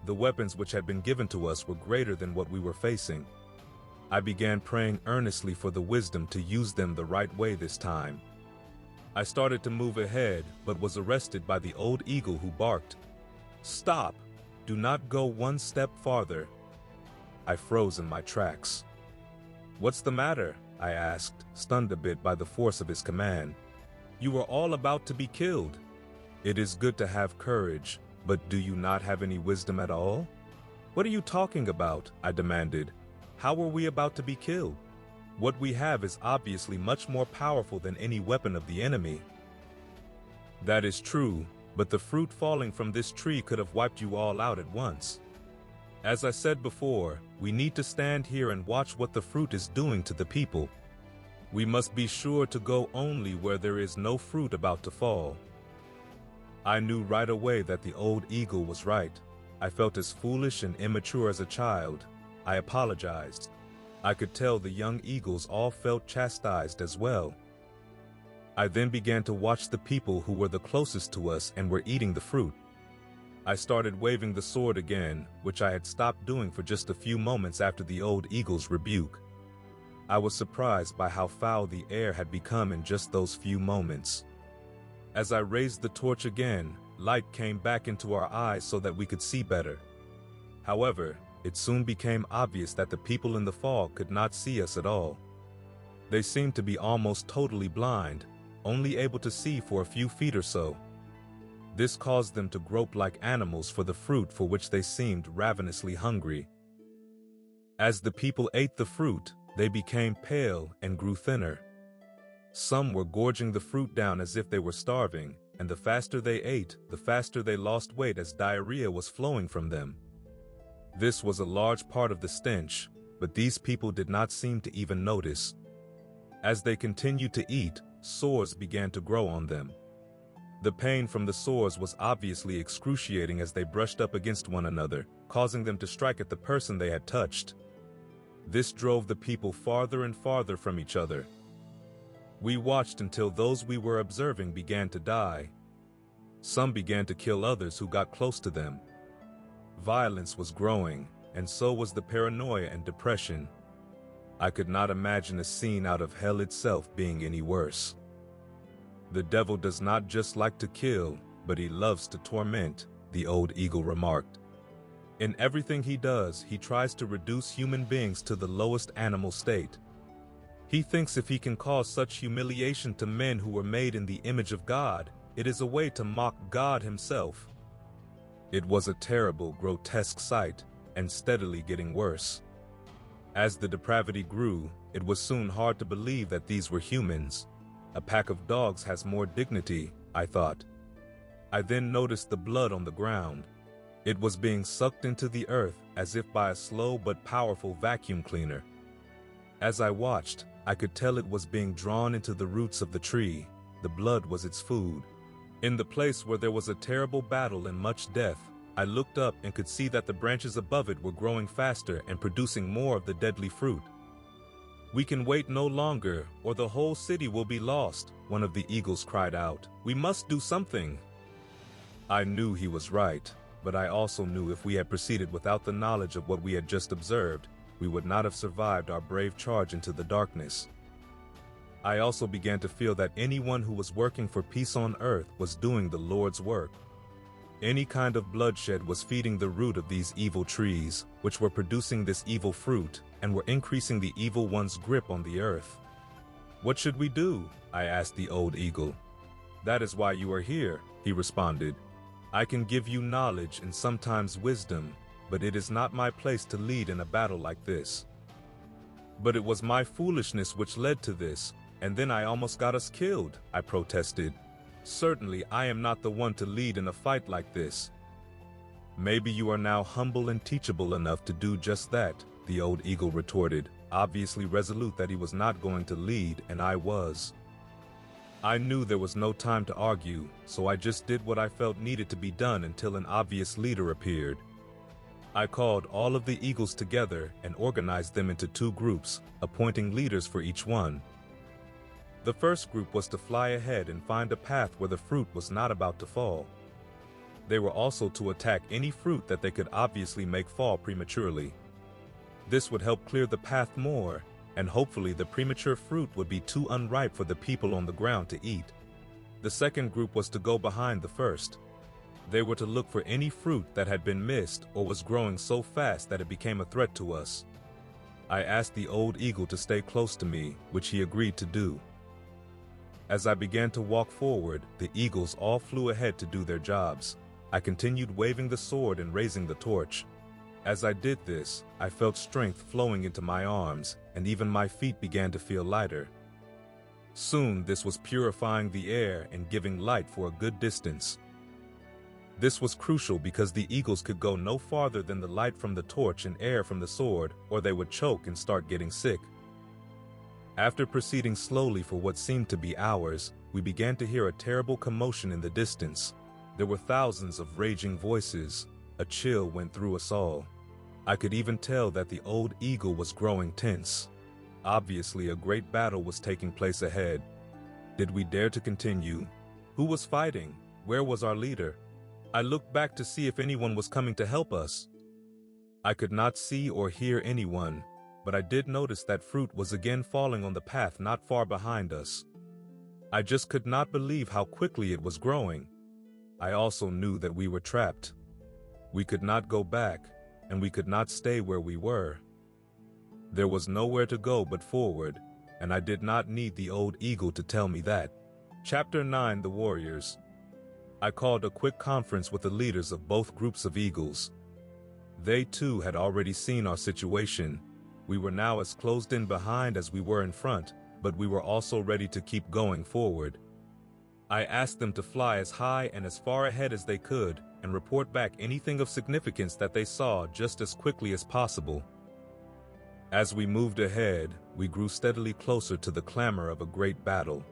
The weapons which had been given to us were greater than what we were facing. I began praying earnestly for the wisdom to use them the right way this time. I started to move ahead, but was arrested by the old eagle who barked, "Stop! Do not go one step farther." I froze in my tracks. "What's the matter?" I asked, stunned a bit by the force of his command. "You were all about to be killed." "It is good to have courage, but do you not have any wisdom at all?" "What are you talking about?" I demanded. "How were we about to be killed? What we have is obviously much more powerful than any weapon of the enemy." "That is true, but the fruit falling from this tree could have wiped you all out at once. As I said before, we need to stand here and watch what the fruit is doing to the people. We must be sure to go only where there is no fruit about to fall." I knew right away that the old eagle was right. I felt as foolish and immature as a child. I apologized. I could tell the young eagles all felt chastised as well. I then began to watch the people who were the closest to us and were eating the fruit. I started waving the sword again, which I had stopped doing for just a few moments after the old eagle's rebuke. I was surprised by how foul the air had become in just those few moments. As I raised the torch again, light came back into our eyes so that we could see better. However, it soon became obvious that the people in the fog could not see us at all. They seemed to be almost totally blind, only able to see for a few feet or so. This caused them to grope like animals for the fruit for which they seemed ravenously hungry. As the people ate the fruit, they became pale and grew thinner. Some were gorging the fruit down as if they were starving, and the faster they ate, the faster they lost weight as diarrhea was flowing from them. This was a large part of the stench, but these people did not seem to even notice. As they continued to eat, sores began to grow on them. The pain from the sores was obviously excruciating as they brushed up against one another, causing them to strike at the person they had touched. This drove the people farther and farther from each other. We watched until those we were observing began to die. Some began to kill others who got close to them. Violence was growing, and so was the paranoia and depression. I could not imagine a scene out of hell itself being any worse. The devil does not just like to kill, but he loves to torment, the old eagle remarked. In everything he does, he tries to reduce human beings to the lowest animal state. He thinks if he can cause such humiliation to men who were made in the image of God, it is a way to mock God himself. It was a terrible, grotesque sight, and steadily getting worse. As the depravity grew, it was soon hard to believe that these were humans. A pack of dogs has more dignity, I thought. I then noticed the blood on the ground. It was being sucked into the earth as if by a slow but powerful vacuum cleaner. As I watched, I could tell it was being drawn into the roots of the tree. The blood was its food. In the place where there was a terrible battle and much death, I looked up and could see that the branches above it were growing faster and producing more of the deadly fruit. "We can wait no longer, or the whole city will be lost," one of the eagles cried out. "We must do something." I knew he was right, but I also knew if we had proceeded without the knowledge of what we had just observed, we would not have survived our brave charge into the darkness. I also began to feel that anyone who was working for peace on earth was doing the Lord's work. Any kind of bloodshed was feeding the root of these evil trees, which were producing this evil fruit, and were increasing the evil one's grip on the earth. "What should we do?" I asked the old eagle. "That is why you are here," he responded. "I can give you knowledge and sometimes wisdom, but it is not my place to lead in a battle like this." "But it was my foolishness which led to this, and then I almost got us killed," I protested. "Certainly I am not the one to lead in a fight like this." "Maybe you are now humble and teachable enough to do just that," the old eagle retorted, obviously resolute that he was not going to lead, and I was. I knew there was no time to argue, so I just did what I felt needed to be done until an obvious leader appeared. I called all of the eagles together and organized them into 2 groups, appointing leaders for each one. The first group was to fly ahead and find a path where the fruit was not about to fall. They were also to attack any fruit that they could obviously make fall prematurely. This would help clear the path more, and hopefully the premature fruit would be too unripe for the people on the ground to eat. The second group was to go behind the first. They were to look for any fruit that had been missed or was growing so fast that it became a threat to us. I asked the old eagle to stay close to me, which he agreed to do. As I began to walk forward, the eagles all flew ahead to do their jobs. I continued waving the sword and raising the torch. As I did this, I felt strength flowing into my arms, and even my feet began to feel lighter. Soon this was purifying the air and giving light for a good distance. This was crucial because the eagles could go no farther than the light from the torch and air from the sword, or they would choke and start getting sick. After proceeding slowly for what seemed to be hours, we began to hear a terrible commotion in the distance. There were thousands of raging voices. A chill went through us all. I could even tell that the old eagle was growing tense. Obviously, a great battle was taking place ahead. Did we dare to continue? Who was fighting? Where was our leader? I looked back to see if anyone was coming to help us. I could not see or hear anyone, but I did notice that fruit was again falling on the path not far behind us. I just could not believe how quickly it was growing. I also knew that we were trapped. We could not go back, and we could not stay where we were. There was nowhere to go but forward, and I did not need the old eagle to tell me that. Chapter 9: The Warriors. I called a quick conference with the leaders of both groups of eagles. They too had already seen our situation. We were now as closed in behind as we were in front, but we were also ready to keep going forward. I asked them to fly as high and as far ahead as they could and report back anything of significance that they saw just as quickly as possible. As we moved ahead, we grew steadily closer to the clamor of a great battle.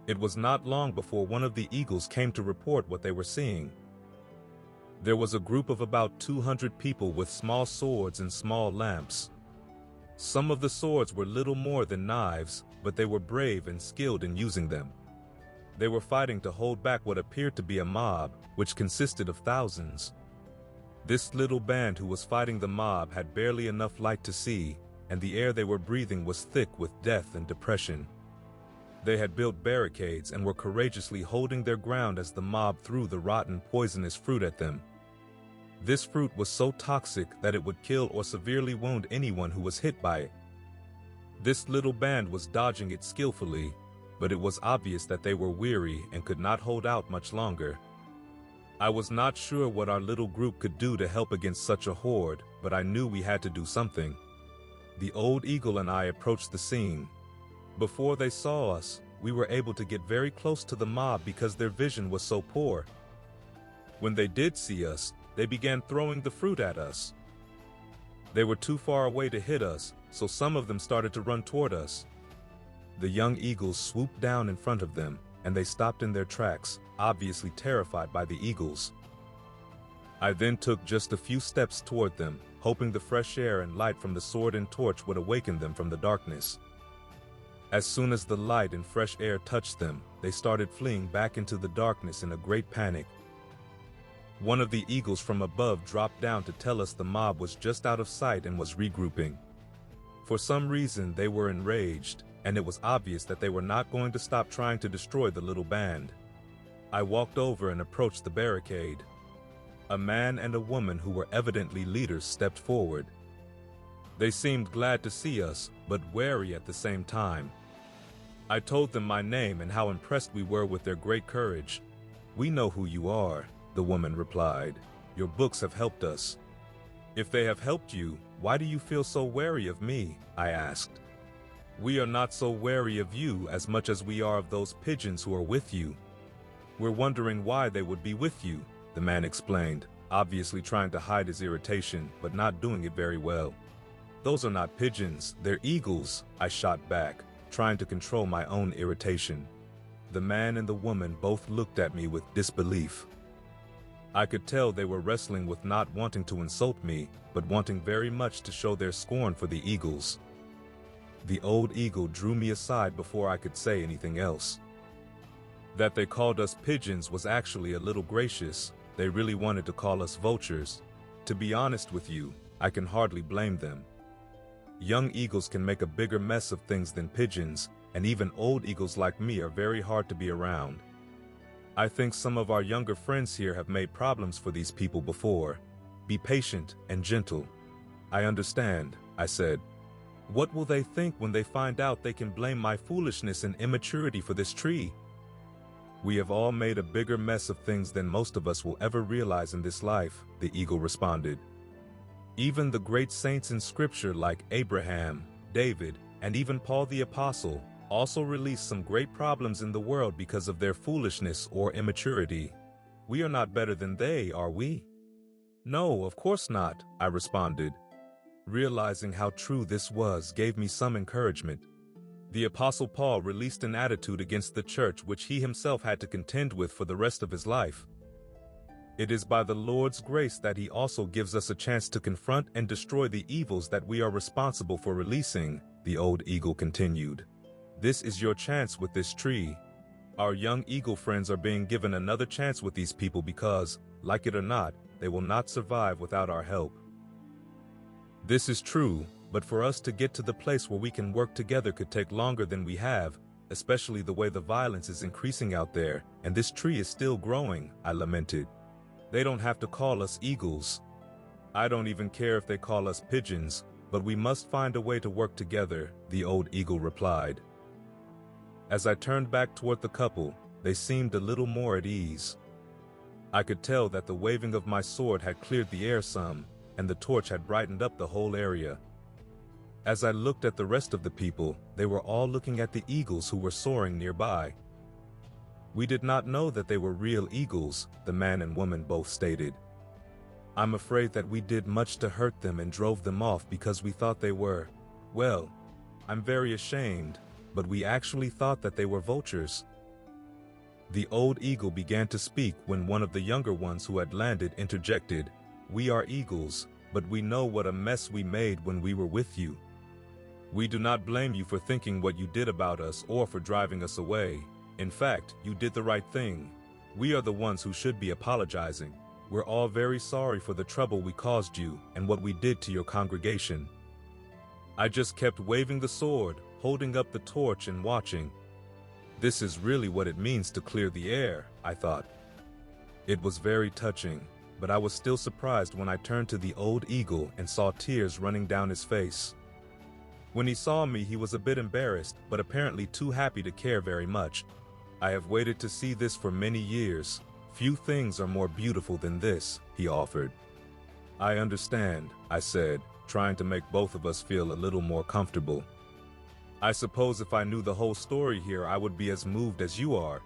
It was not long before one of the eagles came to report what they were seeing. There was a group of about 200 people with small swords and small lamps. Some of the swords were little more than knives, but they were brave and skilled in using them. They were fighting to hold back what appeared to be a mob, which consisted of thousands. This little band who was fighting the mob had barely enough light to see, and the air they were breathing was thick with death and depression. They had built barricades and were courageously holding their ground as the mob threw the rotten, poisonous fruit at them. This fruit was so toxic that it would kill or severely wound anyone who was hit by it. This little band was dodging it skillfully, but it was obvious that they were weary and could not hold out much longer. I was not sure what our little group could do to help against such a horde, but I knew we had to do something. The old eagle and I approached the scene. Before they saw us, we were able to get very close to the mob because their vision was so poor. When they did see us, they began throwing the fruit at us. They were too far away to hit us, so some of them started to run toward us. The young eagles swooped down in front of them, and they stopped in their tracks, obviously terrified by the eagles. I then took just a few steps toward them, hoping the fresh air and light from the sword and torch would awaken them from the darkness. As soon as the light and fresh air touched them, they started fleeing back into the darkness in a great panic. One of the eagles from above dropped down to tell us the mob was just out of sight and was regrouping. For some reason, they were enraged, and it was obvious that they were not going to stop trying to destroy the little band. I walked over and approached the barricade. A man and a woman who were evidently leaders stepped forward. They seemed glad to see us, but wary at the same time. I told them my name and how impressed we were with their great courage. "We know who you are," the woman replied. "Your books have helped us." "If they have helped you, why do you feel so wary of me?" I asked. "We are not so wary of you as much as we are of those pigeons who are with you. We're wondering why they would be with you," the man explained, obviously trying to hide his irritation, but not doing it very well. "Those are not pigeons, they're eagles," I shot back, trying to control my own irritation. The man and the woman both looked at me with disbelief. I could tell they were wrestling with not wanting to insult me, but wanting very much to show their scorn for the eagles. The old eagle drew me aside before I could say anything else. That they called us pigeons was actually a little gracious. They really wanted to call us vultures. To be honest with you, I can hardly blame them. Young eagles can make a bigger mess of things than pigeons, and even old eagles like me are very hard to be around. I think some of our younger friends here have made problems for these people before. Be patient and gentle. "I understand," I said. "What will they think when they find out they can blame my foolishness and immaturity for this tree?" "We have all made a bigger mess of things than most of us will ever realize in this life," the eagle responded. "Even the great saints in Scripture like Abraham, David, and even Paul the Apostle also released some great problems in the world because of their foolishness or immaturity. We are not better than they, are we?" "No, of course not," I responded. Realizing how true this was gave me some encouragement. The Apostle Paul released an attitude against the church which he himself had to contend with for the rest of his life. It is by the Lord's grace that he also gives us a chance to confront and destroy the evils that we are responsible for releasing, the old eagle continued. This is your chance with this tree. Our young eagle friends are being given another chance with these people because, like it or not, they will not survive without our help. This is true, but for us to get to the place where we can work together could take longer than we have. especially the way the violence is increasing out there, and this tree is still growing," I lamented. "They don't have to call us eagles. I don't even care if they call us pigeons, but we must find a way to work together," the old eagle replied. As I turned back toward the couple, they seemed a little more at ease. I could tell that the waving of my sword had cleared the air some, and the torch had brightened up the whole area. As I looked at the rest of the people, they were all looking at the eagles who were soaring nearby. "We did not know that they were real eagles," the man and woman both stated. "I'm afraid that we did much to hurt them and drove them off because we thought they were, well, I'm very ashamed, but we actually thought that they were vultures." The old eagle began to speak when one of the younger ones who had landed interjected, "We are eagles, but we know what a mess we made when we were with you. We do not blame you for thinking what you did about us or for driving us away. In fact, you did the right thing. We are the ones who should be apologizing. We're all very sorry for the trouble we caused you and what we did to your congregation." I just kept waving the sword, holding up the torch and watching. This is really what it means to clear the air, I thought. It was very touching, but I was still surprised when I turned to the old eagle and saw tears running down his face. When he saw me, he was a bit embarrassed, but apparently too happy to care very much. "I have waited to see this for many years. Few things are more beautiful than this," he offered. "I understand," I said, trying to make both of us feel a little more comfortable. "I suppose if I knew the whole story here, I would be as moved as you are."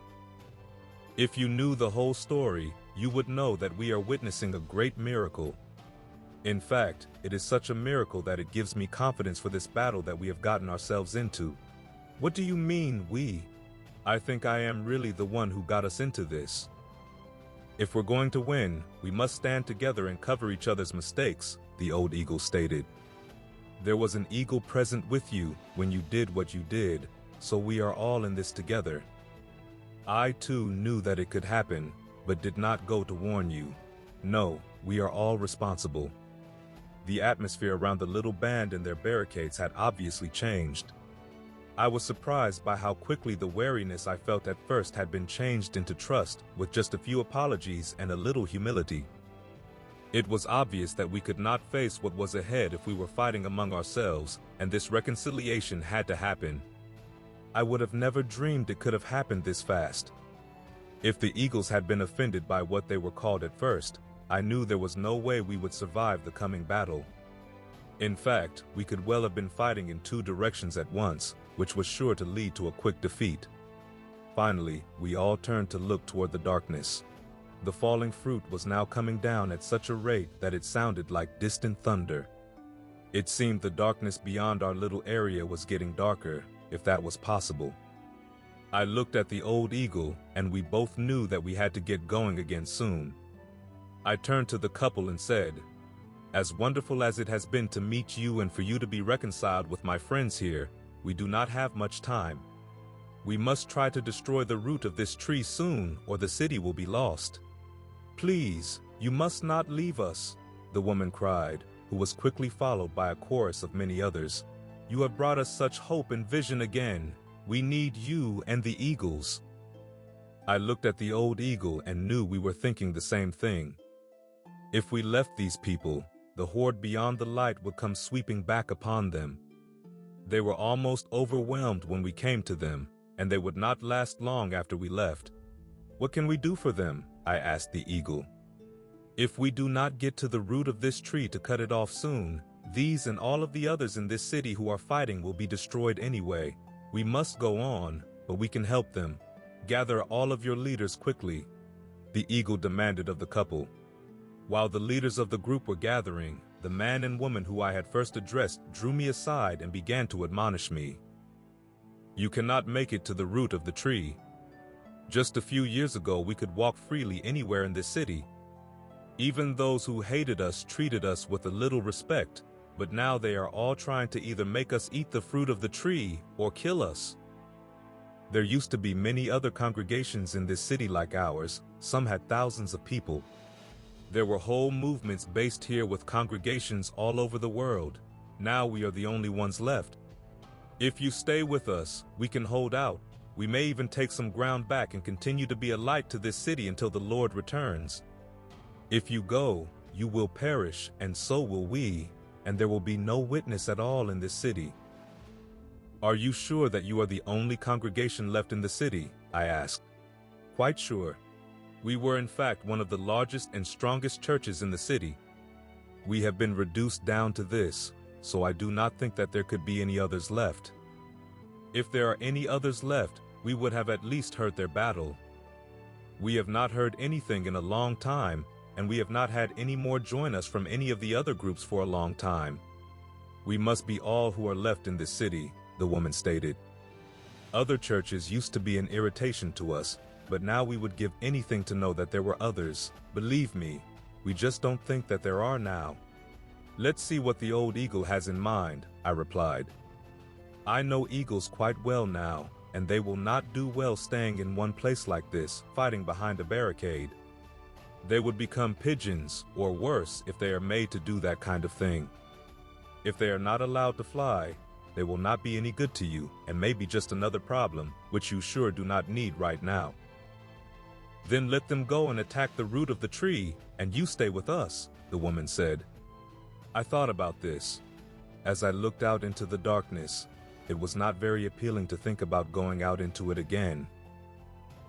"If you knew the whole story, you would know that we are witnessing a great miracle. In fact, it is such a miracle that it gives me confidence for this battle that we have gotten ourselves into." "What do you mean, we?" "I think I am really the one who got us into this. If we're going to win, we must stand together and cover each other's mistakes," the old eagle stated. "There was an eagle present with you when you did what you did, so we are all in this together. I too knew that it could happen, but did not go to warn you. No, we are all responsible." The atmosphere around the little band and their barricades had obviously changed. I was surprised by how quickly the wariness I felt at first had been changed into trust, with just a few apologies and a little humility. It was obvious that we could not face what was ahead if we were fighting among ourselves, and this reconciliation had to happen. I would have never dreamed it could have happened this fast. If the eagles had been offended by what they were called at first, I knew there was no way we would survive the coming battle. In fact, we could well have been fighting in two directions at once, which was sure to lead to a quick defeat. Finally, we all turned to look toward the darkness. The falling fruit was now coming down at such a rate that it sounded like distant thunder. It seemed the darkness beyond our little area was getting darker, if that was possible. I looked at the old eagle, and we both knew that we had to get going again soon. I turned to the couple and said, "As wonderful as it has been to meet you and for you to be reconciled with my friends here, we do not have much time. We must try to destroy the root of this tree soon, or the city will be lost. Please, you must not leave us," the woman cried, who was quickly followed by a chorus of many others. "You have brought us such hope and vision again. We need you and the eagles." I looked at the old eagle and knew we were thinking the same thing. If we left these people, the horde beyond the light would come sweeping back upon them. They were almost overwhelmed when we came to them, and they would not last long after we left. "What can we do for them?" I asked the eagle. "If we do not get to the root of this tree to cut it off soon, these and all of the others in this city who are fighting will be destroyed anyway. We must go on, but we can help them. Gather all of your leaders quickly," the eagle demanded of the couple. While the leaders of the group were gathering, the man and woman who I had first addressed drew me aside and began to admonish me. "You cannot make it to the root of the tree. Just a few years ago, we could walk freely anywhere in this city. Even those who hated us treated us with a little respect, but now they are all trying to either make us eat the fruit of the tree or kill us. There used to be many other congregations in this city like ours. Some had thousands of people. There were whole movements based here with congregations all over the world. Now we are the only ones left. If you stay with us, we can hold out, We may even take some ground back and continue to be a light to this city until the Lord returns. If you go, you will perish, and so will we, and there will be no witness at all in this city." "Are you sure that you are the only congregation left in the city?" I asked. "Quite sure. We were in fact one of the largest and strongest churches in the city. We have been reduced down to this, so I do not think that there could be any others left. If there are any others left, we would have at least heard their battle. We have not heard anything in a long time, and we have not had any more join us from any of the other groups for a long time. We must be all who are left in this city," the woman stated. "Other churches used to be an irritation to us, but now we would give anything to know that there were others. Believe me, we just don't think that there are now." "Let's see what the old eagle has in mind," I replied. "I know eagles quite well now, and they will not do well staying in one place like this, fighting behind a barricade. They would become pigeons, or worse, if they are made to do that kind of thing. If they are not allowed to fly, they will not be any good to you, and may be just another problem, which you sure do not need right now." "Then let them go and attack the root of the tree, and you stay with us," the woman said. I thought about this. As I looked out into the darkness, it was not very appealing to think about going out into it again.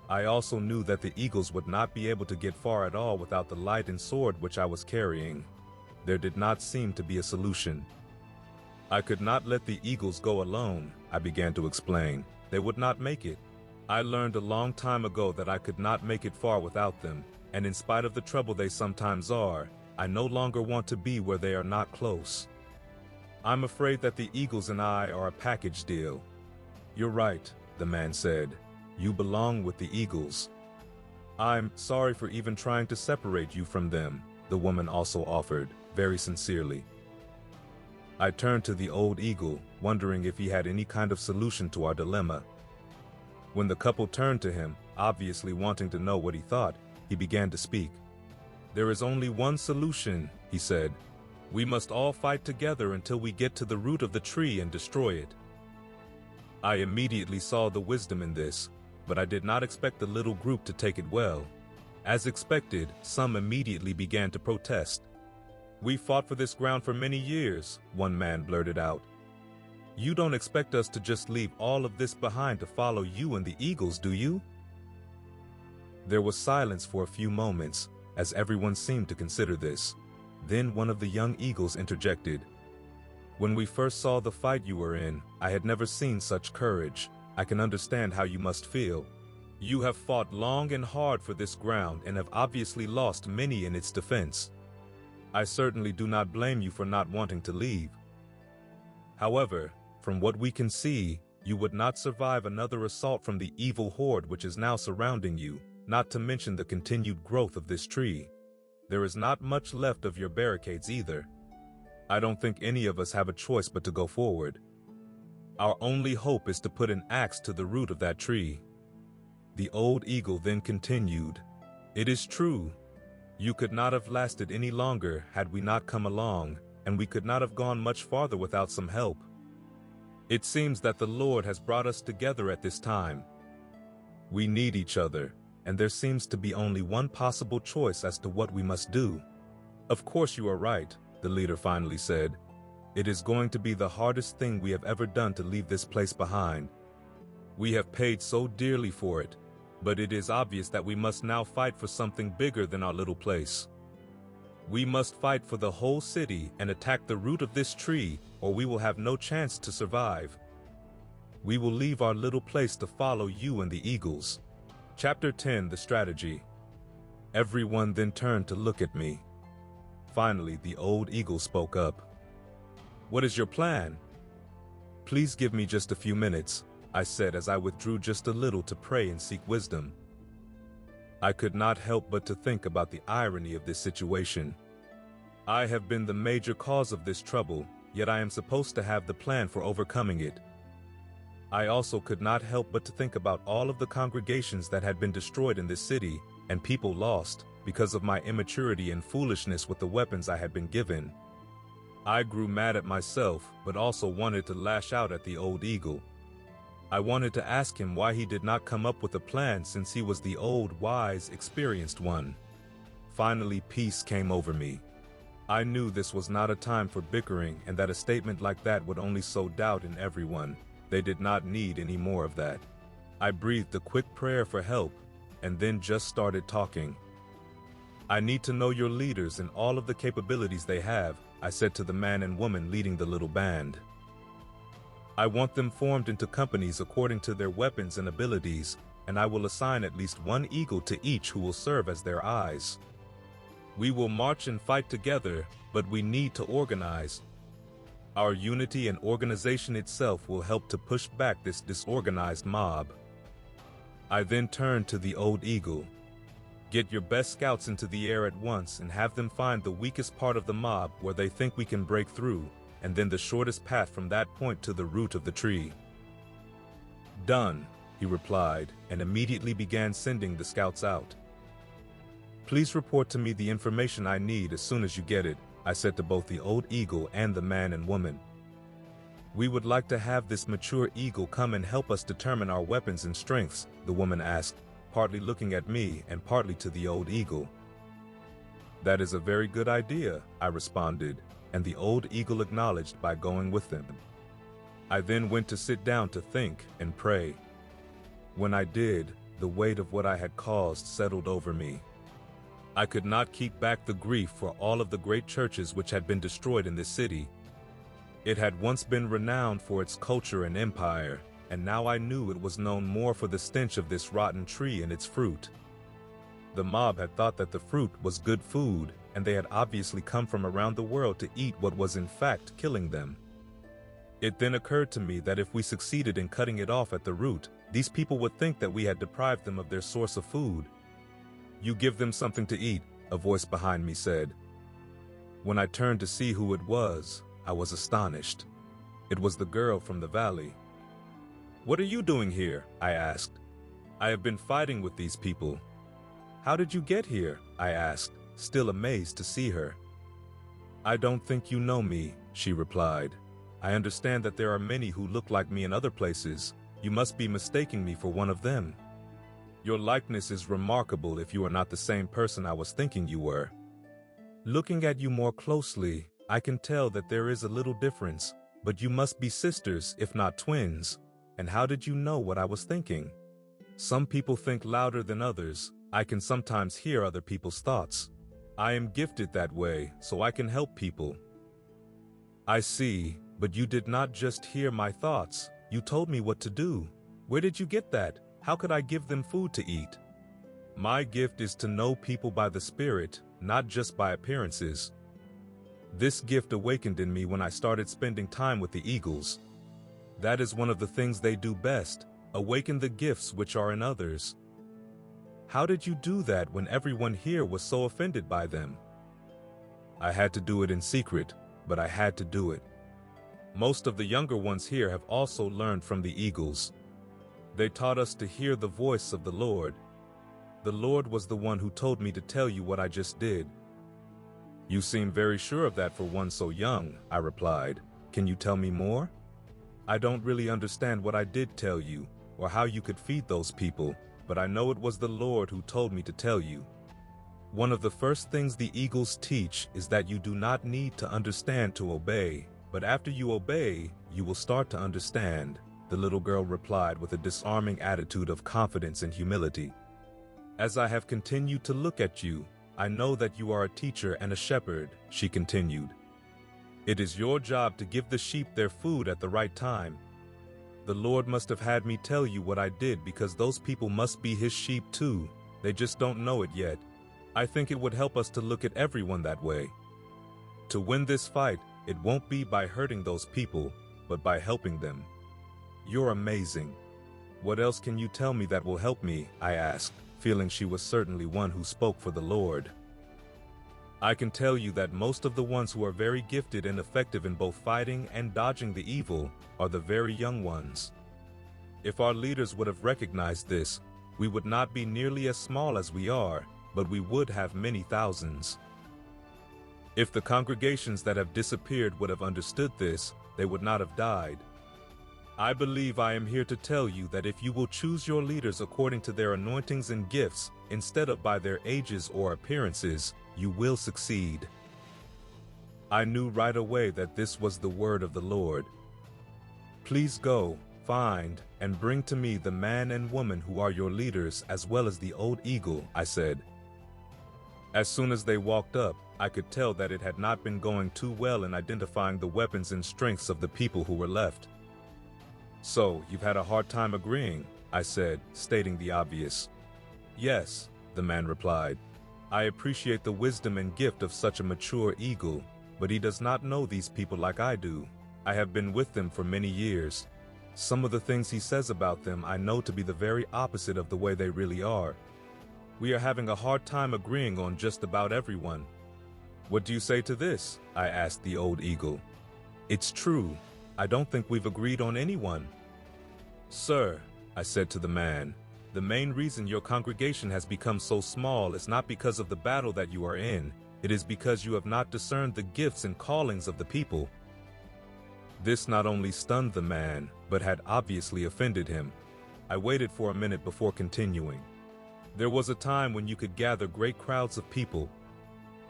I also knew that the eagles would not be able to get far at all without the light and sword which I was carrying. There did not seem to be a solution. "I could not let the eagles go alone," I began to explain. "They would not make it. I learned a long time ago that I could not make it far without them, and in spite of the trouble they sometimes are, I no longer want to be where they are not close. I'm afraid that the eagles and I are a package deal." "You're right," the man said. "You belong with the eagles." "I'm sorry for even trying to separate you from them," the woman also offered, very sincerely. I turned to the old eagle, wondering if he had any kind of solution to our dilemma. When the couple turned to him, obviously wanting to know what he thought, he began to speak. "There is only one solution," he said. "We must all fight together until we get to the root of the tree and destroy it." I immediately saw the wisdom in this, but I did not expect the little group to take it well. As expected, some immediately began to protest. "We fought for this ground for many years," one man blurted out. "You don't expect us to just leave all of this behind to follow you and the eagles, do you?" There was silence for a few moments, as everyone seemed to consider this. Then one of the young eagles interjected. "When we first saw the fight you were in, I had never seen such courage. I can understand how you must feel. You have fought long and hard for this ground and have obviously lost many in its defense. I certainly do not blame you for not wanting to leave. However, from what we can see, you would not survive another assault from the evil horde which is now surrounding you, not to mention the continued growth of this tree. There is not much left of your barricades either. I don't think any of us have a choice but to go forward. Our only hope is to put an axe to the root of that tree." The old eagle then continued, "It is true. You could not have lasted any longer had we not come along, and we could not have gone much farther without some help. It seems that the Lord has brought us together at this time. We need each other, and there seems to be only one possible choice as to what we must do." "Of course you are right," the leader finally said. "It is going to be the hardest thing we have ever done to leave this place behind. We have paid so dearly for it, but it is obvious that we must now fight for something bigger than our little place. We must fight for the whole city and attack the root of this tree, or we will have no chance to survive. We will leave our little place to follow you and the eagles." Chapter 10, The Strategy. Everyone then turned to look at me. Finally, the old eagle spoke up. "What is your plan?" "Please give me just a few minutes," I said as I withdrew just a little to pray and seek wisdom. I could not help but to think about the irony of this situation. I have been the major cause of this trouble, yet I am supposed to have the plan for overcoming it. I also could not help but to think about all of the congregations that had been destroyed in this city, and people lost, because of my immaturity and foolishness with the weapons I had been given. I grew mad at myself, but also wanted to lash out at the old eagle. I wanted to ask him why he did not come up with a plan since he was the old, wise, experienced one. Finally, peace came over me. I knew this was not a time for bickering and that a statement like that would only sow doubt in everyone. They did not need any more of that. I breathed a quick prayer for help and then just started talking. I need to know your leaders and all of the capabilities they have, I said to the man and woman leading the little band. I want them formed into companies according to their weapons and abilities, and I will assign at least one eagle to each who will serve as their eyes. We will march and fight together, but we need to organize. Our unity and organization itself will help to push back this disorganized mob. I then turned to the old eagle. Get your best scouts into the air at once and have them find the weakest part of the mob where they think we can break through, and then the shortest path from that point to the root of the tree. Done, he replied, and immediately began sending the scouts out. Please report to me the information I need as soon as you get it, I said to both the old eagle and the man and woman. We would like to have this mature eagle come and help us determine our weapons and strengths, the woman asked, partly looking at me and partly to the old eagle. That is a very good idea, I responded, and the old eagle acknowledged by going with them. I then went to sit down to think and pray. When I did, the weight of what I had caused settled over me. I could not keep back the grief for all of the great churches which had been destroyed in this city. It had once been renowned for its culture and empire, and now I knew it was known more for the stench of this rotten tree and its fruit. The mob had thought that the fruit was good food, and they had obviously come from around the world to eat what was in fact killing them. It then occurred to me that if we succeeded in cutting it off at the root, these people would think that we had deprived them of their source of food. You give them something to eat, a voice behind me said. When I turned to see who it was, I was astonished. It was the girl from the valley. What are you doing here? I asked. I have been fighting with these people. How did you get here? I asked, still amazed to see her. I don't think you know me, she replied. I understand that there are many who look like me in other places. You must be mistaking me for one of them. Your likeness is remarkable if you are not the same person I was thinking you were. Looking at you more closely, I can tell that there is a little difference, but you must be sisters, if not twins. And how did you know what I was thinking? Some people think louder than others. I can sometimes hear other people's thoughts. I am gifted that way, so I can help people. I see, but you did not just hear my thoughts. You told me what to do. Where did you get that? How could I give them food to eat? My gift is to know people by the Spirit, not just by appearances. This gift awakened in me when I started spending time with the eagles. That is one of the things they do best, awaken the gifts which are in others. How did you do that when everyone here was so offended by them? I had to do it in secret, but I had to do it. Most of the younger ones here have also learned from the eagles. They taught us to hear the voice of the Lord. The Lord was the one who told me to tell you what I just did. You seem very sure of that for one so young, I replied. Can you tell me more? I don't really understand what I did tell you, or how you could feed those people, but I know it was the Lord who told me to tell you. One of the first things the eagles teach is that you do not need to understand to obey, but after you obey, you will start to understand, the little girl replied with a disarming attitude of confidence and humility. As I have continued to look at you, I know that you are a teacher and a shepherd, she continued. It is your job to give the sheep their food at the right time. The Lord must have had me tell you what I did because those people must be his sheep too. They just don't know it yet. I think it would help us to look at everyone that way. To win this fight, it won't be by hurting those people, but by helping them. You're amazing. What else can you tell me that will help me? I asked, feeling she was certainly one who spoke for the Lord. I can tell you that most of the ones who are very gifted and effective in both fighting and dodging the evil are the very young ones. If our leaders would have recognized this, we would not be nearly as small as we are, but we would have many thousands. If the congregations that have disappeared would have understood this, they would not have died. I believe I am here to tell you that if you will choose your leaders according to their anointings and gifts, instead of by their ages or appearances, you will succeed. I knew right away that this was the word of the Lord. Please go, find, and bring to me the man and woman who are your leaders as well as the old eagle, I said. As soon as they walked up, I could tell that it had not been going too well in identifying the weapons and strengths of the people who were left. So, you've had a hard time agreeing, I said, stating the obvious. Yes, the man replied. I appreciate the wisdom and gift of such a mature eagle, but he does not know these people like I do. I have been with them for many years. Some of the things he says about them I know to be the very opposite of the way they really are. We are having a hard time agreeing on just about everyone. What do you say to this? I asked the old eagle. It's true. I don't think we've agreed on anyone. Sir, I said to the man, the main reason your congregation has become so small is not because of the battle that you are in. It is because you have not discerned the gifts and callings of the people. This not only stunned the man, but had obviously offended him. I waited for a minute before continuing. There was a time when you could gather great crowds of people.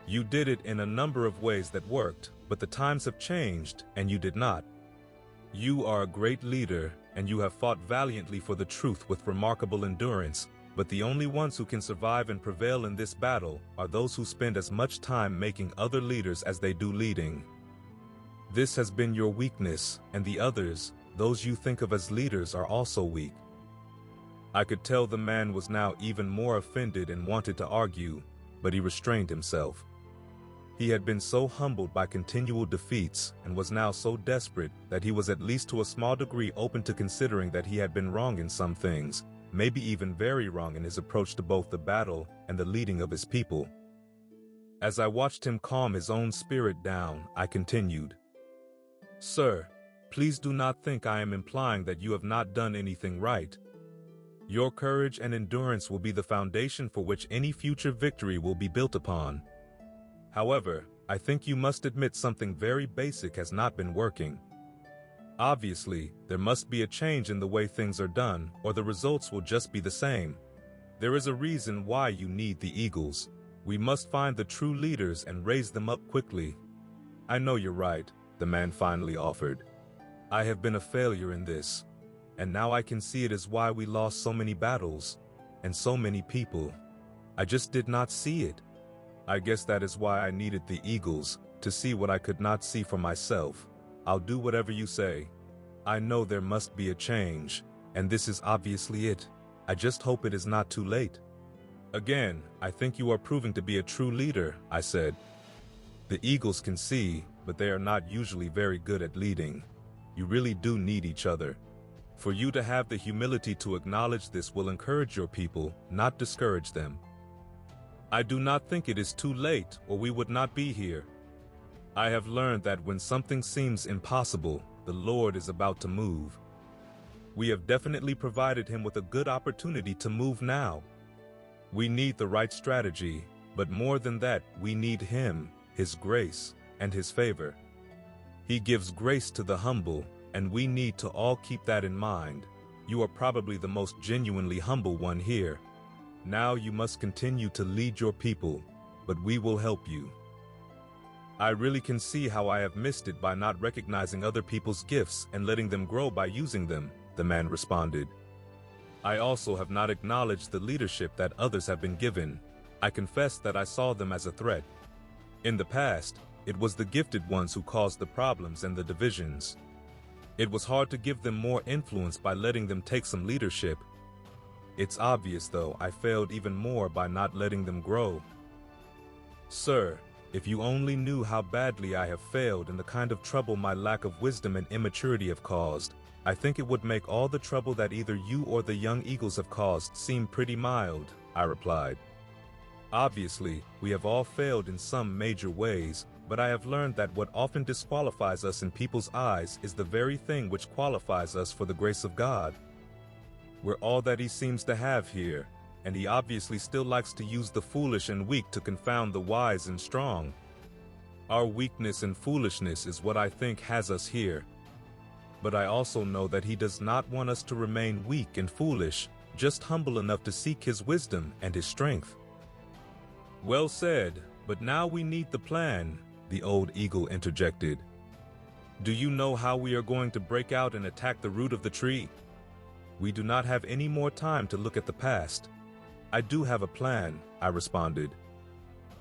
You did it in a number of ways that worked, but the times have changed, and you did not. You are a great leader, and you have fought valiantly for the truth with remarkable endurance, but the only ones who can survive and prevail in this battle are those who spend as much time making other leaders as they do leading. This has been your weakness, and the others, those you think of as leaders, are also weak. I could tell the man was now even more offended and wanted to argue, but he restrained himself. He had been so humbled by continual defeats and was now so desperate that he was at least to a small degree open to considering that he had been wrong in some things, maybe even very wrong in his approach to both the battle and the leading of his people. As I watched him calm his own spirit down, I continued, Sir, please do not think I am implying that you have not done anything right. Your courage and endurance will be the foundation for which any future victory will be built upon. However, I think you must admit something very basic has not been working. Obviously, there must be a change in the way things are done, or the results will just be the same. There is a reason why you need the eagles. We must find the true leaders and raise them up quickly. I know you're right, the man finally offered. I have been a failure in this, and now I can see it is why we lost so many battles, and so many people. I just did not see it. I guess that is why I needed the eagles, to see what I could not see for myself. I'll do whatever you say. I know there must be a change, and this is obviously it. I just hope it is not too late. Again, I think you are proving to be a true leader, I said. The eagles can see, but they are not usually very good at leading. You really do need each other. For you to have the humility to acknowledge this will encourage your people, not discourage them. I do not think it is too late, or we would not be here. I have learned that when something seems impossible, the Lord is about to move. We have definitely provided him with a good opportunity to move now. We need the right strategy, but more than that, we need him, his grace, and his favor. He gives grace to the humble, and we need to all keep that in mind. You are probably the most genuinely humble one here. Now you must continue to lead your people, but we will help you. I really can see how I have missed it by not recognizing other people's gifts and letting them grow by using them, the man responded. I also have not acknowledged the leadership that others have been given. I confess that I saw them as a threat. In the past, it was the gifted ones who caused the problems and the divisions. It was hard to give them more influence by letting them take some leadership. It's obvious, though, I failed even more by not letting them grow. Sir, if you only knew how badly I have failed and the kind of trouble my lack of wisdom and immaturity have caused, I think it would make all the trouble that either you or the young eagles have caused seem pretty mild, I replied. Obviously, we have all failed in some major ways, but I have learned that what often disqualifies us in people's eyes is the very thing which qualifies us for the grace of God. We're all that he seems to have here, and he obviously still likes to use the foolish and weak to confound the wise and strong. Our weakness and foolishness is what I think has us here. But I also know that he does not want us to remain weak and foolish, just humble enough to seek his wisdom and his strength." "Well said, but now we need the plan," the old eagle interjected. "Do you know how we are going to break out and attack the root of the tree?" "We do not have any more time to look at the past." "I do have a plan," I responded.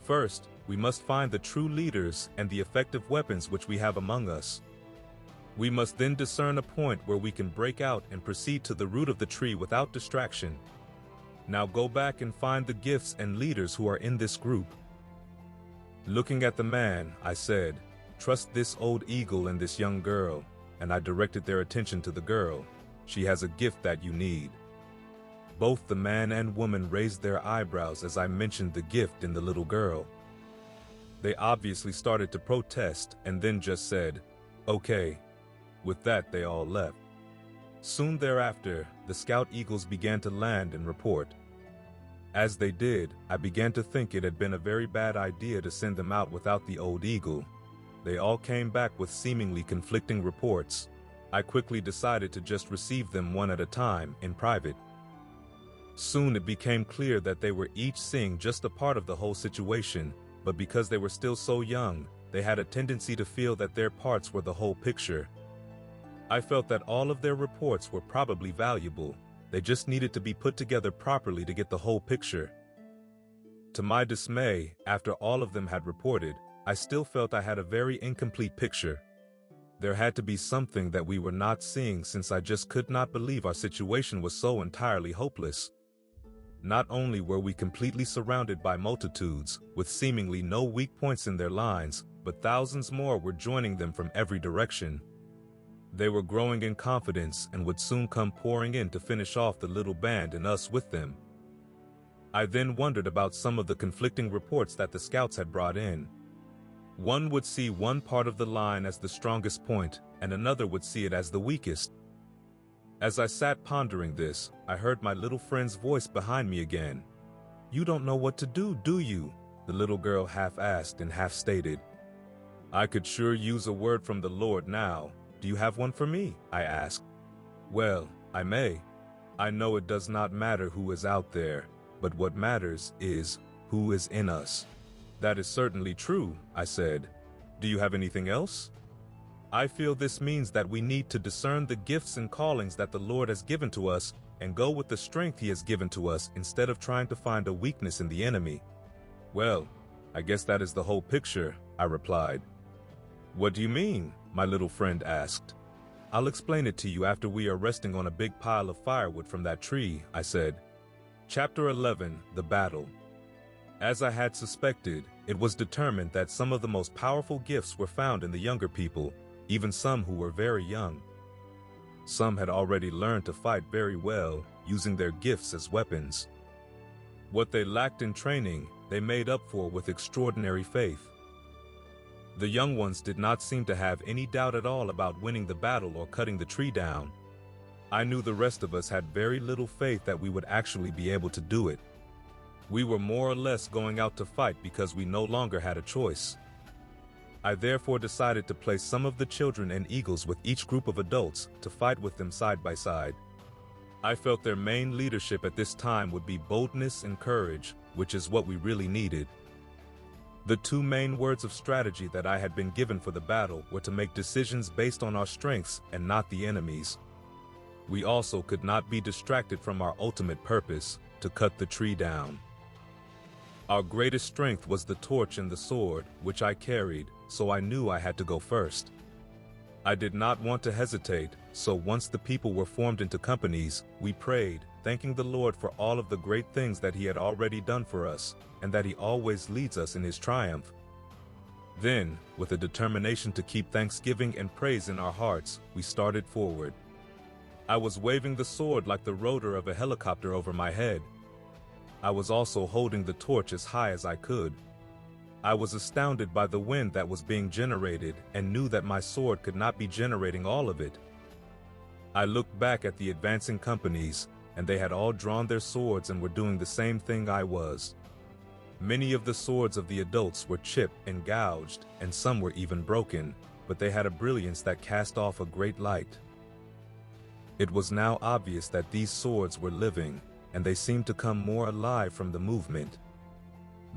"First, we must find the true leaders and the effective weapons which we have among us. We must then discern a point where we can break out and proceed to the root of the tree without distraction. Now go back and find the gifts and leaders who are in this group." Looking at the man, I said, "Trust this old eagle and this young girl," and I directed their attention to the girl. "She has a gift that you need." Both the man and woman raised their eyebrows as I mentioned the gift in the little girl. They obviously started to protest and then just said, "Okay." With that, they all left. Soon thereafter, the scout eagles began to land and report. As they did, I began to think it had been a very bad idea to send them out without the old eagle. They all came back with seemingly conflicting reports. I quickly decided to just receive them one at a time, in private. Soon it became clear that they were each seeing just a part of the whole situation, but because they were still so young, they had a tendency to feel that their parts were the whole picture. I felt that all of their reports were probably valuable. They just needed to be put together properly to get the whole picture. To my dismay, after all of them had reported, I still felt I had a very incomplete picture. There had to be something that we were not seeing, since I just could not believe our situation was so entirely hopeless. Not only were we completely surrounded by multitudes, with seemingly no weak points in their lines, but thousands more were joining them from every direction. They were growing in confidence and would soon come pouring in to finish off the little band and us with them. I then wondered about some of the conflicting reports that the scouts had brought in. One would see one part of the line as the strongest point, and another would see it as the weakest. As I sat pondering this, I heard my little friend's voice behind me again. "You don't know what to do you?" the little girl half asked and half stated. I could sure use a word from the Lord now. "Do you have one for me?" I asked. "Well, I may. I know it does not matter who is out there, but what matters is who is in us." "That is certainly true," I said. "Do you have anything else?" "I feel this means that we need to discern the gifts and callings that the Lord has given to us and go with the strength He has given to us instead of trying to find a weakness in the enemy." "Well, I guess that is the whole picture," I replied. "What do you mean?" my little friend asked. "I'll explain it to you after we are resting on a big pile of firewood from that tree," I said. Chapter 11, The Battle. As I had suspected, it was determined that some of the most powerful gifts were found in the younger people, even some who were very young. Some had already learned to fight very well, using their gifts as weapons. What they lacked in training, they made up for with extraordinary faith. The young ones did not seem to have any doubt at all about winning the battle or cutting the tree down. I knew the rest of us had very little faith that we would actually be able to do it. We were more or less going out to fight because we no longer had a choice. I therefore decided to place some of the children and eagles with each group of adults to fight with them side by side. I felt their main leadership at this time would be boldness and courage, which is what we really needed. The two main words of strategy that I had been given for the battle were to make decisions based on our strengths and not the enemy's. We also could not be distracted from our ultimate purpose, to cut the tree down. Our greatest strength was the torch and the sword, which I carried, so I knew I had to go first. I did not want to hesitate, so once the people were formed into companies, we prayed, thanking the Lord for all of the great things that He had already done for us, and that He always leads us in His triumph. Then, with a determination to keep thanksgiving and praise in our hearts, we started forward. I was waving the sword like the rotor of a helicopter over my head. I was also holding the torch as high as I could. I was astounded by the wind that was being generated and knew that my sword could not be generating all of it. I looked back at the advancing companies, and they had all drawn their swords and were doing the same thing I was. Many of the swords of the adults were chipped and gouged, and some were even broken, but they had a brilliance that cast off a great light. It was now obvious that these swords were living, and they seemed to come more alive from the movement.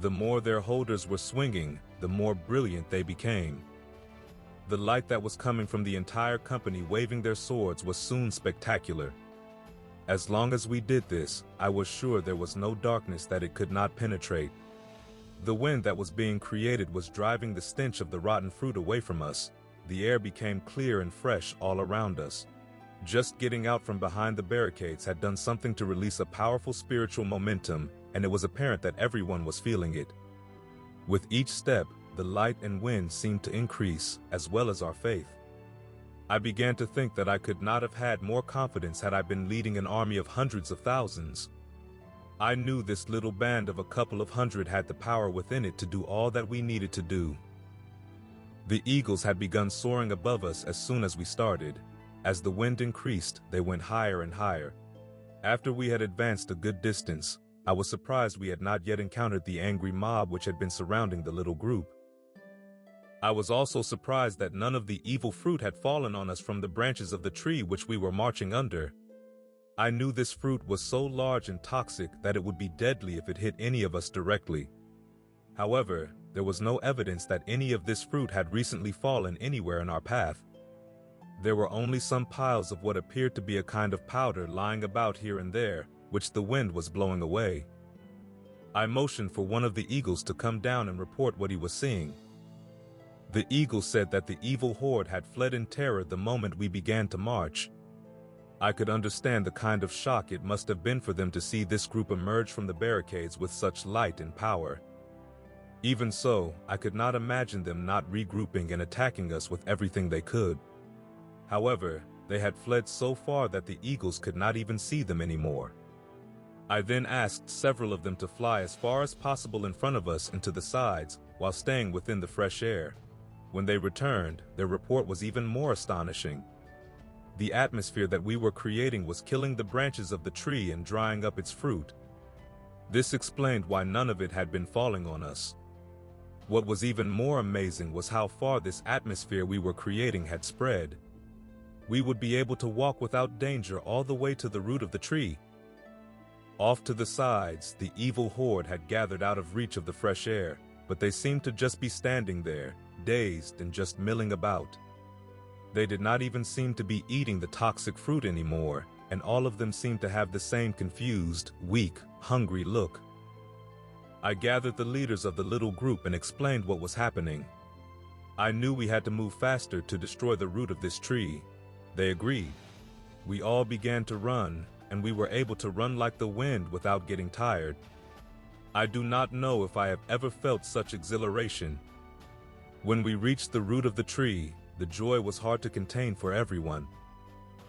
The more their holders were swinging, the more brilliant they became. The light that was coming from the entire company waving their swords was soon spectacular. As long as we did this, I was sure there was no darkness that it could not penetrate. The wind that was being created was driving the stench of the rotten fruit away from us. The air became clear and fresh all around us. Just getting out from behind the barricades had done something to release a powerful spiritual momentum, and it was apparent that everyone was feeling it. With each step, the light and wind seemed to increase, as well as our faith. I began to think that I could not have had more confidence had I been leading an army of hundreds of thousands. I knew this little band of a couple of hundred had the power within it to do all that we needed to do. The eagles had begun soaring above us as soon as we started. As the wind increased, they went higher and higher. After we had advanced a good distance, I was surprised we had not yet encountered the angry mob which had been surrounding the little group. I was also surprised that none of the evil fruit had fallen on us from the branches of the tree which we were marching under. I knew this fruit was so large and toxic that it would be deadly if it hit any of us directly. However, there was no evidence that any of this fruit had recently fallen anywhere in our path. There were only some piles of what appeared to be a kind of powder lying about here and there, which the wind was blowing away. I motioned for one of the eagles to come down and report what he was seeing. The eagle said that the evil horde had fled in terror the moment we began to march. I could understand the kind of shock it must have been for them to see this group emerge from the barricades with such light and power. Even so, I could not imagine them not regrouping and attacking us with everything they could. However, they had fled so far that the eagles could not even see them anymore. I then asked several of them to fly as far as possible in front of us and to the sides, while staying within the fresh air. When they returned, their report was even more astonishing. The atmosphere that we were creating was killing the branches of the tree and drying up its fruit. This explained why none of it had been falling on us. What was even more amazing was how far this atmosphere we were creating had spread. We would be able to walk without danger all the way to the root of the tree. Off to the sides, the evil horde had gathered out of reach of the fresh air, but they seemed to just be standing there, dazed and just milling about. They did not even seem to be eating the toxic fruit anymore, and all of them seemed to have the same confused, weak, hungry look. I gathered the leaders of the little group and explained what was happening. I knew we had to move faster to destroy the root of this tree. They agreed. We all began to run, and we were able to run like the wind without getting tired. I do not know if I have ever felt such exhilaration. When we reached the root of the tree, the joy was hard to contain for everyone.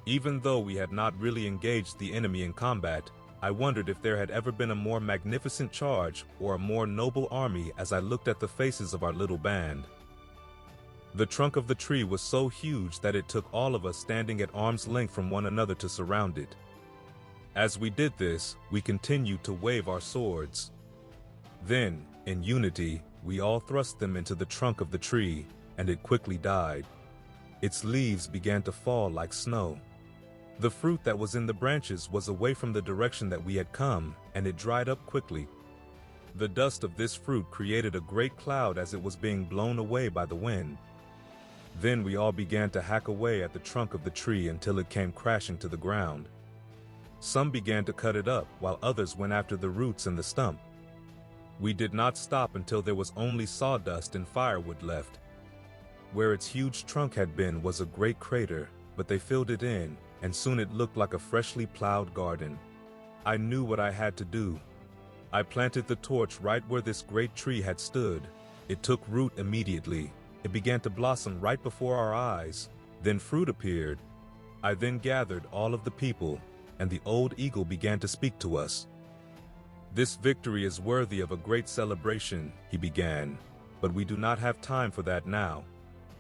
Even though we had not really engaged the enemy in combat, I wondered if there had ever been a more magnificent charge or a more noble army as I looked at the faces of our little band. The trunk of the tree was so huge that it took all of us standing at arm's length from one another to surround it. As we did this, we continued to wave our swords. Then, in unity, we all thrust them into the trunk of the tree, and it quickly died. Its leaves began to fall like snow. The fruit that was in the branches was away from the direction that we had come, and it dried up quickly. The dust of this fruit created a great cloud as it was being blown away by the wind. Then we all began to hack away at the trunk of the tree until it came crashing to the ground. Some began to cut it up, while others went after the roots and the stump. We did not stop until there was only sawdust and firewood left. Where its huge trunk had been was a great crater, but they filled it in, and soon it looked like a freshly plowed garden. I knew what I had to do. I planted the torch right where this great tree had stood. It took root immediately. It began to blossom right before our eyes. Then fruit appeared. I then gathered all of the people, and the old eagle began to speak to us. "This victory is worthy of a great celebration," he began, "but we do not have time for that now.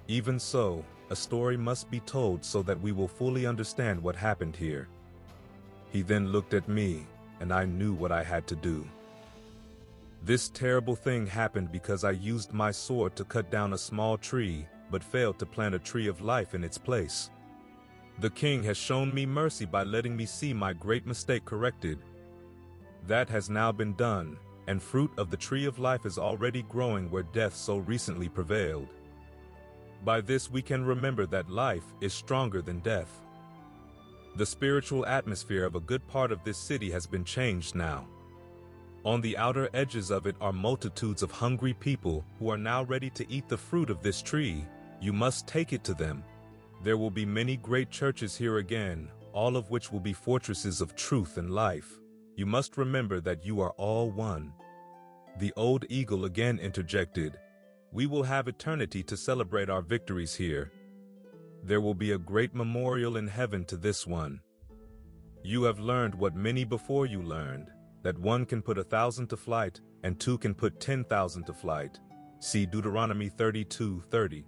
Even so, a story must be told so that we will fully understand what happened here." He then looked at me, and I knew what I had to do. This terrible thing happened because I used my sword to cut down a small tree, but failed to plant a tree of life in its place. The king has shown me mercy by letting me see my great mistake corrected. That has now been done, and fruit of the tree of life is already growing where death so recently prevailed. By this we can remember that life is stronger than death. The spiritual atmosphere of a good part of this city has been changed now. On the outer edges of it are multitudes of hungry people who are now ready to eat the fruit of this tree. You must take it to them. There will be many great churches here again, all of which will be fortresses of truth and life. You must remember that you are all one. The old eagle again interjected, "We will have eternity to celebrate our victories here. There will be a great memorial in heaven to this one. You have learned what many before you learned, that one can put 1,000 to flight and two can put 10,000 to flight. See Deuteronomy 32:30.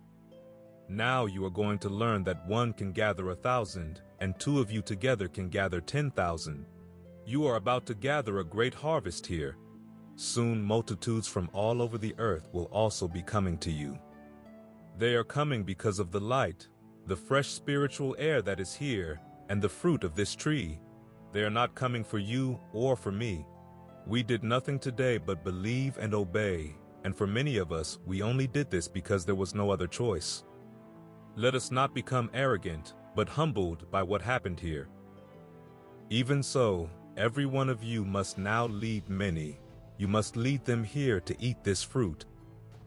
Now you are going to learn that one can gather 1,000 and two of you together can gather 10,000. You are about to gather a great harvest here. Soon multitudes from all over the earth will also be coming to you. They are coming because of the light, the fresh spiritual air that is here, and the fruit of this tree. They are not coming for you or for me. We did nothing today but believe and obey, and for many of us, we only did this because there was no other choice. Let us not become arrogant, but humbled by what happened here. Even so, every one of you must now lead many. You must lead them here to eat this fruit.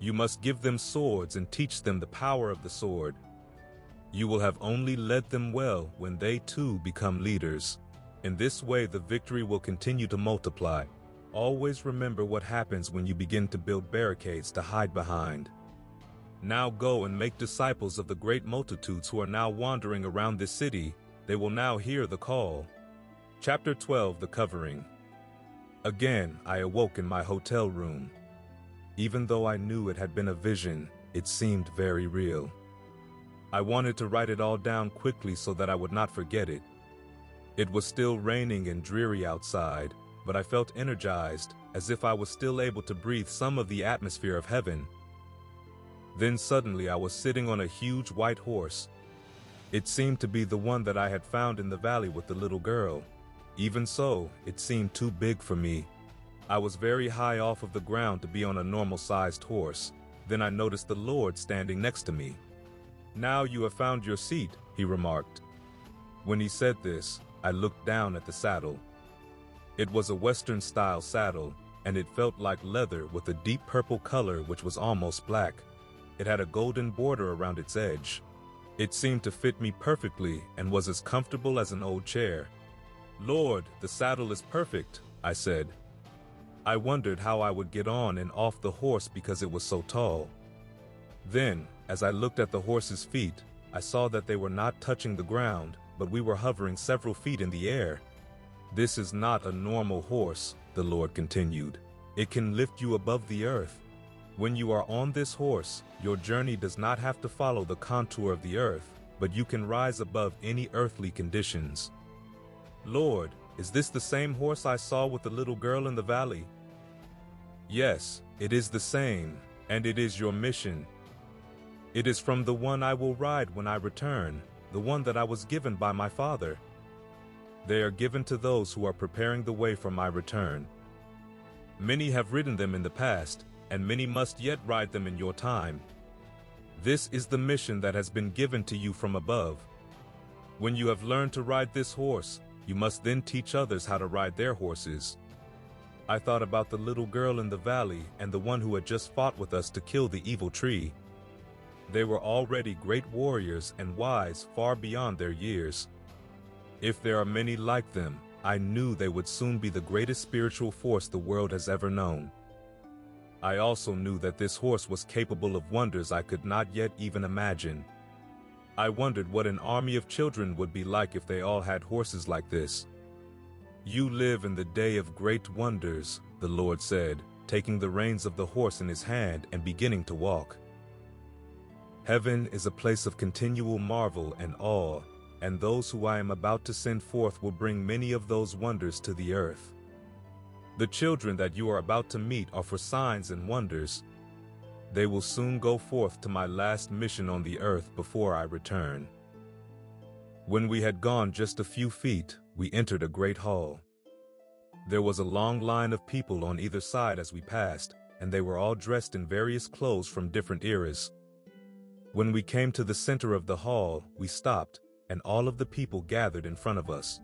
You must give them swords and teach them the power of the sword. You will have only led them well when they too become leaders. In this way, the victory will continue to multiply. Always remember what happens when you begin to build barricades to hide behind. Now go and make disciples of the great multitudes who are now wandering around this city. They will now hear the call." Chapter 12, The Covering. Again, I awoke in my hotel room. Even though I knew it had been a vision, it seemed very real. I wanted to write it all down quickly so that I would not forget it. It was still raining and dreary outside, but I felt energized, as if I was still able to breathe some of the atmosphere of heaven. Then suddenly I was sitting on a huge white horse. It seemed to be the one that I had found in the valley with the little girl. Even so, it seemed too big for me. I was very high off of the ground to be on a normal-sized horse. Then I noticed the Lord standing next to me. "Now you have found your seat," he remarked. When he said this, I looked down at the saddle. It was a Western-style saddle, and it felt like leather with a deep purple color which was almost black. It had a golden border around its edge. It seemed to fit me perfectly and was as comfortable as an old chair. "Lord, the saddle is perfect," I said. I wondered how I would get on and off the horse because it was so tall. Then, as I looked at the horse's feet, I saw that they were not touching the ground, but we were hovering several feet in the air. "This is not a normal horse," the Lord continued. "It can lift you above the earth. When you are on this horse, your journey does not have to follow the contour of the earth, but you can rise above any earthly conditions." "Lord, is this the same horse I saw with the little girl in the valley?" "Yes, it is the same, and it is your mission. It is from the one I will ride when I return, the one that I was given by my Father. They are given to those who are preparing the way for my return. Many have ridden them in the past, and many must yet ride them in your time. This is the mission that has been given to you from above. When you have learned to ride this horse, you must then teach others how to ride their horses." I thought about the little girl in the valley and the one who had just fought with us to kill the evil tree. They were already great warriors and wise far beyond their years. If there are many like them, I knew they would soon be the greatest spiritual force the world has ever known. I also knew that this horse was capable of wonders I could not yet even imagine. I wondered what an army of children would be like if they all had horses like this. "You live in the day of great wonders," the Lord said, taking the reins of the horse in his hand and beginning to walk. "Heaven is a place of continual marvel and awe, and those who I am about to send forth will bring many of those wonders to the earth. The children that you are about to meet are for signs and wonders. They will soon go forth to my last mission on the earth before I return." When we had gone just a few feet, we entered a great hall. There was a long line of people on either side as we passed, and they were all dressed in various clothes from different eras. When we came to the center of the hall, we stopped, and all of the people gathered in front of us.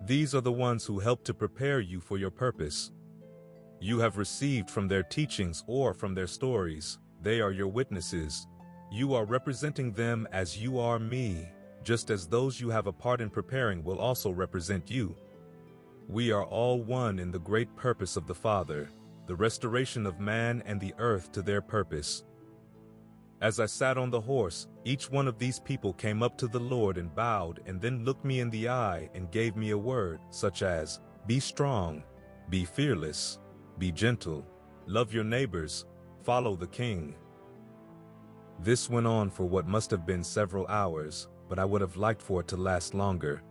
These are the ones who helped to prepare you for your purpose. You have received from their teachings or from their stories. They are your witnesses. You are representing them as you are me, just as those you have a part in preparing will also represent you. We are all one in the great purpose of the Father, the restoration of man and the earth to their purpose. As I sat on the horse, each one of these people came up to the Lord and bowed and then looked me in the eye and gave me a word, such as, "Be strong, be fearless, be gentle, love your neighbors, follow the king." This went on for what must have been several hours, but I would have liked for it to last longer.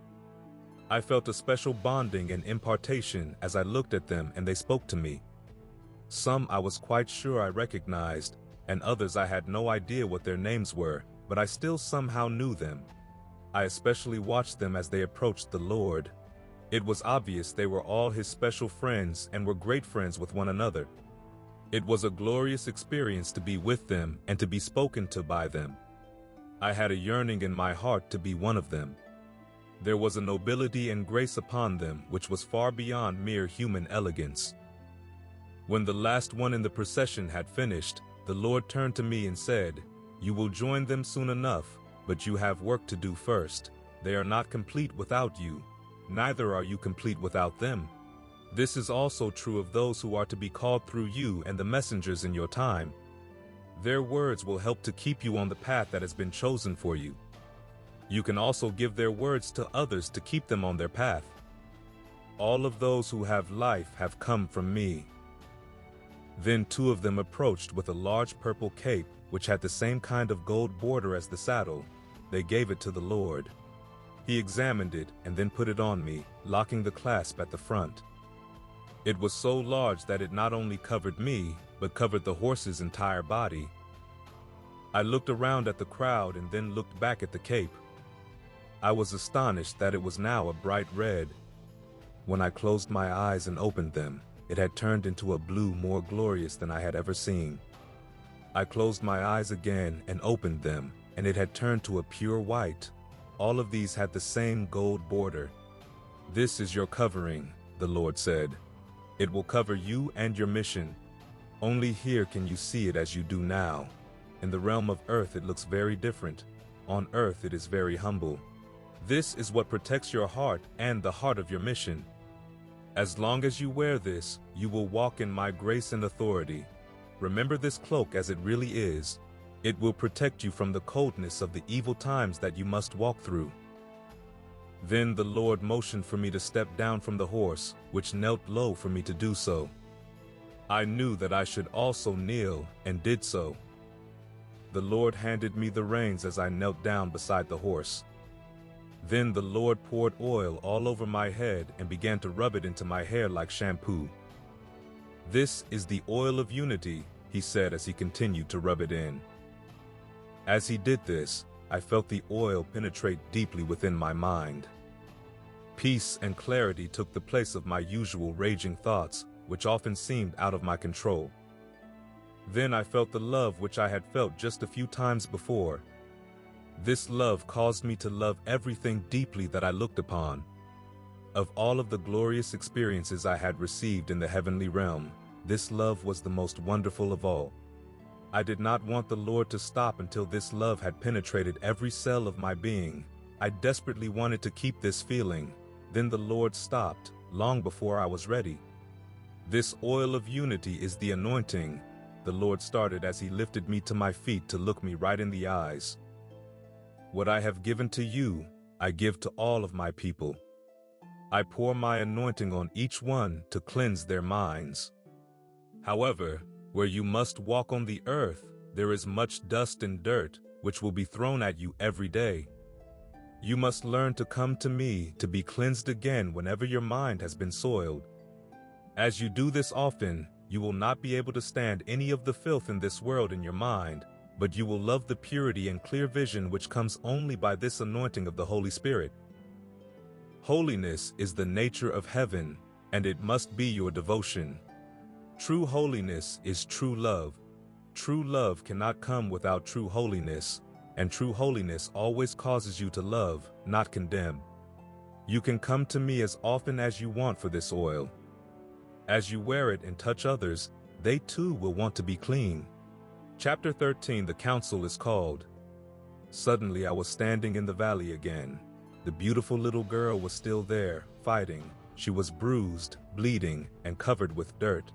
I felt a special bonding and impartation as I looked at them and they spoke to me. Some I was quite sure I recognized, and others I had no idea what their names were, but I still somehow knew them. I especially watched them as they approached the Lord. It was obvious they were all his special friends and were great friends with one another. It was a glorious experience to be with them and to be spoken to by them. I had a yearning in my heart to be one of them. There was a nobility and grace upon them which was far beyond mere human elegance. When the last one in the procession had finished, the Lord turned to me and said, "You will join them soon enough, but you have work to do first. They are not complete without you, neither are you complete without them. This is also true of those who are to be called through you and the messengers in your time. Their words will help to keep you on the path that has been chosen for you. You can also give their words to others to keep them on their path. All of those who have life have come from me." Then two of them approached with a large purple cape, which had the same kind of gold border as the saddle. They gave it to the Lord. He examined it and then put it on me, locking the clasp at the front. It was so large that it not only covered me, but covered the horse's entire body. I looked around at the crowd and then looked back at the cape. I was astonished that it was now a bright red. When I closed my eyes and opened them, it had turned into a blue more glorious than I had ever seen. I closed my eyes again and opened them, and it had turned to a pure white. All of these had the same gold border. "This is your covering," the Lord said. "It will cover you and your mission. Only here can you see it as you do now. In the realm of earth it looks very different. On earth it is very humble. This is what protects your heart and the heart of your mission. As long as you wear this, you will walk in my grace and authority. Remember this cloak as it really is. It will protect you from the coldness of the evil times that you must walk through." Then the Lord motioned for me to step down from the horse, which knelt low for me to do so. I knew that I should also kneel, and did so. The Lord handed me the reins as I knelt down beside the horse. Then the Lord poured oil all over my head and began to rub it into my hair like shampoo. "This is the oil of unity," he said as he continued to rub it in. As he did this, I felt the oil penetrate deeply within my mind. Peace and clarity took the place of my usual raging thoughts, which often seemed out of my control. Then I felt the love which I had felt just a few times before. This love caused me to love everything deeply that I looked upon. Of all of the glorious experiences I had received in the heavenly realm, this love was the most wonderful of all. I did not want the Lord to stop until this love had penetrated every cell of my being. I desperately wanted to keep this feeling. Then the Lord stopped, long before I was ready. "This oil of unity is the anointing," the Lord started as he lifted me to my feet to look me right in the eyes. "What I have given to you, I give to all of my people. I pour my anointing on each one to cleanse their minds. However, where you must walk on the earth, there is much dust and dirt, which will be thrown at you every day. You must learn to come to me to be cleansed again whenever your mind has been soiled. As you do this often, you will not be able to stand any of the filth in this world in your mind, but you will love the purity and clear vision which comes only by this anointing of the Holy Spirit. Holiness is the nature of heaven, and it must be your devotion. True holiness is true love. True love cannot come without true holiness, and true holiness always causes you to love, not condemn. You can come to me as often as you want for this oil. As you wear it and touch others, they too will want to be clean. Chapter 13, the council is called. Suddenly I was standing in the valley again. The beautiful little girl was still there, fighting. She was bruised, bleeding, and covered with dirt.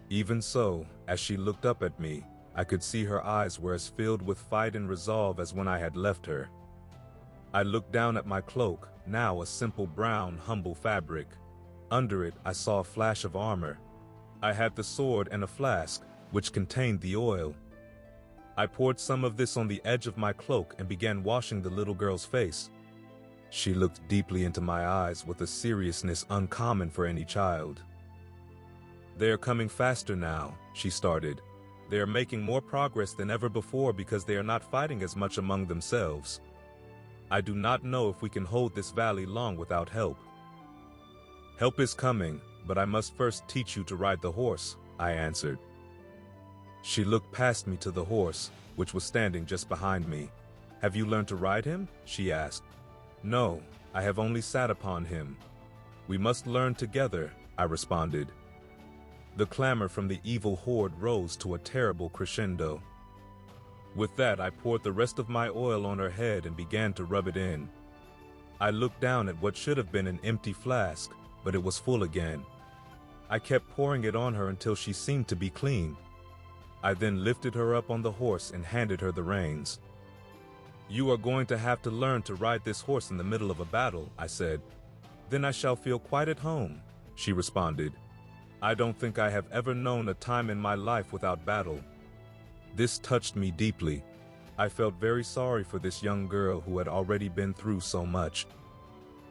Even so, as she looked up at me, I could see her eyes were as filled with fight and resolve as when I had left her. I looked down at my cloak, now a simple brown, humble fabric. Under it, I saw a flash of armor. I had the sword and a flask, which contained the oil. I poured some of this on the edge of my cloak and began washing the little girl's face. She looked deeply into my eyes with a seriousness uncommon for any child. "They are coming faster now," she started. "They are making more progress than ever before because they are not fighting as much among themselves. I do not know if we can hold this valley long without help." "Help is coming, but I must first teach you to ride the horse," I answered. She looked past me to the horse, which was standing just behind me. "Have you learned to ride him?" she asked. "No, I have only sat upon him." "We must learn together," I responded. The clamor from the evil horde rose to a terrible crescendo. With that, I poured the rest of my oil on her head and began to rub it in. I looked down at what should have been an empty flask, but it was full again. I kept pouring it on her until she seemed to be clean. I then lifted her up on the horse and handed her the reins. "You are going to have to learn to ride this horse in the middle of a battle," I said. "Then I shall feel quite at home," she responded. "I don't think I have ever known a time in my life without battle." This touched me deeply. I felt very sorry for this young girl who had already been through so much.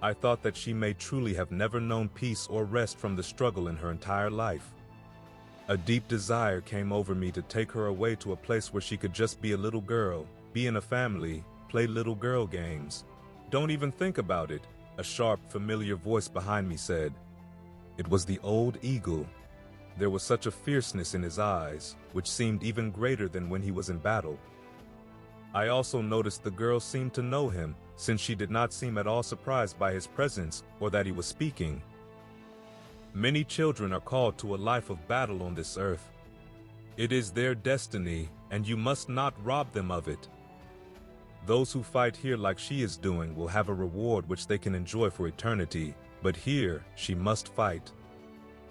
I thought that she may truly have never known peace or rest from the struggle in her entire life. A deep desire came over me to take her away to a place where she could just be a little girl, be in a family, play little girl games. "Don't even think about it," a sharp, familiar voice behind me said. It was the old eagle. There was such a fierceness in his eyes, which seemed even greater than when he was in battle. I also noticed the girl seemed to know him, since she did not seem at all surprised by his presence or that he was speaking. Many children are called to a life of battle on this earth. It is their destiny, and you must not rob them of it. Those who fight here like she is doing will have a reward which they can enjoy for eternity, but here she must fight.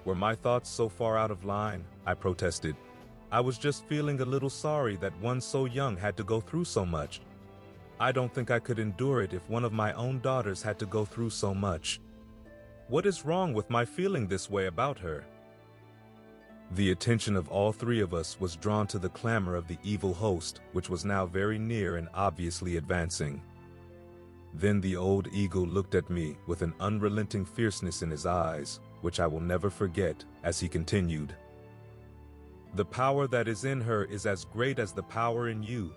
Were my thoughts so far out of line? I protested. I was just feeling a little sorry that one so young had to go through so much. I don't think I could endure it if one of my own daughters had to go through so much. What is wrong with my feeling this way about her? The attention of all three of us was drawn to the clamor of the evil host, which was now very near and obviously advancing. Then the old eagle looked at me with an unrelenting fierceness in his eyes, which I will never forget, as he continued. "The power that is in her is as great as the power in you.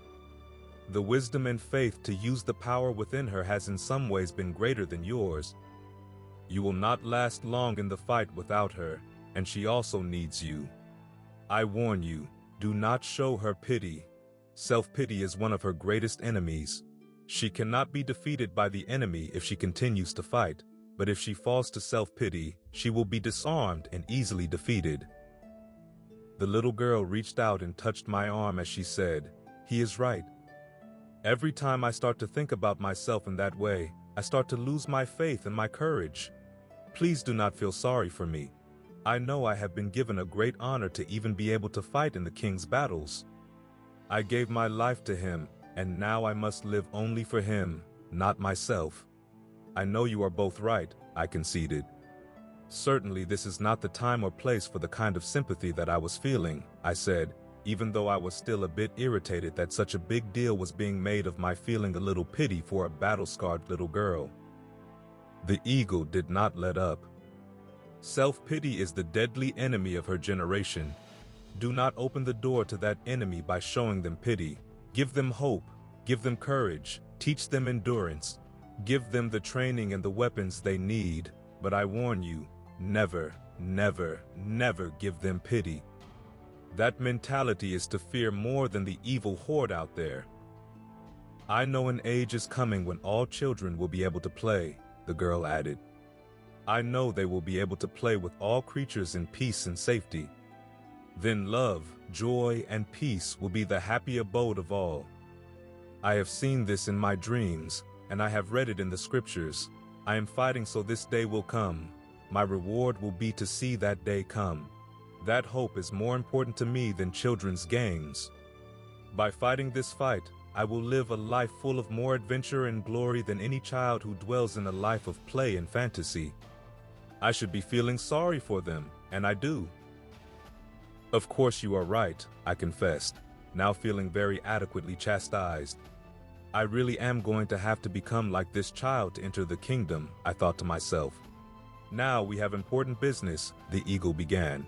The wisdom and faith to use the power within her has in some ways been greater than yours. You will not last long in the fight without her, and she also needs you. I warn you, do not show her pity. Self-pity is one of her greatest enemies. She cannot be defeated by the enemy if she continues to fight, but if she falls to self-pity, she will be disarmed and easily defeated." The little girl reached out and touched my arm as she said, "He is right. Every time I start to think about myself in that way, I start to lose my faith and my courage. Please do not feel sorry for me. I know I have been given a great honor to even be able to fight in the king's battles. I gave my life to him, and now I must live only for him, not myself." "I know you are both right," I conceded. "Certainly this is not the time or place for the kind of sympathy that I was feeling," I said, even though I was still a bit irritated that such a big deal was being made of my feeling a little pity for a battle-scarred little girl. The eagle did not let up. "Self-pity is the deadly enemy of her generation. Do not open the door to that enemy by showing them pity. Give them hope, give them courage, teach them endurance, give them the training and the weapons they need, but I warn you, never, never, never give them pity. That mentality is to fear more than the evil horde out there. I know an age is coming when all children will be able to play, the girl added. I know they will be able to play with all creatures in peace and safety. Then love, joy, and peace will be the happy abode of all. I have seen this in my dreams, and I have read it in the scriptures. I am fighting so this day will come. My reward will be to see that day come. That hope is more important to me than children's games. By fighting this fight, I will live a life full of more adventure and glory than any child who dwells in a life of play and fantasy. I should be feeling sorry for them, and I do. Of course you are right, I confessed, now feeling very adequately chastised. I really am going to have to become like this child to enter the kingdom, I thought to myself. Now we have important business, the eagle began.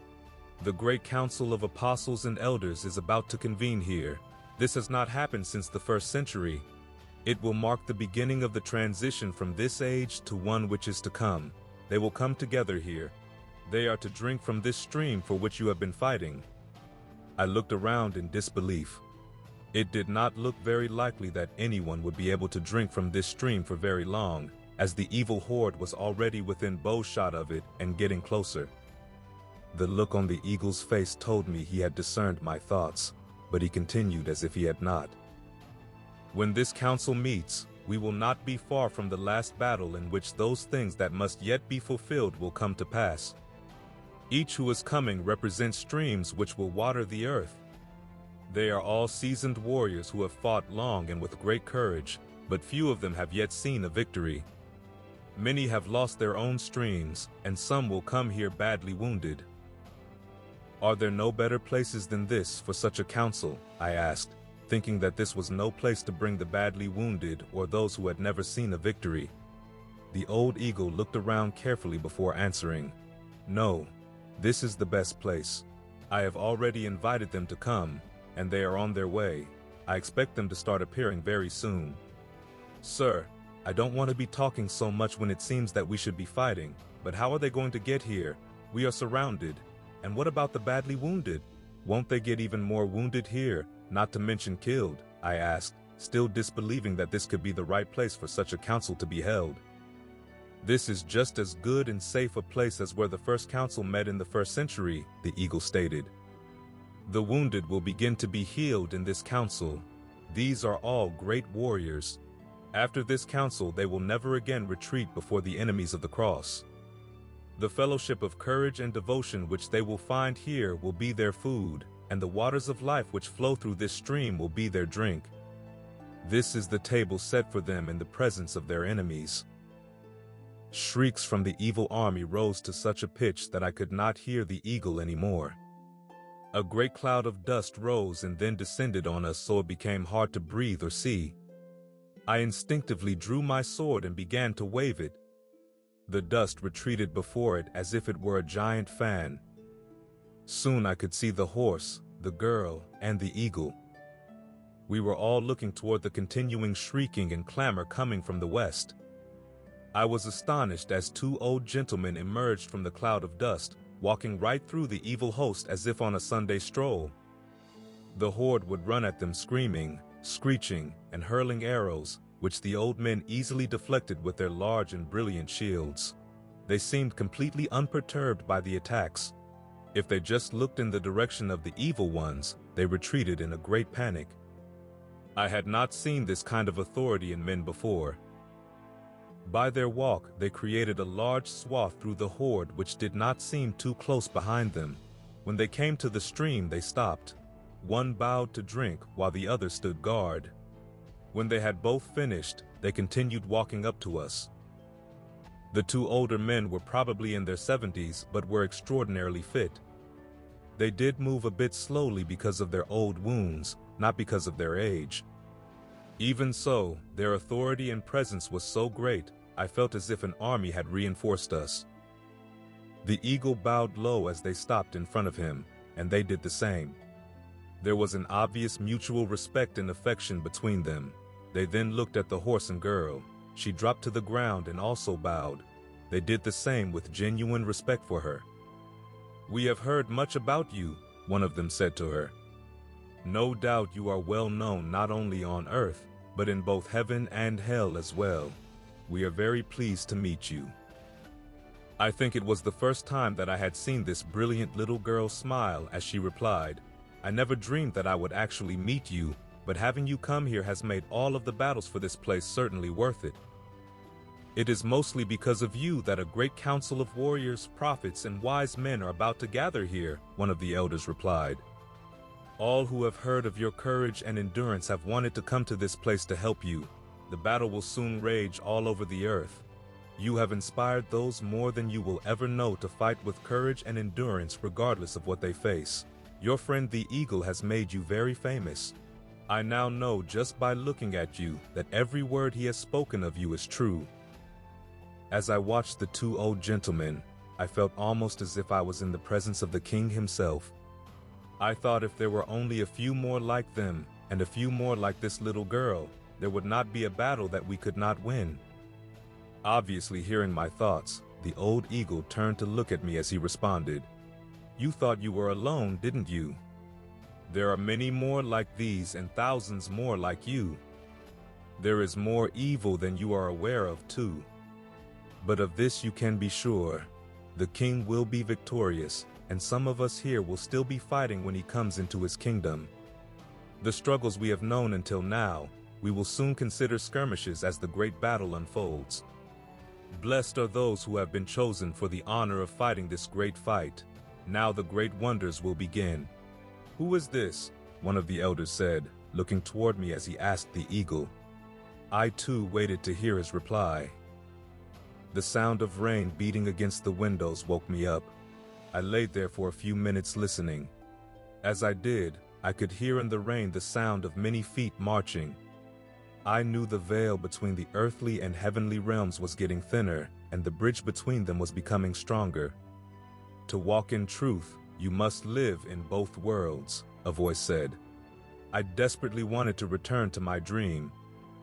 The great council of apostles and elders is about to convene here. This has not happened since the 1st century. It will mark the beginning of the transition from this age to one which is to come. They will come together here. They are to drink from this stream for which you have been fighting. I looked around in disbelief. It did not look very likely that anyone would be able to drink from this stream for very long, as the evil horde was already within bowshot of it and getting closer. The look on the eagle's face told me he had discerned my thoughts, but he continued as if he had not. When this council meets, we will not be far from the last battle in which those things that must yet be fulfilled will come to pass. Each who is coming represents streams which will water the earth. They are all seasoned warriors who have fought long and with great courage, but few of them have yet seen a victory. Many have lost their own streams, and some will come here badly wounded. Are there no better places than this for such a council? I asked, thinking that this was no place to bring the badly wounded or those who had never seen a victory. The old eagle looked around carefully before answering. No, this is the best place. I have already invited them to come, and they are on their way. I expect them to start appearing very soon. Sir, I don't want to be talking so much when it seems that we should be fighting, but how are they going to get here? We are surrounded. And what about the badly wounded? Won't they get even more wounded here, not to mention killed? I asked, still disbelieving that this could be the right place for such a council to be held. This is just as good and safe a place as where the first council met in the 1st century, the eagle stated. The wounded will begin to be healed in this council. These are all great warriors. After this council, they will never again retreat before the enemies of the cross. The fellowship of courage and devotion which they will find here will be their food, and the waters of life which flow through this stream will be their drink. This is the table set for them in the presence of their enemies. Shrieks from the evil army rose to such a pitch that I could not hear the eagle anymore. A great cloud of dust rose and then descended on us so it became hard to breathe or see. I instinctively drew my sword and began to wave it. The dust retreated before it as if it were a giant fan. Soon I could see the horse, the girl, and the eagle. We were all looking toward the continuing shrieking and clamor coming from the west. I was astonished as 2 old gentlemen emerged from the cloud of dust, walking right through the evil host as if on a Sunday stroll. The horde would run at them screaming, screeching, and hurling arrows, which the old men easily deflected with their large and brilliant shields. They seemed completely unperturbed by the attacks. If they just looked in the direction of the evil ones, they retreated in a great panic. I had not seen this kind of authority in men before. By their walk, they created a large swath through the horde which did not seem too close behind them. When they came to the stream, they stopped. One bowed to drink while the other stood guard. When they had both finished, they continued walking up to us. The 2 older men were probably in their 70s but were extraordinarily fit. They did move a bit slowly because of their old wounds, not because of their age. Even so, their authority and presence was so great, I felt as if an army had reinforced us. The eagle bowed low as they stopped in front of him, and they did the same. There was an obvious mutual respect and affection between them. They then looked at the horse and girl. She dropped to the ground and also bowed. They did the same with genuine respect for her. "We have heard much about you," one of them said to her. "No doubt you are well known not only on earth, but in both heaven and hell as well. We are very pleased to meet you." I think it was the first time that I had seen this brilliant little girl smile as she replied, "I never dreamed that I would actually meet you, but having you come here has made all of the battles for this place certainly worth it. It is mostly because of you that a great council of warriors, prophets, and wise men are about to gather here," one of the elders replied. "All who have heard of your courage and endurance have wanted to come to this place to help you. The battle will soon rage all over the earth. You have inspired those more than you will ever know to fight with courage and endurance regardless of what they face. Your friend the eagle has made you very famous. I now know just by looking at you that every word he has spoken of you is true." As I watched the two old gentlemen, I felt almost as if I was in the presence of the king himself. I thought if there were only a few more like them, and a few more like this little girl, there would not be a battle that we could not win. Obviously hearing my thoughts, the old eagle turned to look at me as he responded, "You thought you were alone, didn't you? There are many more like these and thousands more like you. There is more evil than you are aware of too. But of this you can be sure, the king will be victorious, and some of us here will still be fighting when he comes into his kingdom. The struggles we have known until now, we will soon consider skirmishes as the great battle unfolds. Blessed are those who have been chosen for the honor of fighting this great fight. Now the great wonders will begin." "Who is this?" one of the elders said, looking toward me as he asked the eagle. I too waited to hear his reply. The sound of rain beating against the windows woke me up. I laid there for a few minutes listening. As I did, I could hear in the rain the sound of many feet marching. I knew the veil between the earthly and heavenly realms was getting thinner, and the bridge between them was becoming stronger. "To walk in truth, you must live in both worlds," a voice said. I desperately wanted to return to my dream.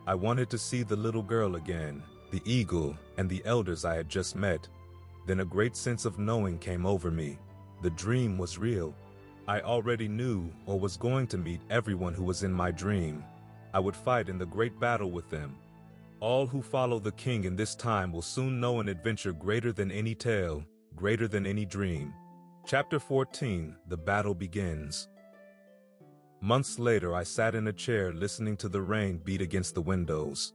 I wanted to see the little girl again, the eagle, and the elders I had just met. Then a great sense of knowing came over me. The dream was real. I already knew or was going to meet everyone who was in my dream. I would fight in the great battle with them. All who follow the king in this time will soon know an adventure greater than any tale, greater than any dream. Chapter 14, The Battle Begins. Months later, I sat in a chair listening to the rain beat against the windows.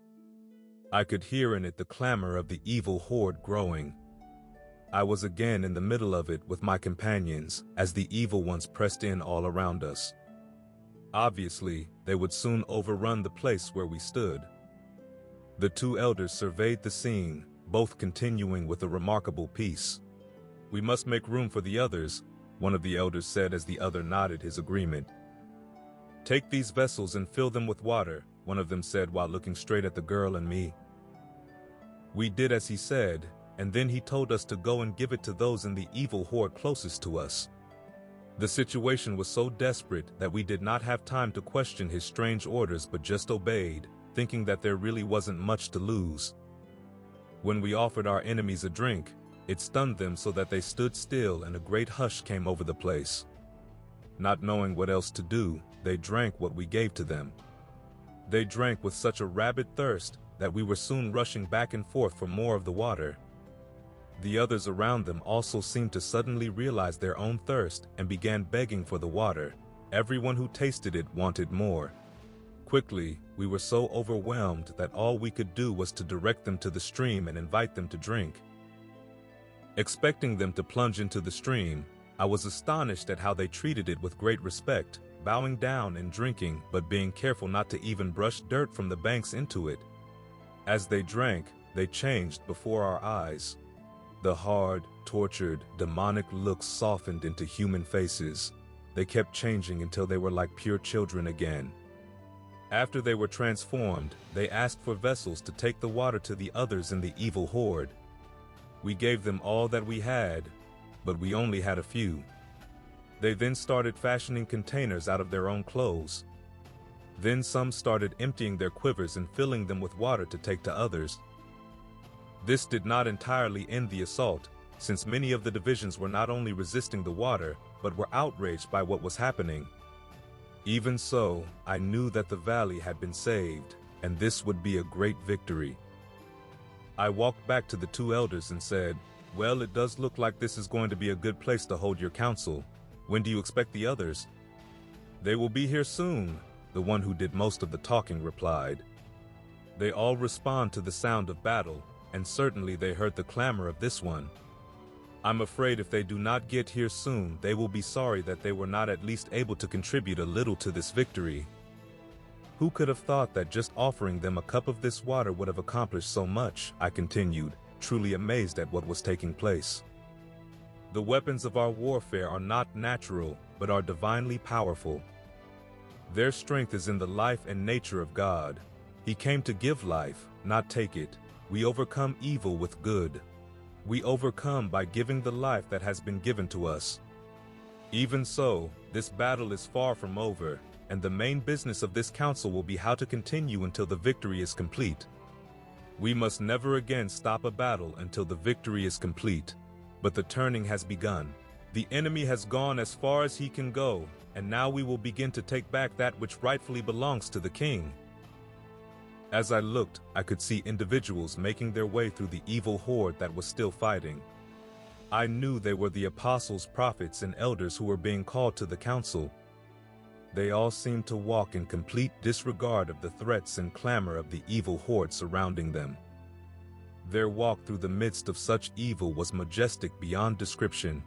I could hear in it the clamor of the evil horde growing. I was again in the middle of it with my companions as the evil ones pressed in all around us. Obviously, they would soon overrun the place where we stood. The two elders surveyed the scene, both continuing with a remarkable peace. "We must make room for the others," one of the elders said as the other nodded his agreement. "Take these vessels and fill them with water," one of them said while looking straight at the girl and me. We did as he said, and then he told us to go and give it to those in the evil horde closest to us. The situation was so desperate that we did not have time to question his strange orders but just obeyed, thinking that there really wasn't much to lose. When we offered our enemies a drink, it stunned them so that they stood still and a great hush came over the place. Not knowing what else to do, they drank what we gave to them. They drank with such a rabid thirst that we were soon rushing back and forth for more of the water. The others around them also seemed to suddenly realize their own thirst and began begging for the water. Everyone who tasted it wanted more. Quickly, we were so overwhelmed that all we could do was to direct them to the stream and invite them to drink. Expecting them to plunge into the stream, I was astonished at how they treated it with great respect, bowing down and drinking but being careful not to even brush dirt from the banks into it. As they drank, they changed before our eyes. The hard, tortured, demonic looks softened into human faces. They kept changing until they were like pure children again. After they were transformed, they asked for vessels to take the water to the others in the evil horde. We gave them all that we had, but we only had a few. They then started fashioning containers out of their own clothes. Then some started emptying their quivers and filling them with water to take to others. This did not entirely end the assault, since many of the divisions were not only resisting the water, but were outraged by what was happening. Even so, I knew that the valley had been saved, and this would be a great victory. I walked back to the two elders and said, "Well, it does look like this is going to be a good place to hold your council. When do you expect the others?" "They will be here soon," the one who did most of the talking replied. "They all respond to the sound of battle, and certainly they heard the clamor of this one. I'm afraid if they do not get here soon, they will be sorry that they were not at least able to contribute a little to this victory." "Who could have thought that just offering them a cup of this water would have accomplished so much?" I continued, truly amazed at what was taking place. "The weapons of our warfare are not natural, but are divinely powerful. Their strength is in the life and nature of God. He came to give life, not take it. We overcome evil with good. We overcome by giving the life that has been given to us. Even so, this battle is far from over, and the main business of this council will be how to continue until the victory is complete. We must never again stop a battle until the victory is complete. But the turning has begun. The enemy has gone as far as he can go, and now we will begin to take back that which rightfully belongs to the king." As I looked, I could see individuals making their way through the evil horde that was still fighting. I knew they were the apostles, prophets, and elders who were being called to the council. They all seemed to walk in complete disregard of the threats and clamor of the evil horde surrounding them. Their walk through the midst of such evil was majestic beyond description.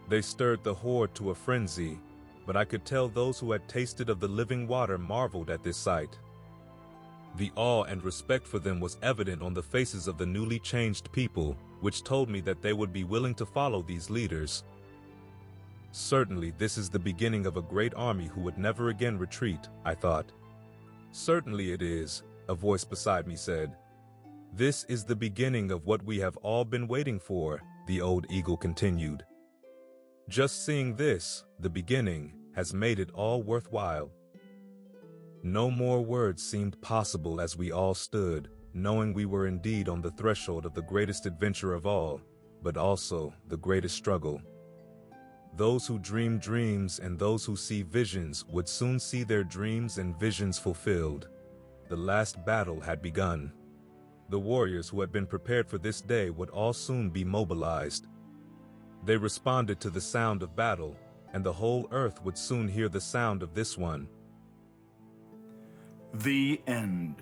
They stirred the horde to a frenzy, but I could tell those who had tasted of the living water marveled at this sight. The awe and respect for them was evident on the faces of the newly changed people, which told me that they would be willing to follow these leaders. Certainly, this is the beginning of a great army who would never again retreat, I thought. "Certainly it is," a voice beside me said. "This is the beginning of what we have all been waiting for," the old eagle continued. "Just seeing this, the beginning, has made it all worthwhile." No more words seemed possible as we all stood, knowing we were indeed on the threshold of the greatest adventure of all, but also the greatest struggle. Those who dream dreams and those who see visions would soon see their dreams and visions fulfilled. The last battle had begun. The warriors who had been prepared for this day would all soon be mobilized. They responded to the sound of battle, and the whole earth would soon hear the sound of this one. The end.